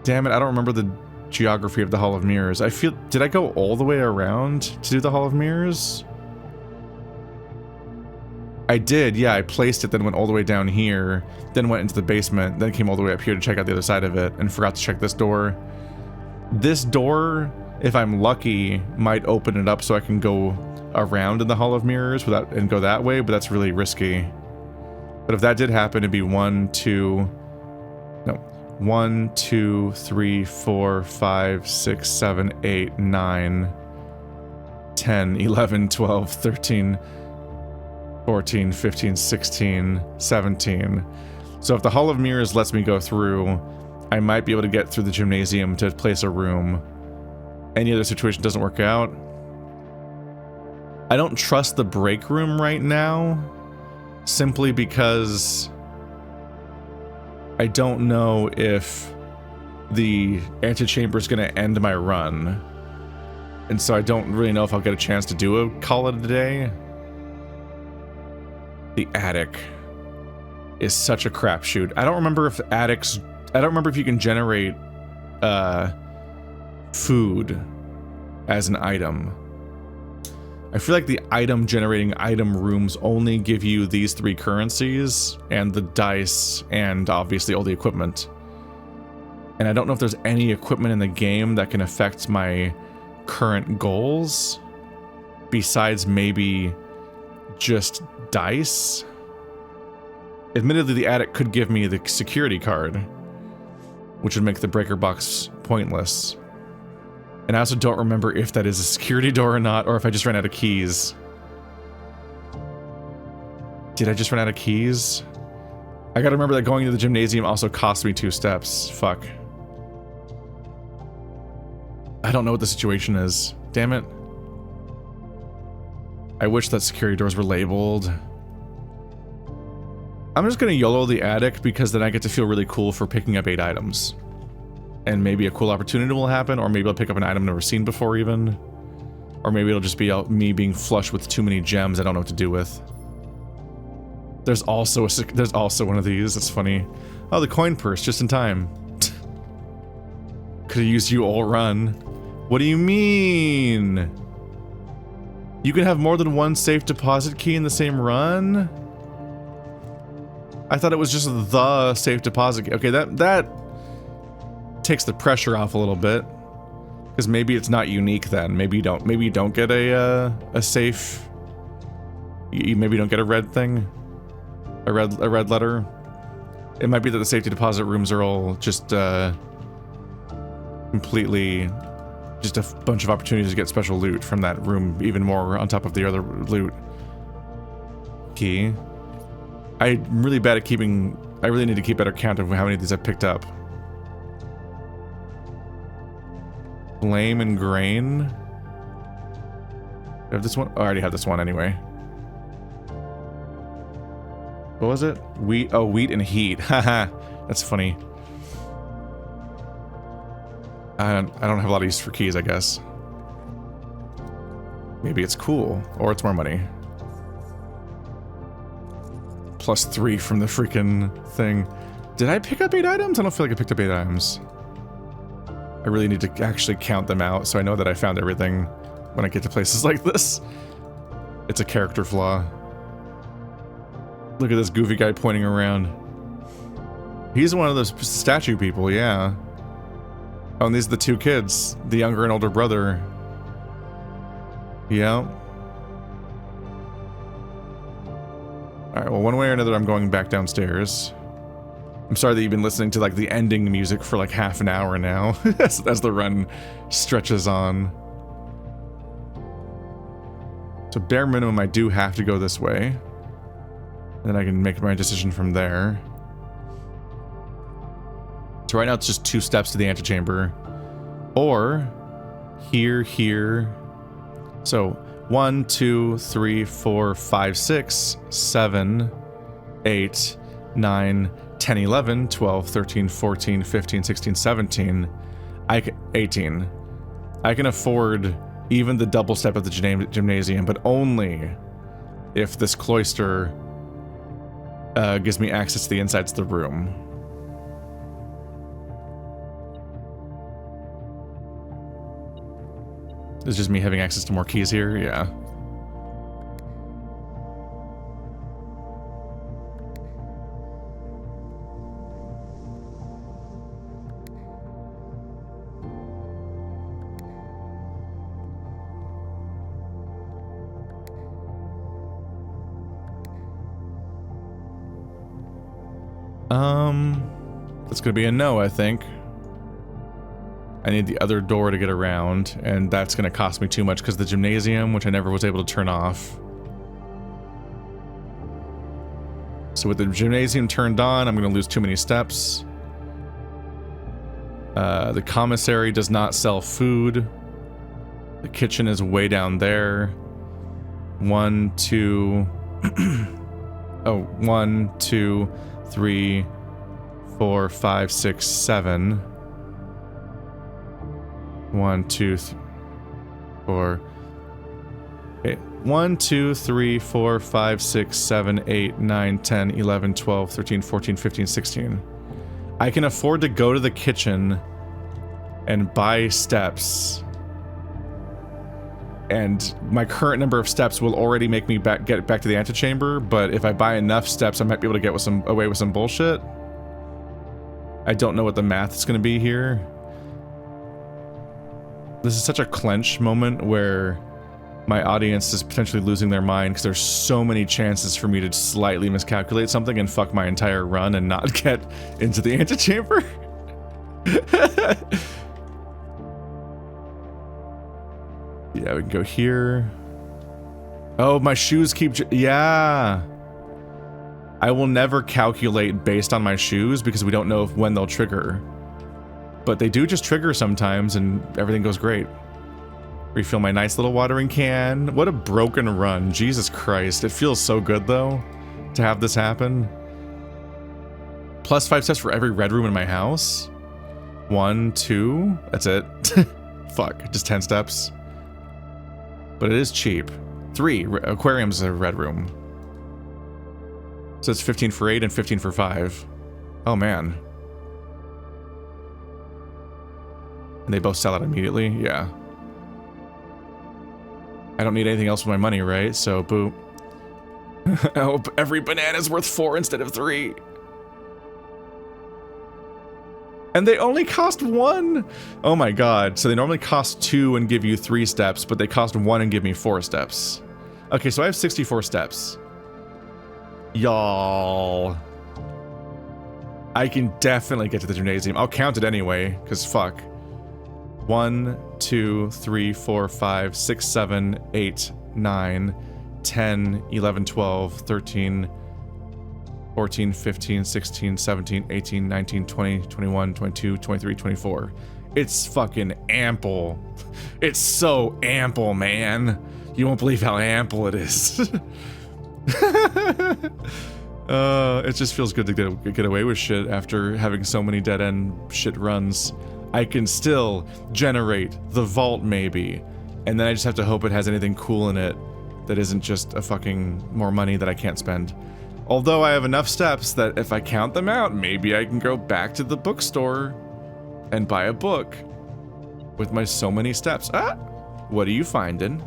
S1: Damn it, I don't remember the geography of the Hall of Mirrors. I feel... Did I go all the way around to do the Hall of Mirrors? I did, yeah, I placed it, then went all the way down here, then went into the basement, then came all the way up here to check out the other side of it, and forgot to check this door. This door, if I'm lucky, might open it up so I can go around in the Hall of Mirrors without and go that way, but that's really risky. But if that did happen, it'd be 1, 2, 3, 4, 5, 6, 7, 8, 9, 10, 11, 12, 13, 14, 15, 16, 17. So if the Hall of Mirrors lets me go through, I might be able to get through the gymnasium to place a room. Any other situation doesn't work out. I don't trust the break room right now, simply because I don't know if the antechamber is going to end my run. And so I don't really know if I'll get a chance to do a call it a day. The attic is such a crapshoot. I don't remember if attics... I don't remember if you can generate food as an item. I feel like the item generating item rooms only give you these 3 currencies and the dice and obviously all the equipment. And I don't know if there's any equipment in the game that can affect my current goals besides maybe just dice. Admittedly, the attic could give me the security card, which would make the breaker box pointless. And I also don't remember if that is a security door or not, or if I just ran out of keys. Did I just run out of keys? I gotta remember that going to the gymnasium also cost me 2 steps. Fuck. I don't know what the situation is. Damn it. I wish that security doors were labeled. I'm just gonna YOLO the attic because then I get to feel really cool for picking up 8 items. And maybe a cool opportunity will happen, or maybe I'll pick up an item never seen before even. Or maybe it'll just be me being flush with too many gems I don't know what to do with. There's also one of these, that's funny. Oh, the coin purse, just in time. Could've used you all run. What do you mean? You can have more than one safe deposit key in the same run? I thought it was just the safe deposit key. Okay, that takes the pressure off a little bit. Because maybe it's not unique then. Maybe you don't get a safe. You maybe don't get a red thing. A red letter. It might be that the safety deposit rooms are all just completely just a bunch of opportunities to get special loot from that room, even more on top of the other loot. Key. I'm really bad at keeping. I really need to keep better count of how many of these I've picked up. Flame and grain. Do I have this one? Oh, I already have this one anyway. What was it? Wheat. Oh, wheat and heat. Haha. That's funny. I don't have a lot of use for keys, I guess. Maybe it's cool, or it's more money. +3 from the freaking thing. Did I pick up 8 items? I don't feel like I picked up 8 items. I really need to actually count them out so I know that I found everything when I get to places like this. It's a character flaw. Look at this goofy guy pointing around. He's one of those statue people, yeah. Oh, and these are the 2 kids. The younger and older brother. Yeah. Alright, well, one way or another, I'm going back downstairs. I'm sorry that you've been listening to, like, the ending music for, like, half an hour now, as the run stretches on. So, bare minimum, I do have to go this way. Then I can make my decision from there. So right now, it's just 2 steps to the antechamber. Or, here. So, 1, 2, 3, 4, 5, 6, 7, 8, 9, 10, 11, 12, 13, 14, 15, 16, 17, 18. I can afford even the double step at the gymnasium, but only if this cloister gives me access to the insides of the room. It's just me having access to more keys here, yeah. That's gonna be a no, I think. I need the other door to get around, and that's gonna cost me too much because the gymnasium, which I never was able to turn off. So with the gymnasium turned on, I'm gonna lose too many steps. The commissary does not sell food. The kitchen is way down there. 1, 2... oh, 1, 2, 3, 4, 5, 6, 7. 1, 2, 4. Okay. 1, 2, 3, 4, 5, 6, 7, 8, 9, 10, 11, 12, 13, 14, 15, 16. I can afford to go to the kitchen and buy steps. And my current number of steps will already make me get back to the antechamber, but if I buy enough steps, I might be able to get away with some bullshit. I don't know what the math is going to be here. This is such a clench moment where my audience is potentially losing their mind because there's so many chances for me to slightly miscalculate something and fuck my entire run and not get into the antechamber. Yeah, we can go here. Oh, my shoes keep... yeah. I will never calculate based on my shoes because we don't know when they'll trigger. But they do just trigger sometimes and everything goes great. Refill my nice little watering can. What a broken run. Jesus Christ. It feels so good, though, to have this happen. +5 steps for every red room in my house. 1, 2. That's it. Fuck. Just 10 steps. But it is cheap. 3. Aquarium's a red room. So it's 15 for 8 and 15 for 5. Oh, man. And they both sell out immediately? Yeah. I don't need anything else with my money, right? So, boop. I hope every banana's worth 4 instead of 3. And they only cost 1? Oh my god. So they normally cost 2 and give you 3 steps, but they cost 1 and give me 4 steps. Okay, so I have 64 steps. Y'all. I can definitely get to the gymnasium. I'll count it anyway, because fuck. 1, 2, 3, 4, 5, 6, 7, 8, 9, 10, 11, 12, 13, 14, 15, 16, 17, 18, 19, 20, 21, 22, 23, 24. It's fucking ample. It's so ample, man. You won't believe how ample it is. It just feels good to get away with shit after having so many dead-end shit runs. I can still generate the vault, maybe, and then I just have to hope it has anything cool in it that isn't just a fucking more money that I can't spend. Although I have enough steps that if I count them out, maybe I can go back to the bookstore and buy a book with my so many steps. Ah! What are you finding?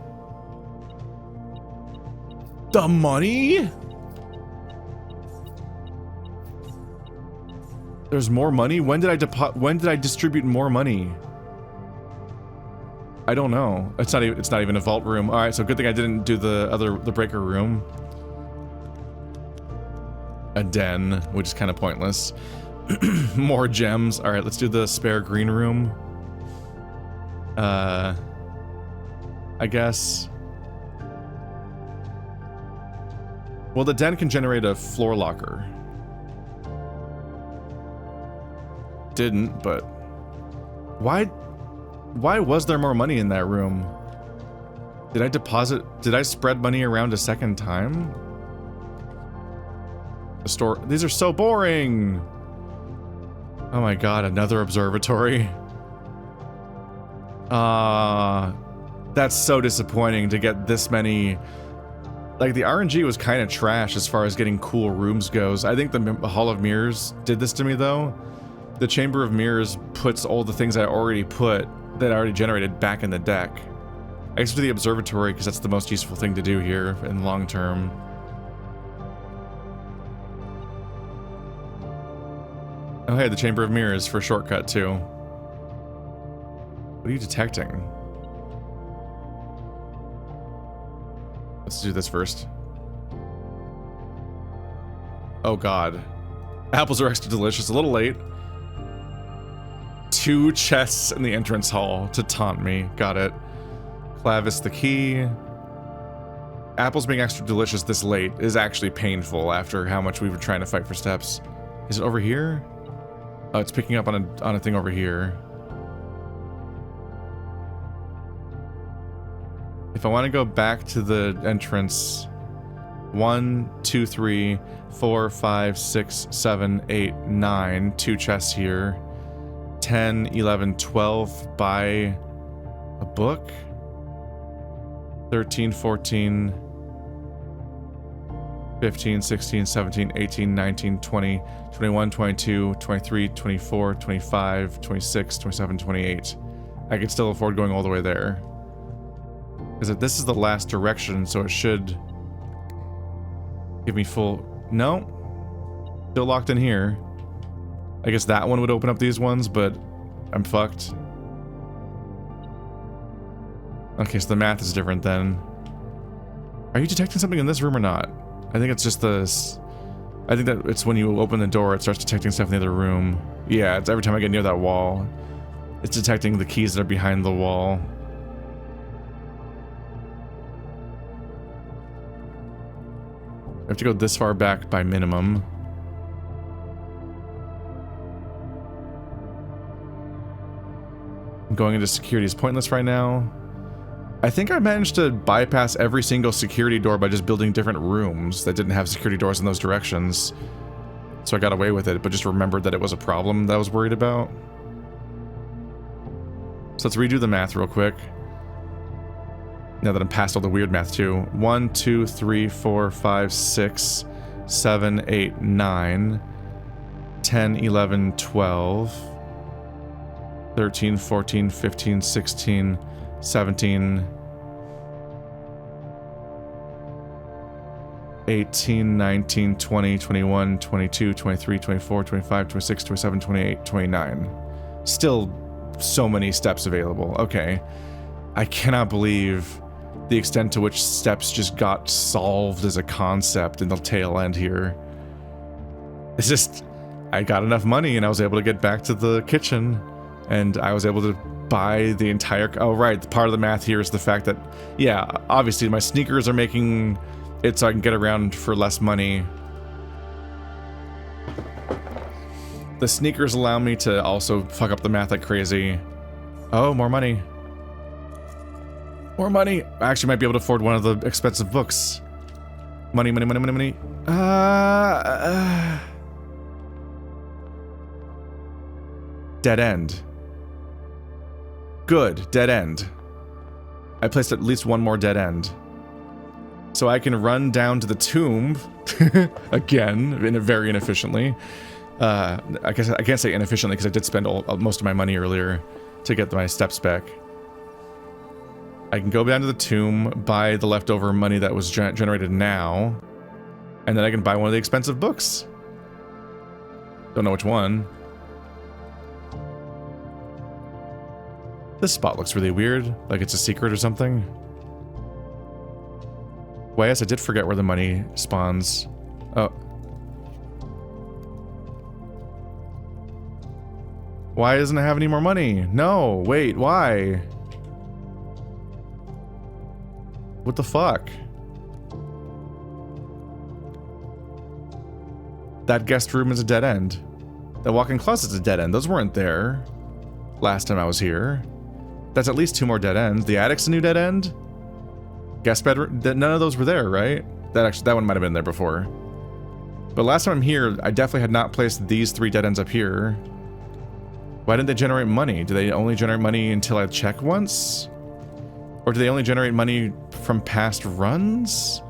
S1: The money? There's more money? When did I distribute more money? I don't know. It's not even a vault room. All right, so good thing I didn't do the breaker room. A den, which is kind of pointless. More gems. All right, let's do the spare green room. I guess. Well, the den can generate a floor locker. Didn't, but why was there more money in that room? Did I spread money around a second time? The store, these are so boring. Oh my god, another observatory. That's so disappointing to get this many. Like, the RNG was kind of trash as far as getting cool rooms goes. I think the Hall of Mirrors did this to me, though. The Chamber of Mirrors puts all the things I already generated back in the deck. I guess to the observatory, because that's the most useful thing to do here in long term. Oh hey, the Chamber of Mirrors for a shortcut, too. What are you detecting? Let's do this first. Oh god. Apples are extra delicious. A little late. 2 chests in the entrance hall to taunt me. Got it. Clavis the key. Apples being extra delicious this late is actually painful after how much we were trying to fight for steps. Is it over here? Oh, it's picking up on a thing over here. If I want to go back to the entrance, 1, 2, 3, 4, 5, 6, 7, 8, 9, 2 chests here. 10, 11, 12, buy a book. 13, 14, 15, 16, 17, 18, 19, 20, 21, 22, 23, 24, 25, 26, 27, 28. I can still afford going all the way there. Because this is the last direction, so it should give me full... No. Still locked in here. I guess that one would open up these ones, but I'm fucked. Okay, so the math is different then. Are you detecting something in this room or not? I think it's just this... I think that it's when you open the door, it starts detecting stuff in the other room. Yeah, it's every time I get near that wall. It's detecting the keys that are behind the wall. I have to go this far back by minimum. Going into security is pointless right now. I think I managed to bypass every single security door by just building different rooms that didn't have security doors in those directions. So I got away with it, but just remembered that it was a problem that I was worried about. So let's redo the math real quick. Now that I'm past all the weird math too. 1, 2, 3, 4, 5, 6, 7, 8, 9, 10, 11, 12, 13, 14, 15, 16, 17, 18, 19, 20, 21, 22, 23, 24, 25, 26, 27, 28, 29. Still so many steps available. Okay. I cannot believe the extent to which steps just got solved as a concept in the tail end here. It's just, I got enough money and I was able to get back to the kitchen and I was able to buy the entire, oh right, part of the math here is the fact that, yeah, obviously my sneakers are making it so I can get around for less money. The sneakers allow me to also fuck up the math like crazy. Oh, more money. More money. I actually might be able to afford one of the expensive books. Money, money, money, money, money. Dead end. Good, dead end. I placed at least one more dead end. So I can run down to the tomb, again, very inefficiently. I guess I can't say inefficiently because I did spend most of my money earlier to get my steps back. I can go down to the tomb, buy the leftover money that was generated now, and then I can buy one of the expensive books. Don't know which one. This spot looks really weird, like it's a secret or something. Well, yes, I did forget where the money spawns. Oh. Why doesn't it have any more money? No, wait, why? What the fuck? That guest room is a dead end. That walk-in closet's a dead end. Those weren't there last time I was here. That's at least 2 more dead ends. The attic's a new dead end. Guest bedroom. None of those were there, right? That one might have been there before. But last time I'm here, I definitely had not placed these 3 dead ends up here. Why didn't they generate money? Do they only generate money until I check once? Or do they only generate money from past runs?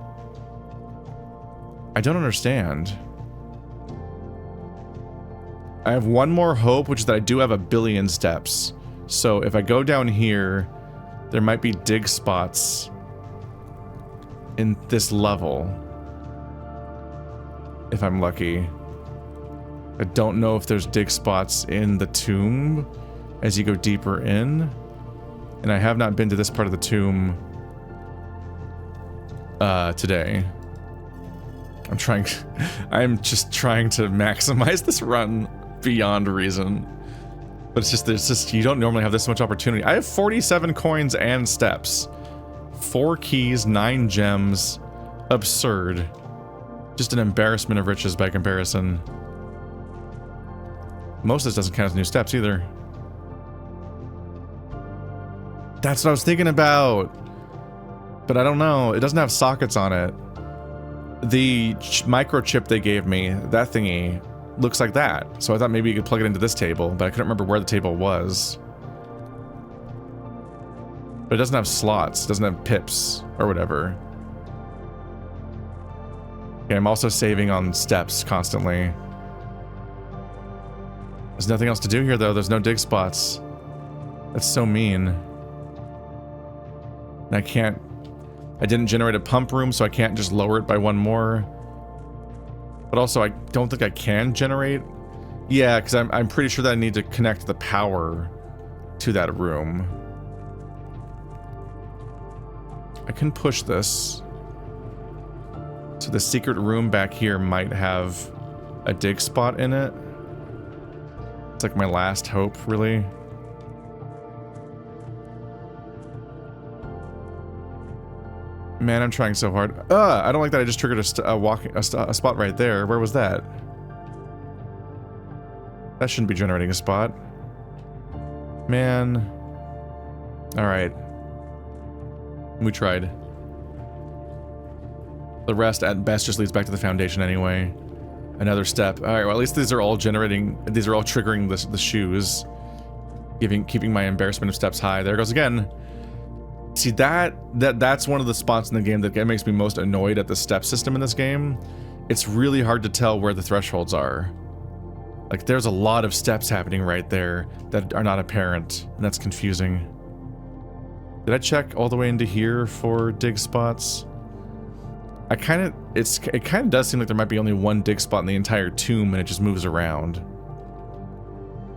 S1: I don't understand. I have one more hope, which is that I do have 1 billion steps. So if I go down here, there might be dig spots in this level. If I'm lucky. I don't know if there's dig spots in the tomb as you go deeper in. And I have not been to this part of the tomb today. I'm just trying to maximize this run beyond reason. But it's just, you don't normally have this much opportunity. I have 47 coins and steps. 4 keys, 9 gems. Absurd. Just an embarrassment of riches by comparison. Most of this doesn't count as new steps either. That's what I was thinking about. But I don't know. It doesn't have sockets on it. The microchip they gave me, that thingy, looks like that. So I thought maybe you could plug it into this table, but I couldn't remember where the table was. But it doesn't have slots. It doesn't have pips or whatever. Okay, I'm also saving on steps constantly. There's nothing else to do here, though. There's no dig spots. That's so mean. And I didn't generate a pump room, so I can't just lower it by 1 more. But also, I don't think I can generate. Yeah, because I'm pretty sure that I need to connect the power to that room. I can push this. So the secret room back here might have a dig spot in it. It's like my last hope, really. Man, I'm trying so hard. I don't like that I just triggered a spot right there. Where was that? That shouldn't be generating a spot. Man. Alright. We tried. The rest, at best, just leads back to the foundation anyway. Another step. Alright, well, at least these are all triggering the shoes. Keeping my embarrassment of steps high. There it goes again. See, that's one of the spots in the game that makes me most annoyed at the step system in this game. It's really hard to tell where the thresholds are. Like, there's a lot of steps happening right there that are not apparent, and that's confusing. Did I check all the way into here for dig spots? it kind of does seem like there might be only one dig spot in the entire tomb, and it just moves around.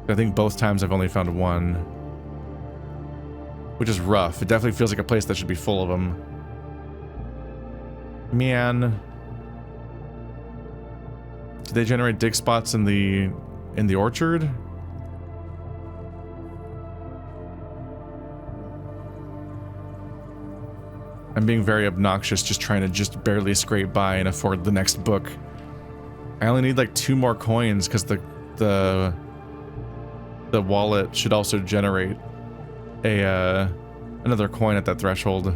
S1: I think both times I've only found one, which is rough. It definitely feels like a place that should be full of them. Man, do they generate dig spots in the orchard? I'm being very obnoxious, just trying to just barely scrape by and afford the next book. I only need like 2 more coins because the wallet should also generate a another coin at that threshold.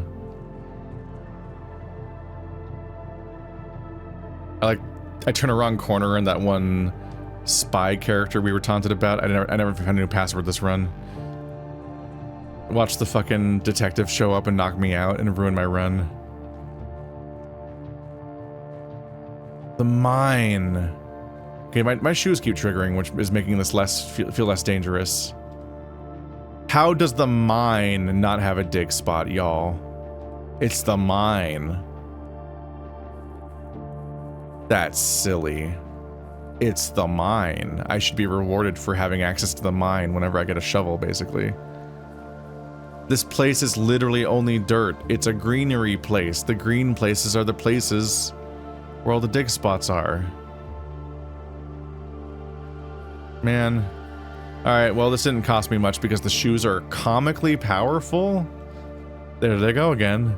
S1: I turn a wrong corner in that one spy character we were taunted about. I never found a new password this run. Watch the fucking detective show up and knock me out and ruin my run. The mine. Okay, my shoes keep triggering, which is making this feel less dangerous. How does the mine not have a dig spot, y'all? It's the mine. That's silly. It's the mine. I should be rewarded for having access to the mine whenever I get a shovel, basically. This place is literally only dirt. It's a greenery place. The green places are the places where all the dig spots are. Man. Alright, well, this didn't cost me much because the shoes are comically powerful. There they go again.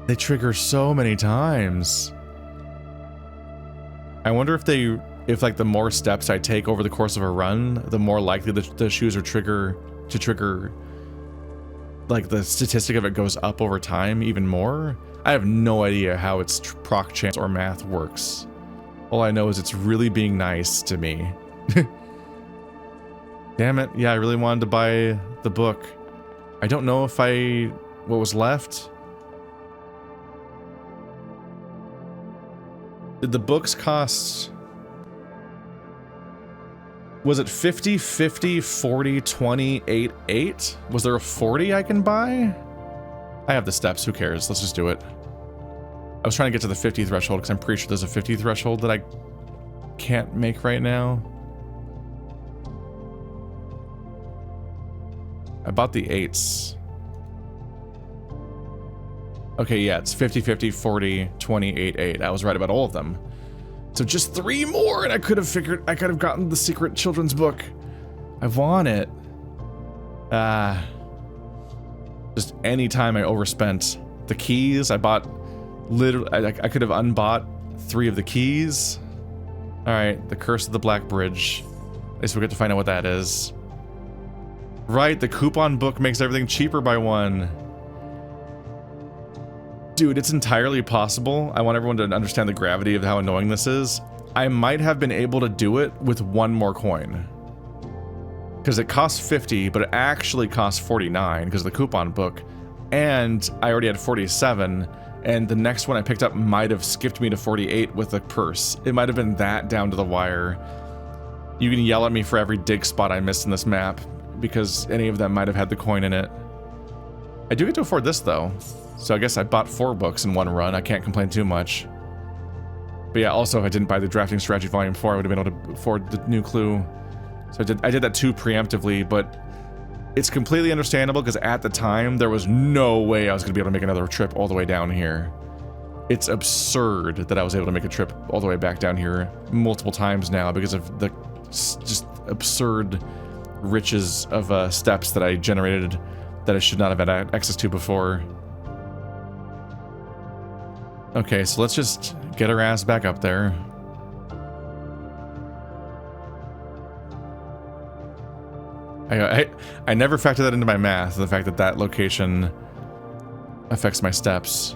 S1: They trigger so many times. I wonder if like the more steps I take over the course of a run, the more likely the shoes are trigger, like the statistic of it goes up over time even more. I have no idea how its proc chance or math works. All I know is it's really being nice to me. Damn it. Yeah, I really wanted to buy the book. I don't know if what was left. Did the books cost... Was it 50, 50, 40, 20, 8, 8? Was there a 40 I can buy? I have the steps, who cares? Let's just do it. I was trying to get to the 50 threshold because I'm pretty sure there's a 50 threshold that I can't make right now. I bought the 8s. Okay, yeah, it's 50, 50, 40, 20, 8, 8. I was right about all of them. So just 3 more and I could have gotten the secret children's book. I want it. Just any time I overspent. The keys, I bought literally, I could have unbought 3 of the keys. Alright, the Curse of the Black Bridge. At least we get to find out what that is. Right, the coupon book makes everything cheaper by 1. Dude, it's entirely possible. I want everyone to understand the gravity of how annoying this is. I might have been able to do it with 1 more coin. Because it costs 50, but it actually costs 49 because of the coupon book. And I already had 47, and the next one I picked up might have skipped me to 48 with a purse. It might have been that down to the wire. You can yell at me for every dig spot I missed in this map, because any of them might have had the coin in it. I do get to afford this, though. So I guess I bought 4 books in 1 run. I can't complain too much. But yeah, also if I didn't buy the Drafting Strategy Volume 4, I would have been able to afford the new clue. So I did that too preemptively, but it's completely understandable because at the time, there was no way I was going to be able to make another trip all the way down here. It's absurd that I was able to make a trip all the way back down here multiple times now because of the just absurd riches of steps that I generated that I should not have had access to before. Okay, so let's just get our ass back up there. I never factored that into my math, the fact that that location affects my steps.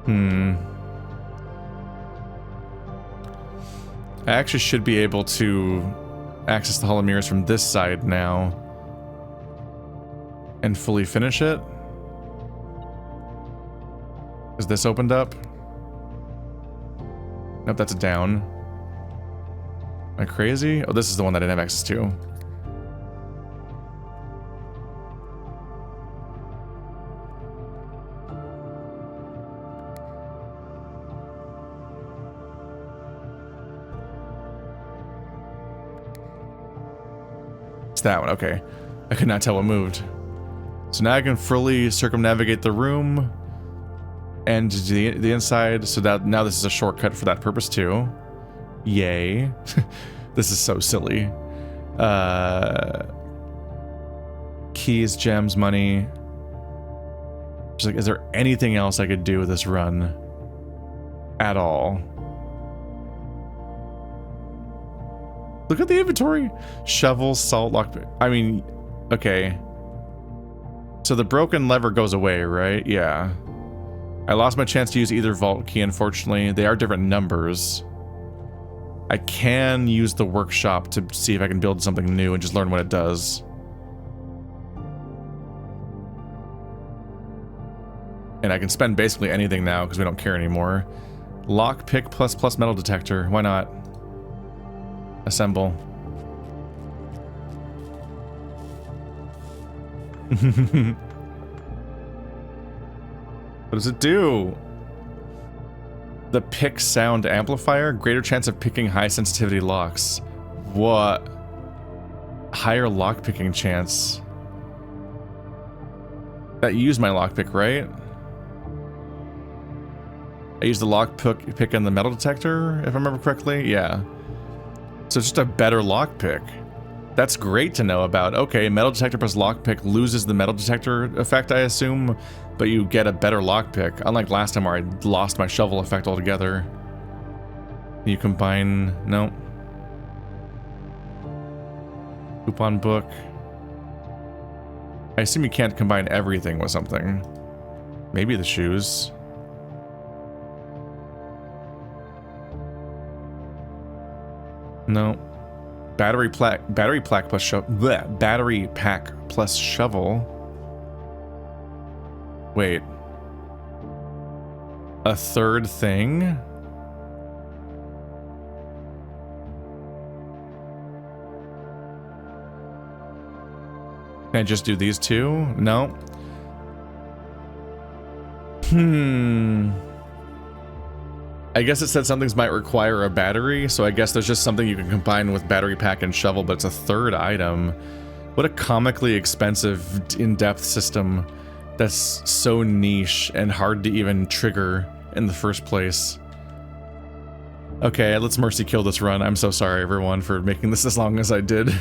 S1: I actually should be able to access the Hall of Mirrors from this side now. And fully finish it? Is this opened up? Nope, that's a down. Am I crazy? Oh, this is the one that I didn't have access to. that one. Okay. I could not tell what moved. So now I can fully circumnavigate the room and the inside. So that now this is a shortcut for that purpose too. Yay. This is so silly. Keys, gems, money. Just like, is there anything else I could do with this run? At all? Look at the inventory. Shovel, salt, lockpick. I mean, okay. So the broken lever goes away, right? Yeah. I lost my chance to use either vault key, unfortunately. They are different numbers. I can use the workshop to see if I can build something new and just learn what it does. And I can spend basically anything now because we don't care anymore. Lockpick plus metal detector. Why not? Assemble. What does it do? The pick sound amplifier. Greater chance of picking high sensitivity locks. What? Higher lock picking chance. That used my lockpick, right? I used the lock pick and the metal detector, if I remember correctly. Yeah. So it's just a better lockpick. That's great to know about. Okay, metal detector plus lockpick loses the metal detector effect, I assume, but you get a better lockpick. Unlike last time where I lost my shovel effect altogether. You combine... No. Coupon book. I assume you can't combine everything with something. Maybe the shoes. No. Battery pack plus shovel. Wait. A third thing? Can I just do these two? No. I guess it said some things might require a battery, so I guess there's just something you can combine with battery pack and shovel, but it's a third item. What a comically expensive, in-depth system that's so niche and hard to even trigger in the first place. Okay, let's mercy kill this run. I'm so sorry, everyone, for making this as long as I did.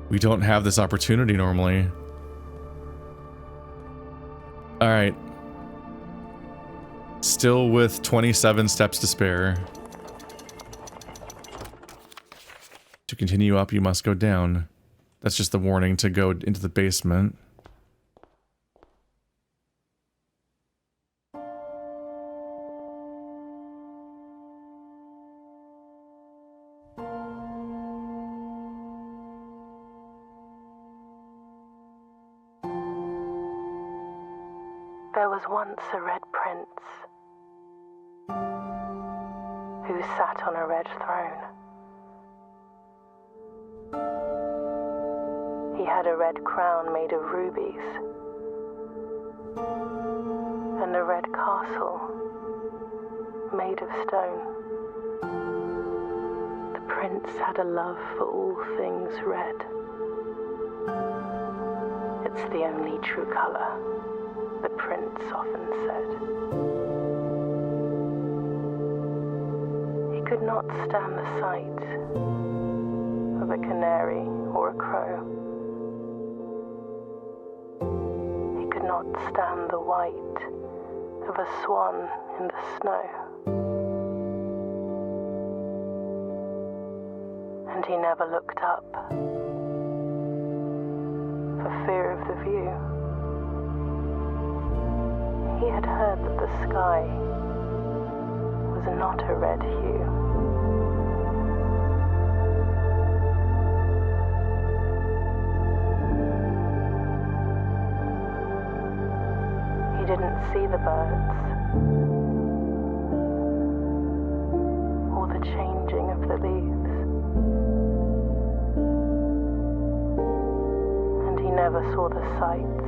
S1: We don't have this opportunity normally. Alright. Still with 27 steps to spare. To continue up, you must go down. That's just the warning to go into the basement.
S3: There was once a red prince who sat on a red throne. He had a red crown made of rubies and a red castle made of stone. The prince had a love for all things red. It's the only true color, the prince often said. He could not stand the sight of a canary or a crow. He could not stand the white of a swan in the snow. And he never looked up for fear of the view. He had heard that the sky was not a red hue. He didn't see the birds or the changing of the leaves. And he never saw the sights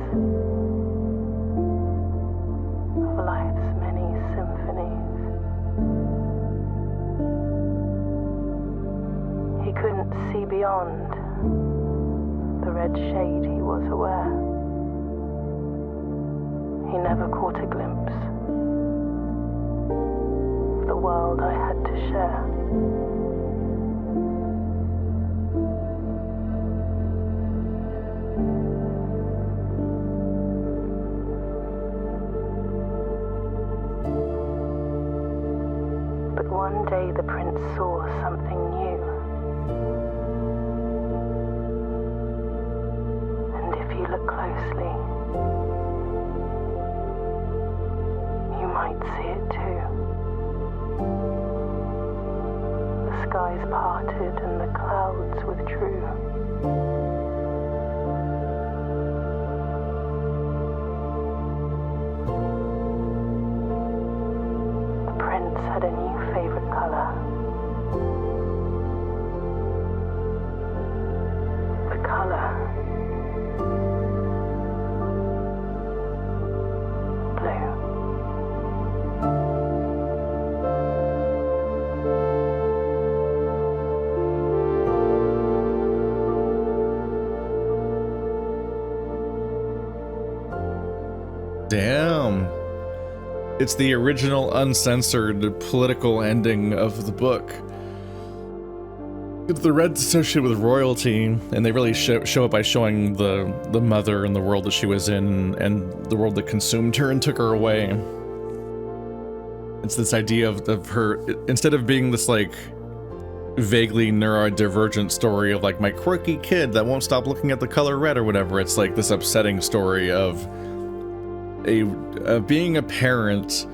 S3: of life's many symphonies. He couldn't see beyond beyond the red shade he was aware. He never caught a glimpse of the world I had to share. But one day the prince saw something new. And if you look closely, you might see it too. The skies parted and the clouds withdrew. The prince had a new favorite color. The color blue.
S1: Damn. It's the original uncensored political ending of the book. The red's associated with royalty, and they really show it by showing the mother and the world that she was in, and the world that consumed her and took her away. It's this idea of her, instead of being this like vaguely neurodivergent story of like my quirky kid that won't stop looking at the color red or whatever, it's like this upsetting story of being a parent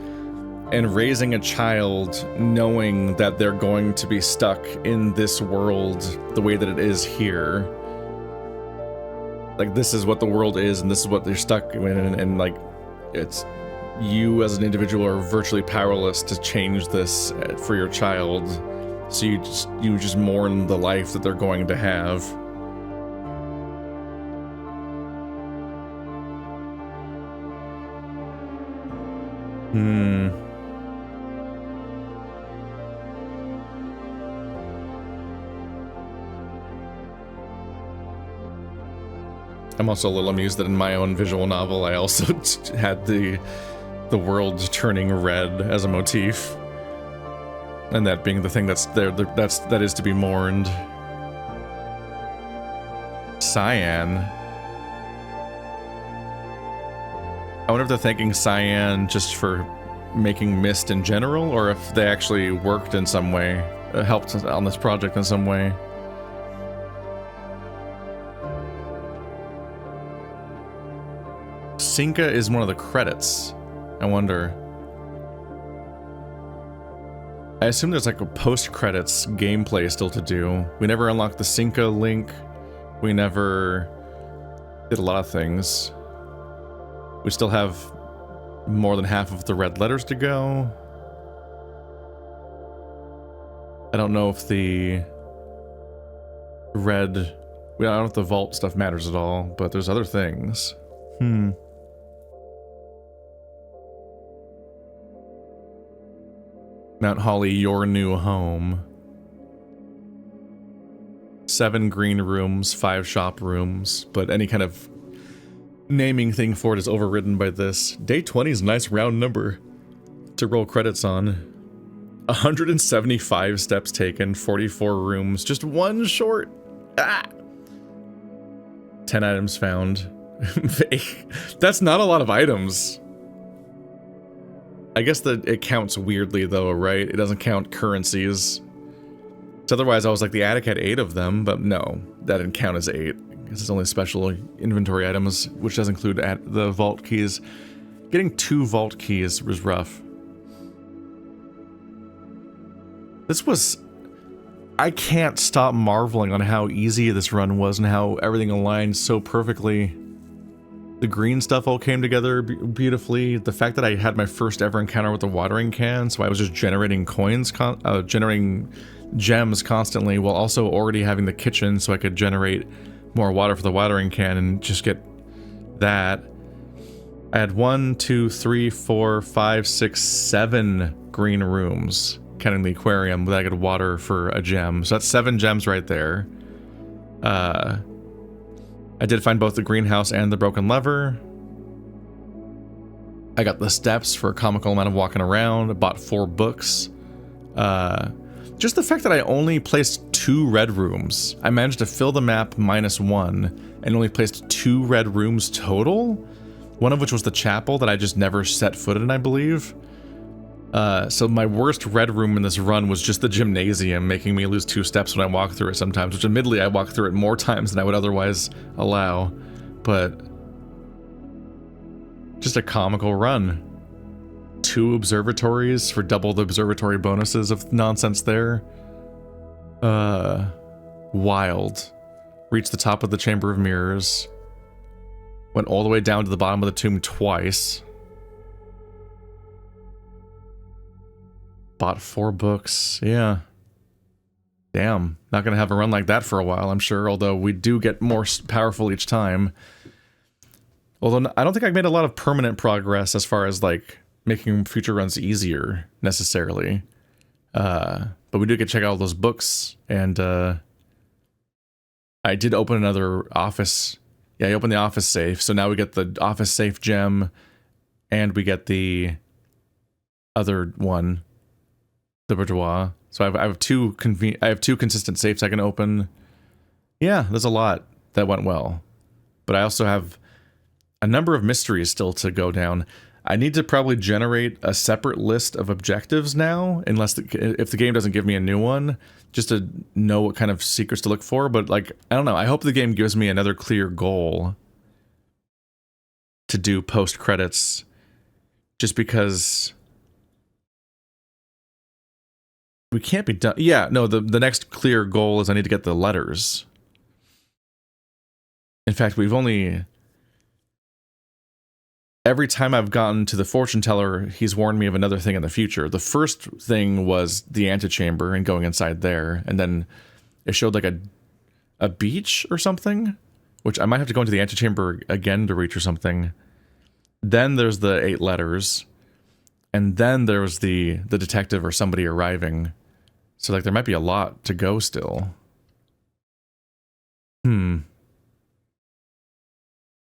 S1: and raising a child knowing that they're going to be stuck in this world the way that it is here. Like, this is what the world is and this is what they're stuck in, and like, it's, you as an individual are virtually powerless to change this for your child. So you just mourn the life that they're going to have. I'm also a little amused that in my own visual novel, I also had the world turning red as a motif, and that being the thing that's there, that is to be mourned. Cyan. I wonder if they're thanking cyan just for making mist in general, or if they actually worked in some way, helped on this project in some way. Cinca is one of the credits. I wonder. I assume there's like a post-credits gameplay still to do. We never unlocked the Cinca link. We never did a lot of things. We still have more than half of the red letters to go. I don't know if the red... I don't know if the vault stuff matters at all, but there's other things. Mount Holly, your new home. 7 green rooms, 5 shop rooms, but any kind of naming thing for it is overridden by this. Day 20 is a nice round number to roll credits on. 175 steps taken, 44 rooms, just 1 short. 10 items found. That's not a lot of items. I guess that it counts weirdly though, right? It doesn't count currencies. So otherwise I was like, the attic had 8 of them, but no, that didn't count as 8. Because it's only special inventory items, which does include the vault keys. Getting 2 vault keys was rough. This was... I can't stop marveling on how easy this run was and how everything aligned so perfectly. The green stuff all came together beautifully. The fact that I had my first ever encounter with the watering can, so I was just generating coins, generating gems constantly, while also already having the kitchen so I could generate more water for the watering can and just get that. I had 1, 2, 3, 4, 5, 6, 7 green rooms, counting the aquarium, that I could water for a gem. So that's 7 gems right there. I did find both the greenhouse and the broken lever. I got the steps for a comical amount of walking around. I bought 4 books. Just the fact that I only placed 2 red rooms. I managed to fill the map -1 and only placed 2 red rooms total. One of which was the chapel that I just never set foot in, I believe. So my worst red room in this run was just the gymnasium, making me lose 2 steps when I walk through it sometimes, which admittedly I walk through it more times than I would otherwise allow. But just a comical run. 2 observatories for double the observatory bonuses of nonsense there. Wild. Reached the top of the Chamber of Mirrors. Went all the way down to the bottom of the tomb twice. Bought 4 books. Yeah. Damn. Not gonna have a run like that for a while, I'm sure, although we do get more powerful each time. Although I don't think I've made a lot of permanent progress as far as, like, making future runs easier, necessarily. But we do get to check out all those books, and I did open another office. Yeah, I opened the office safe, so now we get the office safe gem, and we get the other one, the boudoir. So I have two consistent safes I can open. Yeah, there's a lot that went well. But I also have a number of mysteries still to go down. I need to probably generate a separate list of objectives now, unless if the game doesn't give me a new one, just to know what kind of secrets to look for. But, like, I don't know. I hope the game gives me another clear goal to do post-credits, just because we can't be done. Yeah, no, the next clear goal is I need to get the letters. In fact, we've only... Every time I've gotten to the fortune teller, he's warned me of another thing in the future. The first thing was the antechamber and going inside there, and then it showed like a beach or something, which I might have to go into the antechamber again to reach or something. Then there's the 8 letters, and then there was the detective or somebody arriving. So, like, there might be a lot to go still.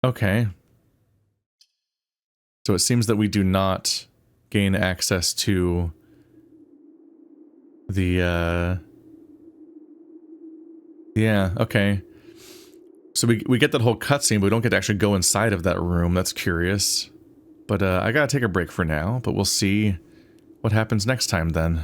S1: Okay. So it seems that we do not gain access to the, yeah, okay. So we get that whole cutscene, but we don't get to actually go inside of that room. That's curious. But I gotta take a break for now, but we'll see what happens next time then.